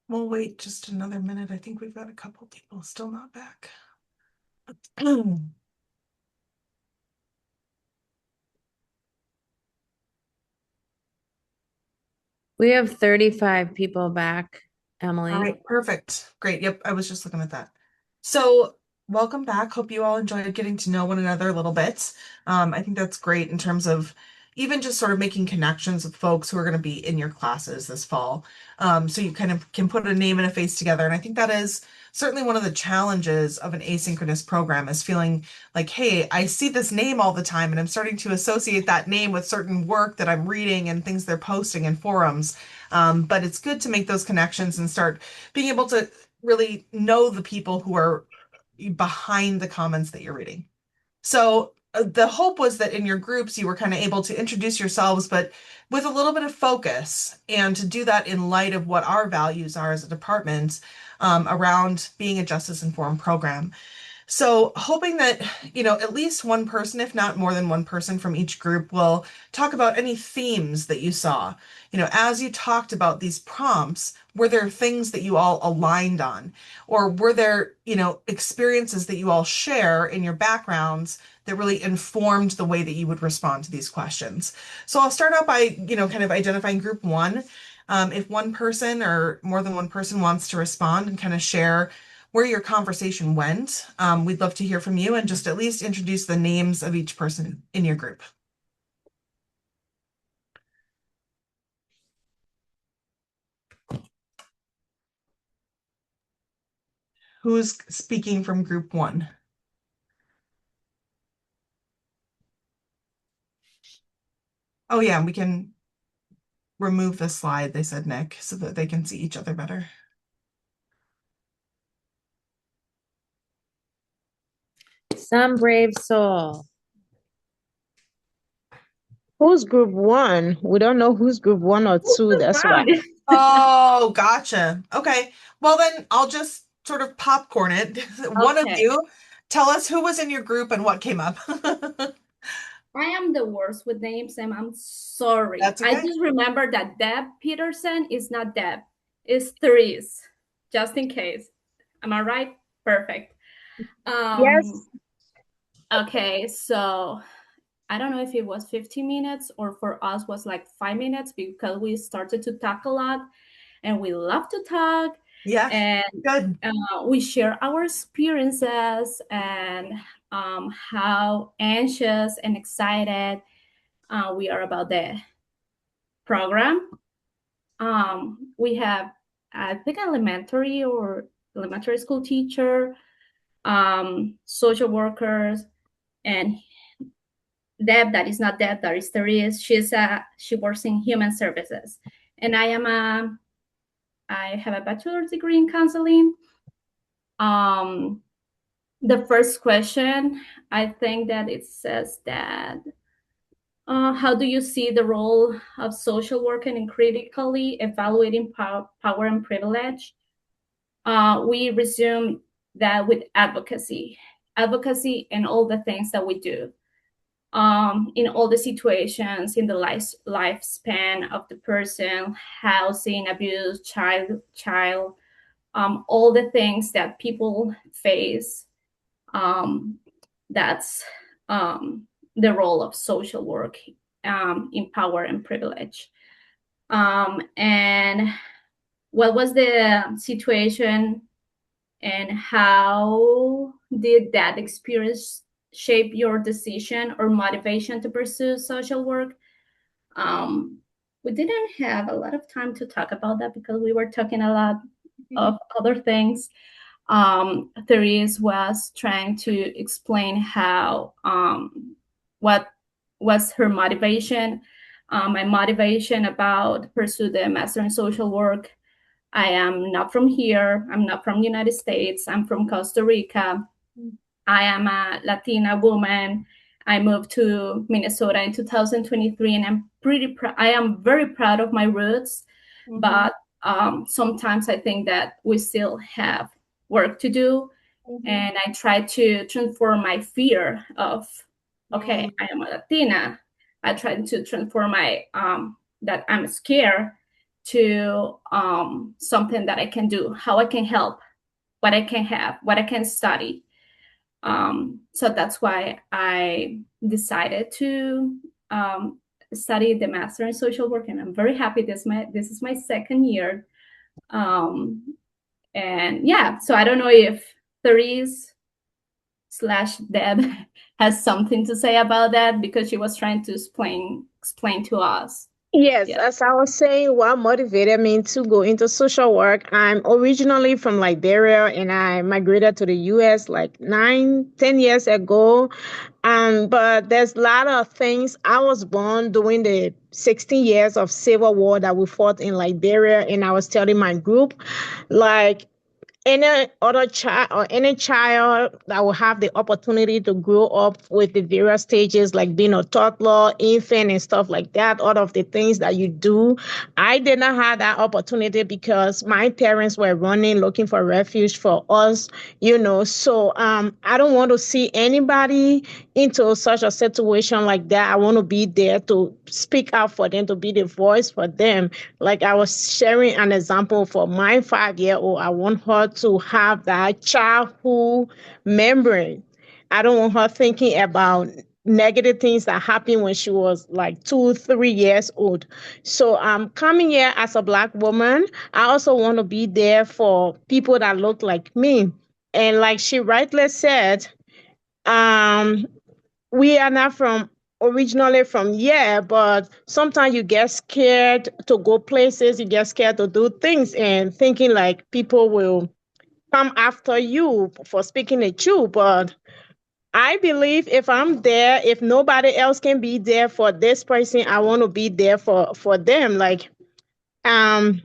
We'll wait just another minute. I think we've got a couple people still not back. We have 35 people back, Emily. All right, perfect. Great. Yep, I was just looking at that. So, welcome back. Hope you all enjoyed getting to know one another a little bit. I think that's great in terms of even just sort of making connections with folks who are going to be in your classes this fall. So you kind of can put a name and a face together. And I think that is certainly one of the challenges of an asynchronous program is feeling like, hey, I see this name all the time and I'm starting to associate that name with certain work that I'm reading and things they're posting in forums. But it's good to make those connections and start being able to really know the people who are behind the comments that you're reading. So the hope was that in your groups, you were kind of able to introduce yourselves, but with a little bit of focus, and to do that in light of what our values are as a department around being a justice informed program. So hoping that, at least one person, if not more than one person from each group will talk about any themes that you saw. As you talked about these prompts, were there things that you all aligned on? Or were there, experiences that you all share in your backgrounds that really informed the way that you would respond to these questions? So I'll start out by, kind of identifying group one. If one person or more than one person wants to respond and kind of share where your conversation went. We'd love to hear from you and just at least introduce the names of each person in your group. Who's speaking from group one? Oh yeah, we can remove the slide, they said, Nick, so that they can see each other better. Some brave soul. Who's group one? We don't know who's group one or two. That's why. Oh, gotcha. Okay. Well, then I'll just sort of popcorn it. One of Okay. you tell us who was in your group and what came up. I am the worst with names, and I'm sorry. That's I okay. just remember that Deb Peterson is not Deb, it's Therese, just in case. Am I right? Perfect. Yes. Okay, so I don't know if it was 15 minutes or for us was like 5 minutes because we started to talk a lot and we love to talk. Yeah, and good. We share our experiences and how anxious and excited we are about the program. We have, I think, elementary school teacher, social workers, and Deb, that is not Deb, that is Therese. She works in human services, and I have a bachelor's degree in counseling. The first question, I think that it says that, how do you see the role of social work in critically evaluating power and privilege? We resume that with advocacy and all the things that we do. In all the situations in the lifespan of the person, housing, abuse, child, all the things that people face. That's the role of social work in power and privilege. And what was the situation and how did that experience shape your decision or motivation to pursue social work? We didn't have a lot of time to talk about that because we were talking a lot of other things. Therese was trying to explain how what was her motivation. My motivation about pursue the master in social work. I am not from here. I'm not from the United States. I'm from Costa Rica. I am a Latina woman. I moved to Minnesota in 2023, and I am very proud of my roots, but sometimes I think that we still have work to do. And I try to transform my fear of, okay, I am a Latina. I try to transform my that I'm scared to something that I can do, how I can help, what I can have, what I can study. So that's why I decided to study the master in social work, and I'm very happy. This is my second year, and yeah. So I don't know if Therese/Deb has something to say about that, because she was trying to explain to us. Yes, Yeah. as I was saying, what motivated me to go into social work, I'm originally from Liberia and I migrated to the US like 9, 10 years ago. But there's a lot of things. I was born during the 16 years of civil war that we fought in Liberia, and I was telling my group, like, any other child or any child that will have the opportunity to grow up with the various stages, like being a toddler, infant, and stuff like that, all of the things that you do. I did not have that opportunity because my parents were running, looking for refuge for us, So I don't want to see anybody into such a situation like that. I want to be there to speak out for them, to be the voice for them. Like I was sharing an example for my 5-year-old. I want her to have that childhood memory. I don't want her thinking about negative things that happened when she was like 2, 3 years old. So coming here as a Black woman, I also want to be there for people that look like me. And like she rightly said, um, we are not from originally from here, but sometimes you get scared to go places, you get scared to do things and thinking like people will come after you for speaking the truth. But I believe if I'm there, if nobody else can be there for this person, I want to be there for them. Like um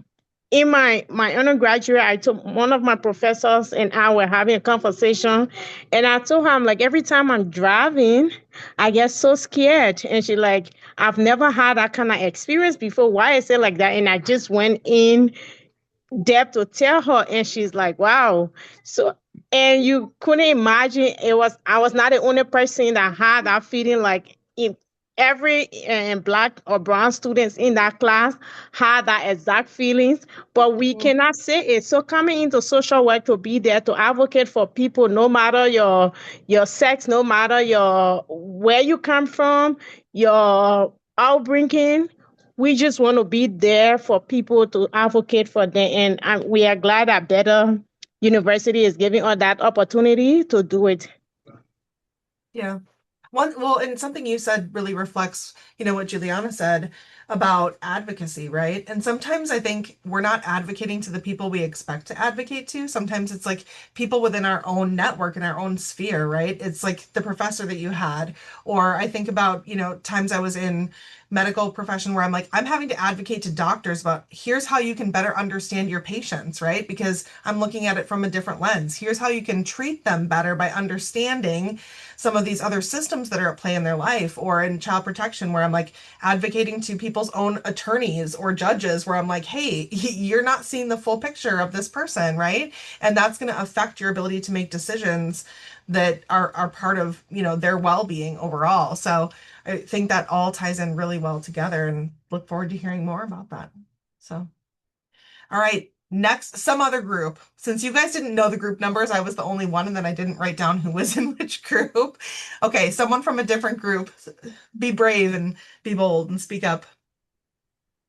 in my undergraduate, I told one of my professors and I were having a conversation, and I told her, I'm like, every time I'm driving, I get so scared. And she like, I've never had that kind of experience before. Why is it like that? And I just went in depth to tell her, and she's like, wow. So, and you couldn't imagine, I was not the only person that had that feeling. Like in every Black or brown students in that class had that exact feelings, but we cannot say it. So coming into social work to be there to advocate for people, no matter your sex, no matter your where you come from, your upbringing, we just want to be there for people to advocate for them. And we are glad that Better University is giving us that opportunity to do it. Yeah. Well, and something you said really reflects, what Juliana said about advocacy, right? And sometimes I think we're not advocating to the people we expect to advocate to. Sometimes it's like people within our own network and our own sphere, right? It's like the professor that you had, or I think about, times I was in medical profession where I'm like, I'm having to advocate to doctors about here's how you can better understand your patients, right? Because I'm looking at it from a different lens. Here's how you can treat them better by understanding some of these other systems that are at play in their life, or in child protection where I'm like advocating to people's own attorneys or judges where I'm like, hey, you're not seeing the full picture of this person, right? And that's going to affect your ability to make decisions that are part of, their well-being overall. So I think that all ties in really well together, and look forward to hearing more about that. So, all right. Next, some other group. Since you guys didn't know the group numbers, I was the only one, and then I didn't write down who was in which group. Okay, someone from a different group. Be brave and be bold and speak up.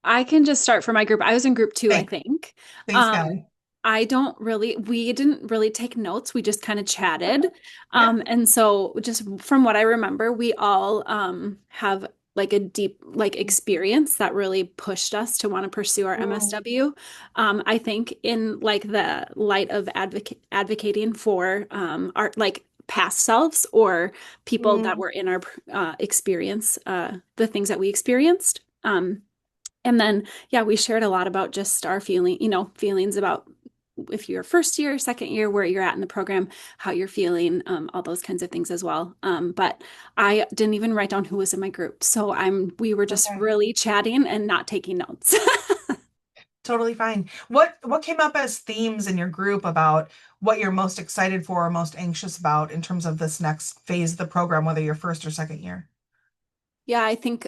I can just start for my group. I was in group 2, I Thanks. think. Thanks, Sky. We didn't really take notes. We just kind of chatted. Yeah. And so just from what I remember, we all have like a deep experience that really pushed us to want to pursue our MSW. I think in like the light of advocating for our like past selves or people that were in our experience, the things that we experienced. And then, yeah, we shared a lot about just our feelings about if you're first year, second year, where you're at in the program, how you're feeling, all those kinds of things as well. But I didn't even write down who was in my group. So we were just Okay. really chatting and not taking notes. Totally fine. What came up as themes in your group about what you're most excited for or most anxious about in terms of this next phase of the program, whether you're first or second year? Yeah, I think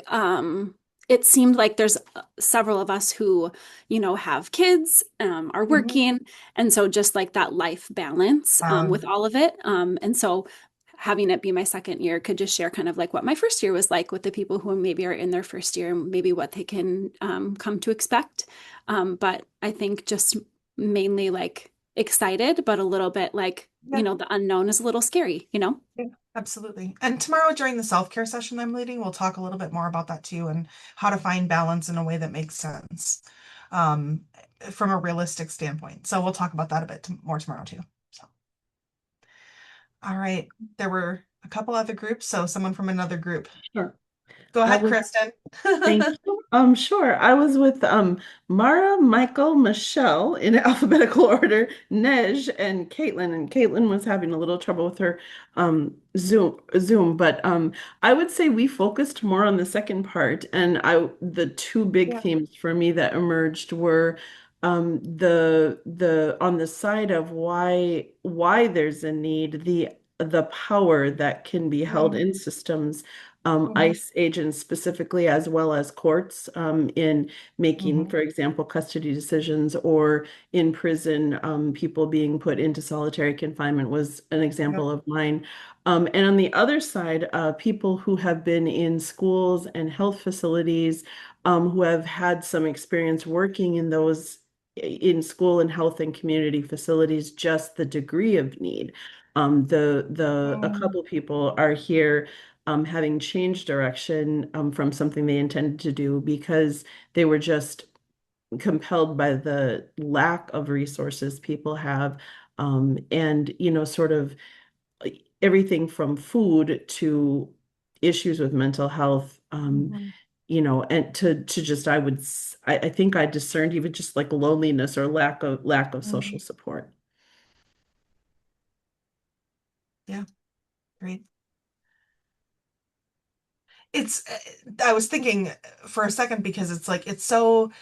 it seemed like there's several of us who, have kids, are working, and so just like that life balance with all of it. And so having it be my second year could just share kind of like what my first year was like with the people who maybe are in their first year, and maybe what they can come to expect. But I think just mainly like excited, but a little bit like, the unknown is a little scary, Yeah, absolutely. And tomorrow during the self-care session I'm leading, we'll talk a little bit more about that too and how to find balance in a way that makes sense um, from a realistic standpoint. So we'll talk about that a bit more tomorrow too. So, all right. There were a couple other groups, so someone from another group. Sure. Go I ahead, was Kristen. Thank you. Sure. I was with Mara, Michael, Michelle in alphabetical order, Nej, and Caitlin. And Caitlin was having a little trouble with her Zoom. But I would say we focused more on the second part. And the two big Yeah. themes for me that emerged were the on the side of why there's a need, the power that can be held in systems, ICE agents specifically, as well as courts, in making, for example, custody decisions, or in prison, people being put into solitary confinement was an example of mine. And on the other side, people who have been in schools and health facilities, who have had some experience working in those in school and health and community facilities, just the degree of need. A couple people are here having changed direction from something they intended to do because they were just compelled by the lack of resources people have, and sort of everything from food to issues with mental health. And to just I think I discerned even just like loneliness or lack of social support. Yeah, great. I was thinking for a second because it's like it's so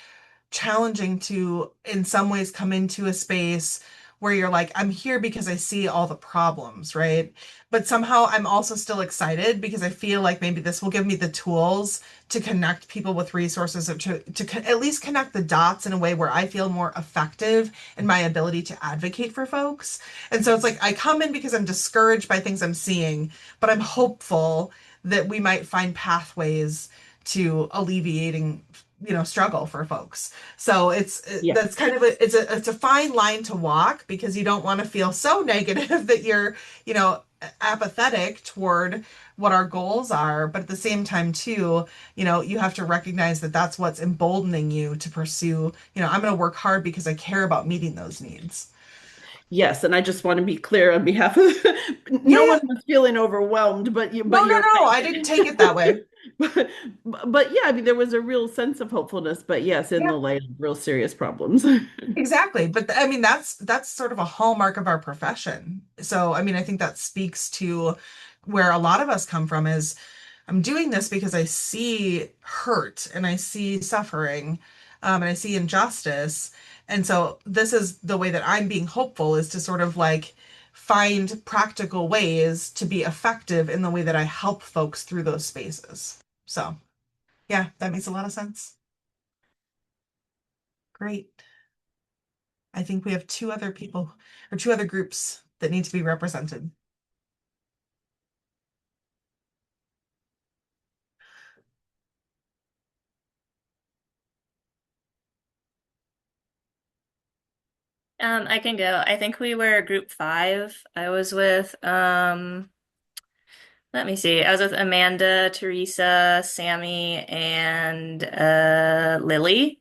challenging to in some ways come into a space where you're like, I'm here because I see all the problems, right? But somehow I'm also still excited because I feel like maybe this will give me the tools to connect people with resources, or to at least connect the dots in a way where I feel more effective in my ability to advocate for folks. And so it's like I come in because I'm discouraged by things I'm seeing, but I'm hopeful that we might find pathways to alleviating struggle for folks. So that's kind of it's a fine line to walk because you don't want to feel so negative that you're apathetic toward what our goals are, but at the same time too, you have to recognize that that's what's emboldening you to pursue, I'm going to work hard because I care about meeting those needs. Yes, and I just want to be clear on behalf of no one was feeling overwhelmed, but you're No, right. I didn't take it that way. But yeah, I mean, there was a real sense of hopefulness, but yes, in the light of real serious problems. Exactly. But I mean, that's sort of a hallmark of our profession. So, I mean, I think that speaks to where a lot of us come from is I'm doing this because I see hurt and I see suffering, and I see injustice. And so this is the way that I'm being hopeful, is to sort of like find practical ways to be effective in the way that I help folks through those spaces. So, yeah, that makes a lot of sense. Great. I think we have two other people or two other groups that need to be represented. I can go. I think we were group 5. I was with let me see. I was with Amanda, Teresa, Sammy, and Lily.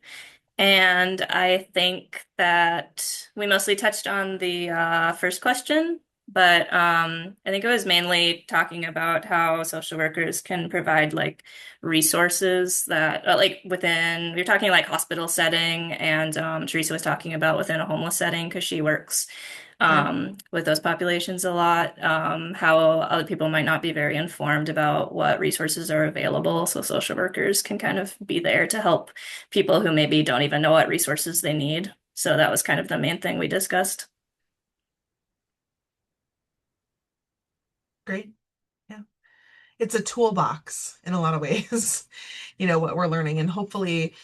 And I think that we mostly touched on the first question but I think it was mainly talking about how social workers can provide like resources that like within we are talking like hospital setting, and Teresa was talking about within a homeless setting because she works with those populations a lot, how other people might not be very informed about what resources are available. So social workers can kind of be there to help people who maybe don't even know what resources they need. So that was kind of the main thing we discussed. Great. Yeah. It's a toolbox in a lot of ways, what we're learning. And hopefully,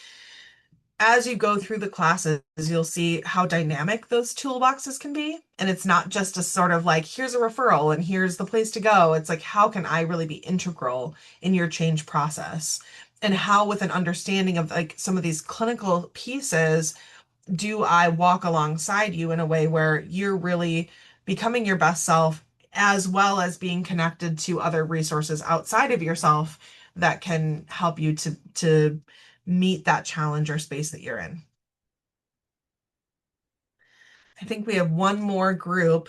as you go through the classes, you'll see how dynamic those toolboxes can be. And it's not just a sort of like, here's a referral and here's the place to go. It's like, how can I really be integral in your change process? And how, with an understanding of like some of these clinical pieces, do I walk alongside you in a way where you're really becoming your best self, as well as being connected to other resources outside of yourself that can help you to meet that challenge or space that you're in. I think we have one more group.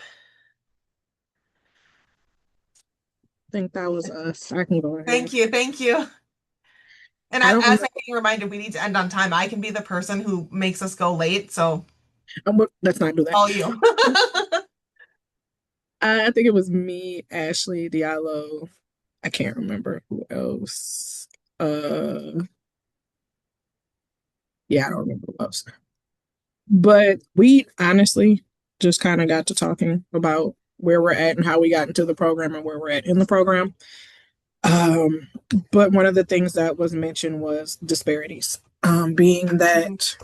I think that was us. I can go ahead. Thank you. Thank you. And as I'm getting reminded, we need to end on time. I can be the person who makes us go late. So let's not do that. All you. I think it was me, Ashley, Diallo. I can't remember who else. Yeah, I don't remember who else. But we honestly just kind of got to talking about where we're at and how we got into the program and where we're at in the program. But one of the things that was mentioned was disparities. Being that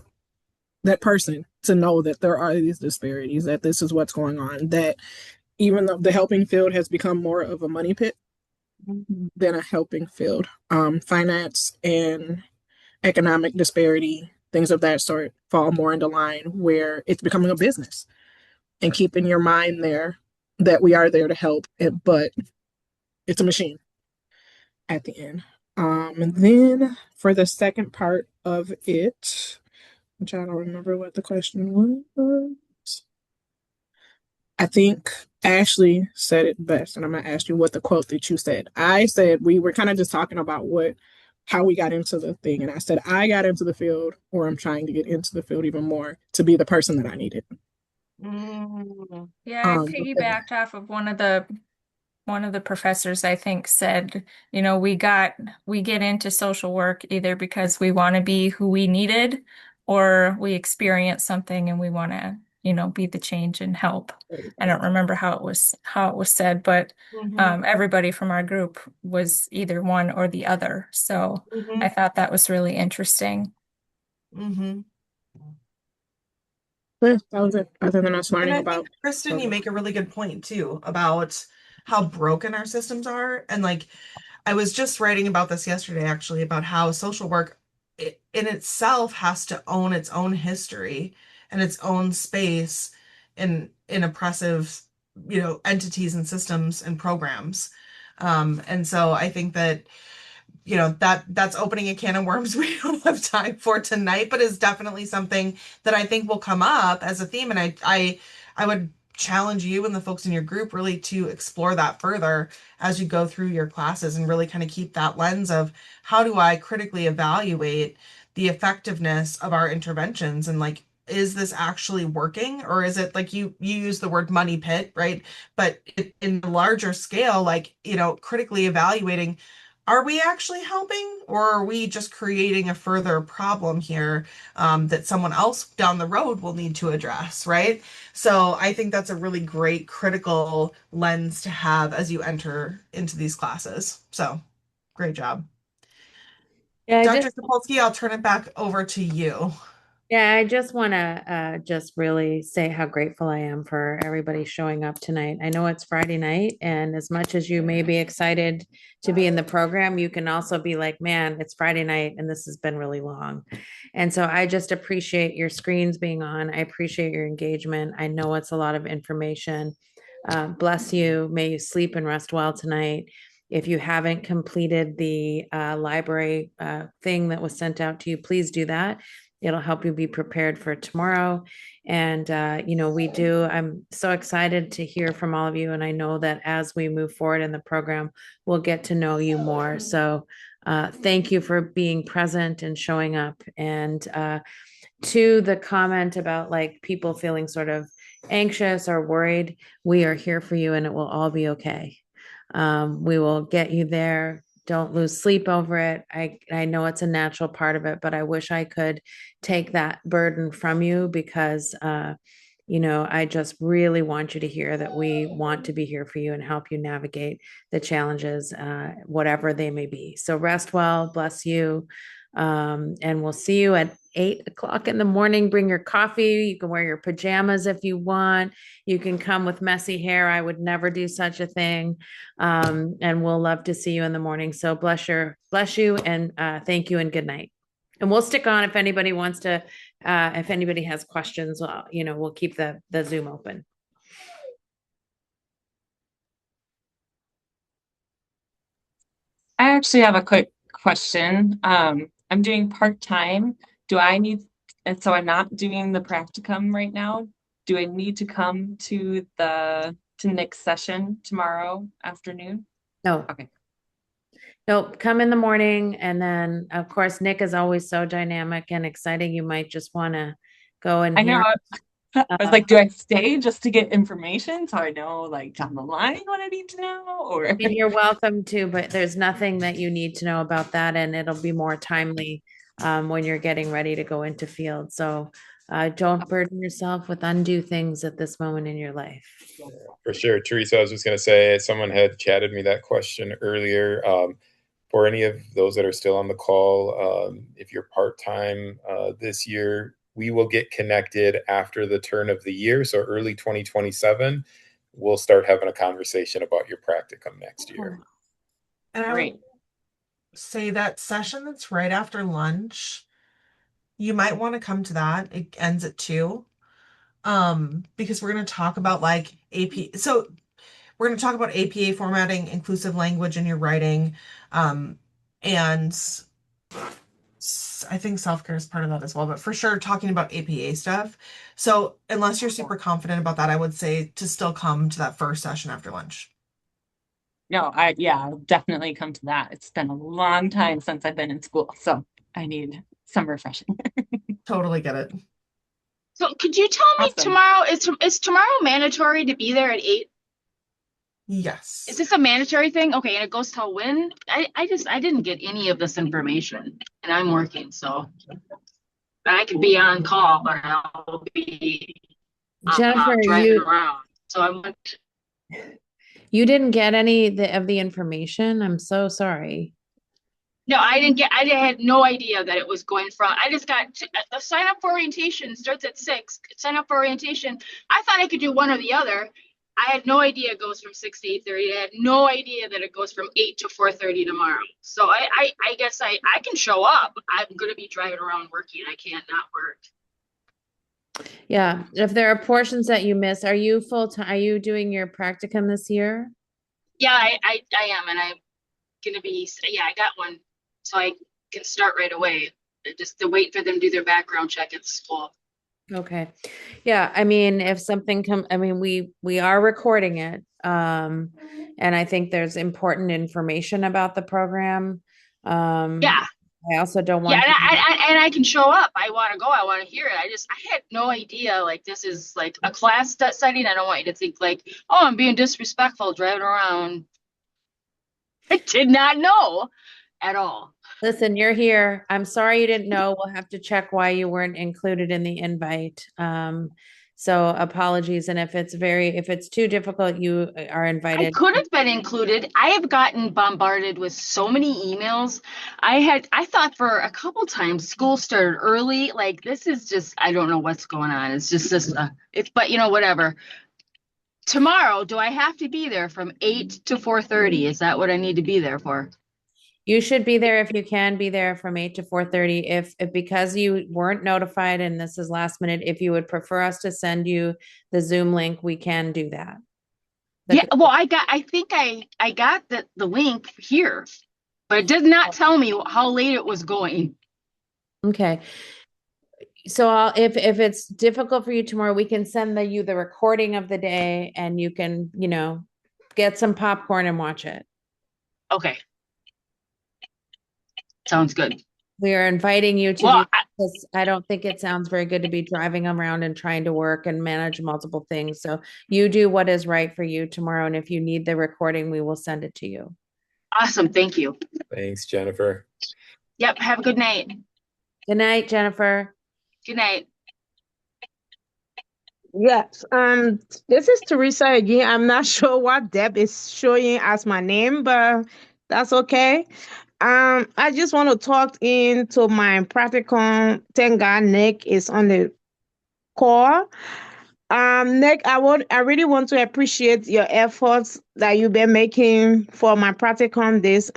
person to know that there are these disparities, that this is what's going on, that even though the helping field has become more of a money pit than a helping field, finance and economic disparity, things of that sort fall more into line where it's becoming a business, and keeping your mind there that we are there to help it, but it's a machine at the end. And then for the second part of it, which I don't remember what the question was, I think Ashley said it best, and I'm gonna ask you what the quote that you said. I said we were kind of just talking about how we got into the thing, and I said I got into the field, or I'm trying to get into the field even more to be the person that I needed. Yeah, I piggybacked off of one of the professors, I think, said, we get into social work either because we want to be who we needed, or we experience something and we want to, be the change and help. I don't remember how it was said, but everybody from our group was either one or the other. So I thought that was really interesting. That was it. Other than us learning about Kristen, you make a really good point too about how broken our systems are. And like, I was just writing about this yesterday, actually, about how social work in itself has to own its own history and its own space in oppressive, entities and systems and programs. And so I think that that's opening a can of worms we don't have time for tonight, but is definitely something that I think will come up as a theme. And I would challenge you and the folks in your group really to explore that further as you go through your classes, and really kind of keep that lens of how do I critically evaluate the effectiveness of our interventions, and like, is this actually working, or is it like you use the word money pit, right? But in the larger scale, like, critically evaluating, are we actually helping, or are we just creating a further problem here that someone else down the road will need to address, right? So I think that's a really great critical lens to have as you enter into these classes. So great job. Yeah, Dr. Sapolsky, I'll turn it back over to you. Yeah, I just want to just really say how grateful I am for everybody showing up tonight. I know it's Friday night, and as much as you may be excited to be in the program, you can also be like, man, it's Friday night and this has been really long. And so I just appreciate your screens being on. I appreciate your engagement. I know it's a lot of information. Bless you. May you sleep and rest well tonight. If you haven't completed the library thing that was sent out to you, please do that. It'll help you be prepared for tomorrow. And, I'm so excited to hear from all of you. And I know that as we move forward in the program, we'll get to know you more. So thank you for being present and showing up. And to the comment about like people feeling sort of anxious or worried, we are here for you and it will all be okay. We will get you there. Don't lose sleep over it. I know it's a natural part of it, but I wish I could take that burden from you because, I just really want you to hear that we want to be here for you and help you navigate the challenges, whatever they may be. So rest well, bless you. And we'll see you at 8 o'clock in the morning. Bring your coffee. You can wear your pajamas if you want. You can come with messy hair. I would never do such a thing. And we'll love to see you in the morning. So bless you, and thank you and good night. And we'll stick on if anybody wants to, if anybody has questions, we'll keep the Zoom open. I actually have a quick question. I'm doing part-time. And so I'm not doing the practicum right now. Do I need to come to Nick's session tomorrow afternoon? No. Okay. Nope. Come in the morning. And then of course, Nick is always so dynamic and exciting. You might just want to go and I know. hear. I was like, do I stay just to get information so I know like down the line what I need to know? Or And you're welcome to, but there's nothing that you need to know about that. And it'll be more timely when you're getting ready to go into field. So don't burden yourself with undue things at this moment in your life. For sure. Teresa, I was just going to say, someone had chatted me that question earlier. For any of those that are still on the call, if you're part-time this year, we will get connected after the turn of the year. So early 2027, we'll start having a conversation about your practicum next year. And I would say that session that's right after lunch, you might want to come to that. It ends at 2. Because we're going to talk about like AP. So we're going to talk about APA formatting, inclusive language in your writing. And I think self-care is part of that as well, but for sure talking about APA stuff. So unless you're super confident about that, I would say to still come to that first session after lunch. No, I'll definitely come to that. It's been a long time since I've been in school, so I need some refreshing. Totally get it. So could you tell me tomorrow, is tomorrow mandatory to be there at 8? Yes. Is this a mandatory thing? Okay, and it goes till when? I didn't get any of this information, and I'm working, so I could be on call, but I'll be Jennifer, driving around. So you didn't get any of the information. I'm so sorry. No, I had no idea that it was going from, I just got the sign up for orientation starts at 6. Sign up for orientation. I thought I could do one or the other. I had no idea it goes from 6 to 8:30. I had no idea that it goes from 8 to 4:30 tomorrow. So I guess I can show up. I'm going to be driving around working. I can't not work. Yeah. If there are portions that you miss, are you full-time? Are you doing your practicum this year? Yeah, I am. And I'm going to be, I got one. So I can start right away. Just to wait for them to do their background check at school. Okay. Yeah. I mean, if something comes, I mean, we are recording it. And I think there's important information about the program. Yeah. I also don't want. Yeah, and I can show up. I want to go. I want to hear it. I had no idea. Like this is like a class setting. I don't want you to think like, oh, I'm being disrespectful driving around. I did not know at all. Listen, you're here. I'm sorry you didn't know. We'll have to check why you weren't included in the invite. So apologies. And if it's too difficult, you are invited. I could have been included. I have gotten bombarded with so many emails. I thought for a couple times school started early. Like this is just, I don't know what's going on. It's just this, but whatever. Tomorrow, do I have to be there from 8 to 4:30? Is that what I need to be there for? You should be there if you can be there from 8 to 4:30. If because you weren't notified and this is last minute, if you would prefer us to send you the Zoom link, we can do that. Yeah, well, I think I got the link here, but it did not tell me how late it was going. Okay. So if it's difficult for you tomorrow, we can send you the recording of the day and you can, get some popcorn and watch it. Okay. Sounds good. We are inviting you to Well, do this. I don't think it sounds very good to be driving around and trying to work and manage multiple things. So you do what is right for you tomorrow. And if you need the recording, we will send it to you. Awesome. Thank you. Thanks, Jennifer. Yep. Have a good night. Good night, Jennifer. Good night. Yes. This is Teresa again. I'm not sure what Deb is showing as my name, but that's okay. I just want to talk into my practicum. Thank God Nick is on the call. Nick, I really want to appreciate your efforts that you've been making for my practicum this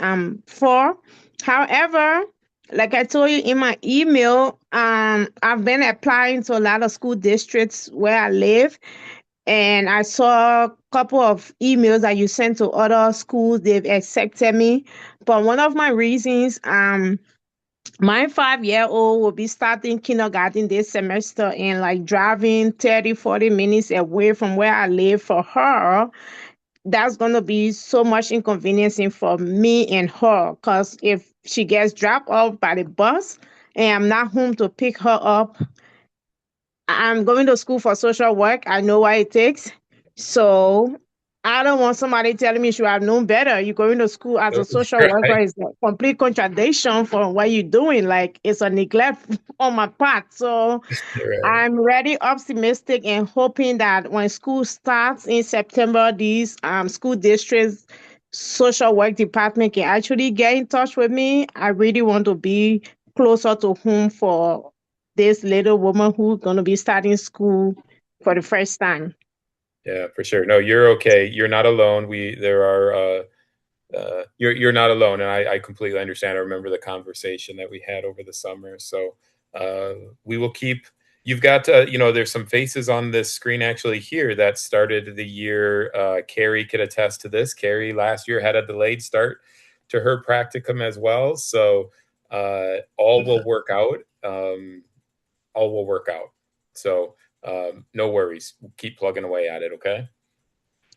for. However, like I told you in my email, I've been applying to a lot of school districts where I live, and I saw a couple of emails that you sent to other schools. They've accepted me, but one of my reasons, my 5-year-old will be starting kindergarten this semester, and like driving 30, 40 minutes away from where I live for her, that's going to be so much inconveniencing for me and her. Because if she gets dropped off by the bus and I'm not home to pick her up, I'm going to school for social work. I know what it takes. So I don't want somebody telling me should have known better. You're going to school as a social worker Right. is a complete contradiction from what you're doing. Like it's a neglect on my part. So Right. I'm really optimistic and hoping that when school starts in September, these school districts social work department can actually get in touch with me. I really want to be closer to home for this little woman who's going to be starting school for the first time. Yeah, for sure. No, you're okay. You're not alone. You're not alone, and I completely understand. I remember the conversation that we had over the summer. So we will keep. You've got, there's some faces on this screen actually here that started the year. Carrie could attest to this. Carrie last year had a delayed start to her practicum as well. So all will work out. All will work out. So no worries. Keep plugging away at it. Okay.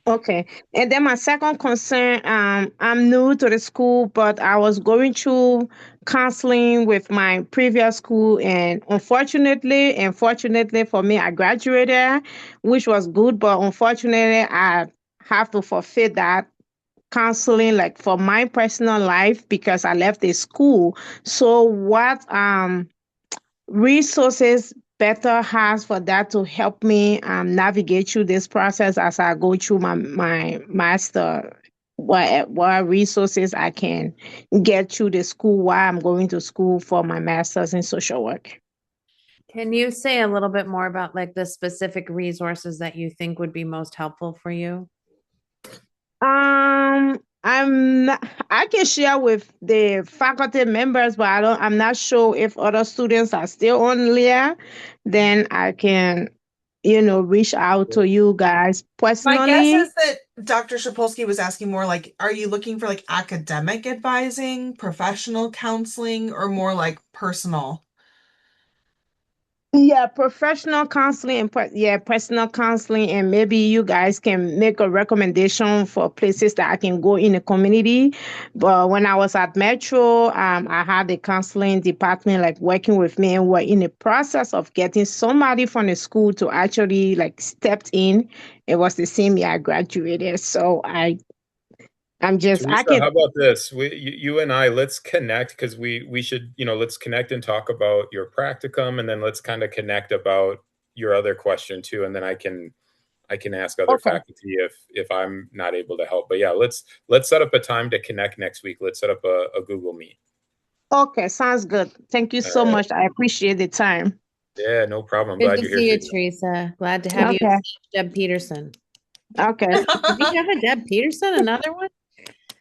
Okay. And then my second concern, I'm new to the school, but I was going through counseling with my previous school, and unfortunately for me, I graduated, which was good, but unfortunately, I have to forfeit that counseling like for my personal life because I left the school. So what resources better has for that to help me navigate through this process as I go through my master? What resources I can get through the school while I'm going to school for my master's in social work? Can you say a little bit more about like the specific resources that you think would be most helpful for you? I can share with the faculty members, but I'm not sure if other students are still on there. Then I can, reach out to you guys My guess personally. is that Dr. Shapolsky was asking more like, are you looking for like academic advising, professional counseling, or more like personal? Yeah, professional counseling and personal counseling, and maybe you guys can make a recommendation for places that I can go in the community. But when I was at Metro, I had the counseling department like working with me, and we're in the process of getting somebody from the school to actually like stepped in. It was the same year I graduated, so I Teresa, can. how about this? You and I, let's connect because we should, let's connect and talk about your practicum, and then let's kind of connect about your other question too, and then I can ask other Okay. faculty if I'm not able to help. But yeah, let's set up a time to connect next week. Let's set up a Google Meet. Okay, sounds good. Thank you All so right. much. I appreciate the time. Yeah, no problem. I'm Good glad to you're here, see you, Teresa. Teresa. Glad to have you, Okay. Deb Peterson. Okay. Did we have a Deb Peterson? Another one?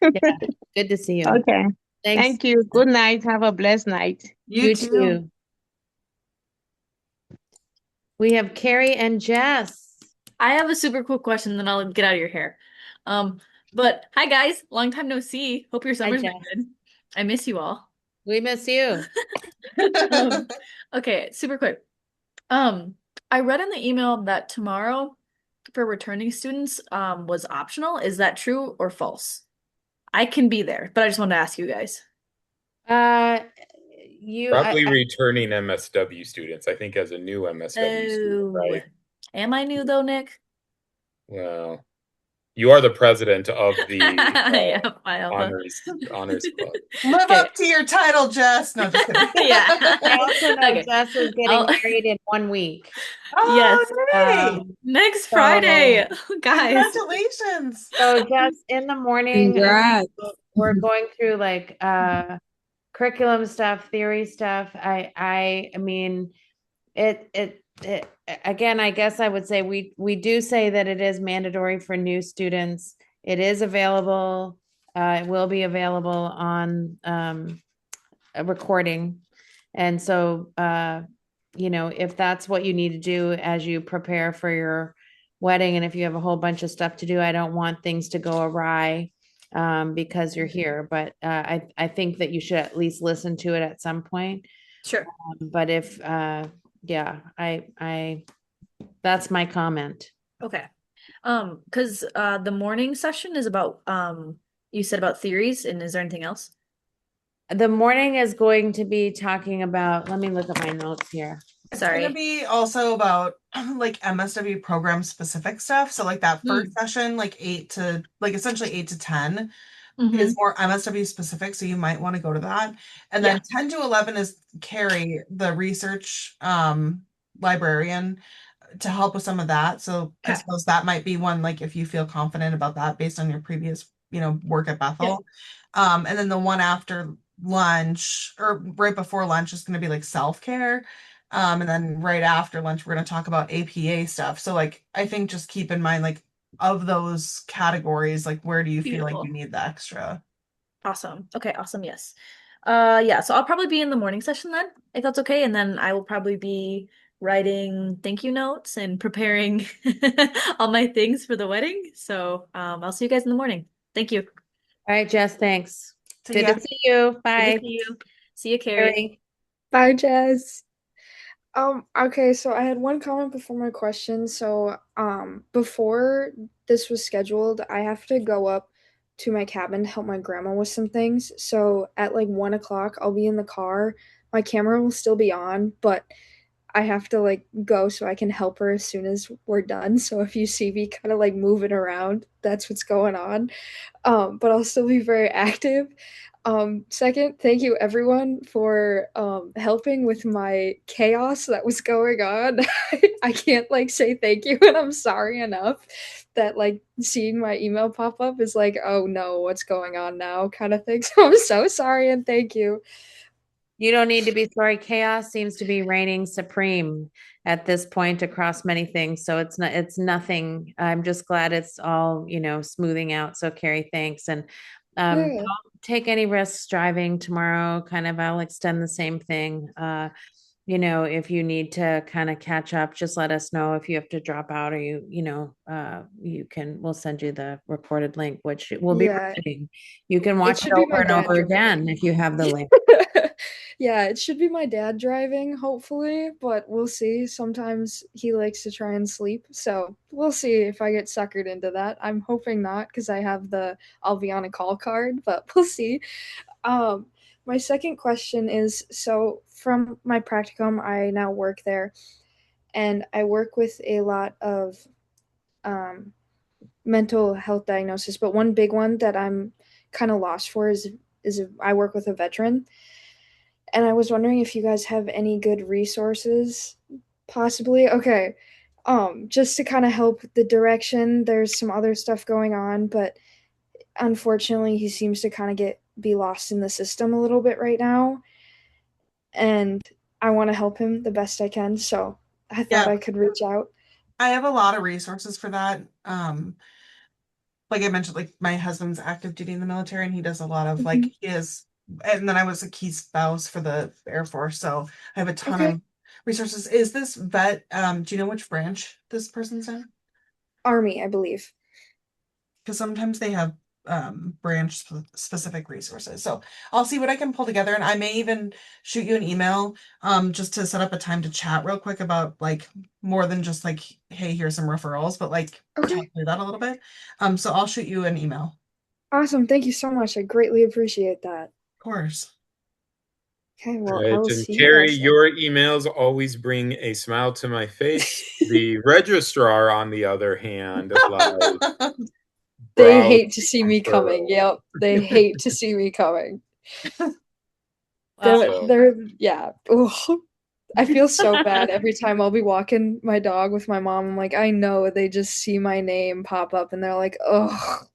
Yeah. Good to see you. Okay. Thanks. Thank you. Good night. Have a blessed night. You too. We have Carrie and Jess. I have a super cool question, then I'll get out of your hair. But hi guys, long time no see. Hope your summer's been good. I miss you all. We miss you. Okay, super quick. I read in the email that tomorrow for returning students was optional. Is that true or false? I can be there, but I just wanted to ask you guys. Uh, you, Probably returning MSW students. I think as a new MSW student, Oh, right? am I new though, Nick? Well, you are the president of the Yeah, my alpha. honors club. Live Okay. up to your title, Jess. No, just kidding. Yeah. I also know Okay. Jess is getting I'll- married in 1 week. Yes. Hey, Next So- Friday, guys. congratulations. So just in the morning, Congrats. we're going through like curriculum stuff, theory stuff. I mean, it again, I guess I would say we do say that it is mandatory for new students. It is available. It will be available on a recording. And so if that's what you need to do as you prepare for your wedding, and if you have a whole bunch of stuff to do, I don't want things to go awry because you're here. But I think that you should at least listen to it at some point. Sure. But if yeah, I that's my comment. Okay. Because the morning session is about you said about theories, and is there anything else? The morning is going to be talking about, let me look at my notes here. It's Sorry. gonna be also about like MSW program specific stuff. So like that first session, like essentially 8 to 10 is more MSW specific. So you might want to go to that. And then 10 to 11 is Carrie, the research librarian, to help with some of that. So I suppose that might be one, like if you feel confident about that based on your previous, work at Bethel. And then the one after lunch or right before lunch is going to be like self-care. And then right after lunch, we're going to talk about APA stuff. So like, I think just keep in mind, like of those categories, like where do you feel like you need the extra? Awesome. Okay, awesome. Yes. Yeah, so I'll probably be in the morning session then, if that's okay. And then I will probably be writing thank you notes and preparing all my things for the wedding. So I'll see you guys in the morning. Thank you. All right, Jess, thanks. See Good ya. to see you. Good Bye. to see you. See you, Carrie. Bye, Jess. Okay, so I had one comment before my question. So, before this was scheduled, I have to go up to my cabin to help my grandma with some things. So at like 1 o'clock, I'll be in the car. My camera will still be on, but I have to like go so I can help her as soon as we're done. So if you see me kind of like moving around, that's what's going on. But I'll still be very active. Second, thank you everyone for helping with my chaos that was going on. I can't like say thank you and I'm sorry enough that like seeing my email pop up is like, oh no, what's going on now kind of thing. So I'm so sorry and thank you. You don't need to be sorry. Chaos seems to be reigning supreme at this point across many things. So it's nothing. I'm just glad it's all, smoothing out. So Carrie, thanks. And Yeah. don't take any risks driving tomorrow. Kind of, I'll extend the same thing. If you need to kind of catch up, just let us know if you have to drop out or we'll send you the recorded link, which will be Yeah. recording. You can It watch it should be over my and dad over driving. again if you have the link. Yeah, it should be my dad driving, hopefully, but we'll see. Sometimes he likes to try and sleep, so we'll see if I get suckered into that. I'm hoping not because I'll be on a call card, but we'll see. Um, my second question is, so from my practicum, I now work there, and I work with a lot of um, mental health diagnosis, but one big one that I'm kind of lost for is I work with a veteran, and I was wondering if you guys have any good resources, possibly. Okay, just to kind of help the direction. There's some other stuff going on, but unfortunately, he seems to kind of be lost in the system a little bit right now, and I want to help him the best I can. So I thought I could reach out. I have a lot of resources for that. Like I mentioned, like my husband's active duty in the military and he does a lot of like and then I was a key spouse for the Air Force, so I have a ton of resources. Is this vet, do you know which branch this person's in? Army, I believe. Because sometimes they have branch specific resources. So I'll see what I can pull together, and I may even shoot you an email just to set up a time to chat real quick about like more than just like, hey, here's some referrals, but like talk through that a little bit. So I'll shoot you an email. Awesome. Thank you so much. I greatly appreciate that. Of course. Okay, well, Right. I will And see you Carrie, guys then. your emails always bring a smile to my face. The registrar, on the other hand, like They brows hate to see me furrow. coming. Yep. They hate to see me coming. So- Yeah. Ugh. I feel so bad every time I'll be walking my dog with my mom. I'm like, I know they just see my name pop up and they're like, ugh.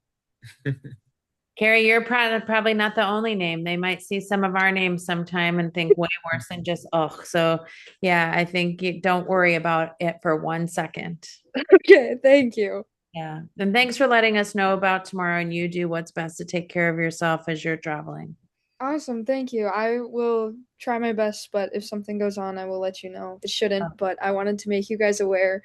Carrie, you're probably not the only name. They might see some of our names sometime and think way worse than just So yeah, I think you don't worry about it for 1 second. Okay, thank you. Yeah. And thanks for letting us know about tomorrow, and you do what's best to take care of yourself as you're traveling. Awesome, thank you. I will try my best, but if something goes on, I will let you know. It shouldn't, but I wanted to make you guys aware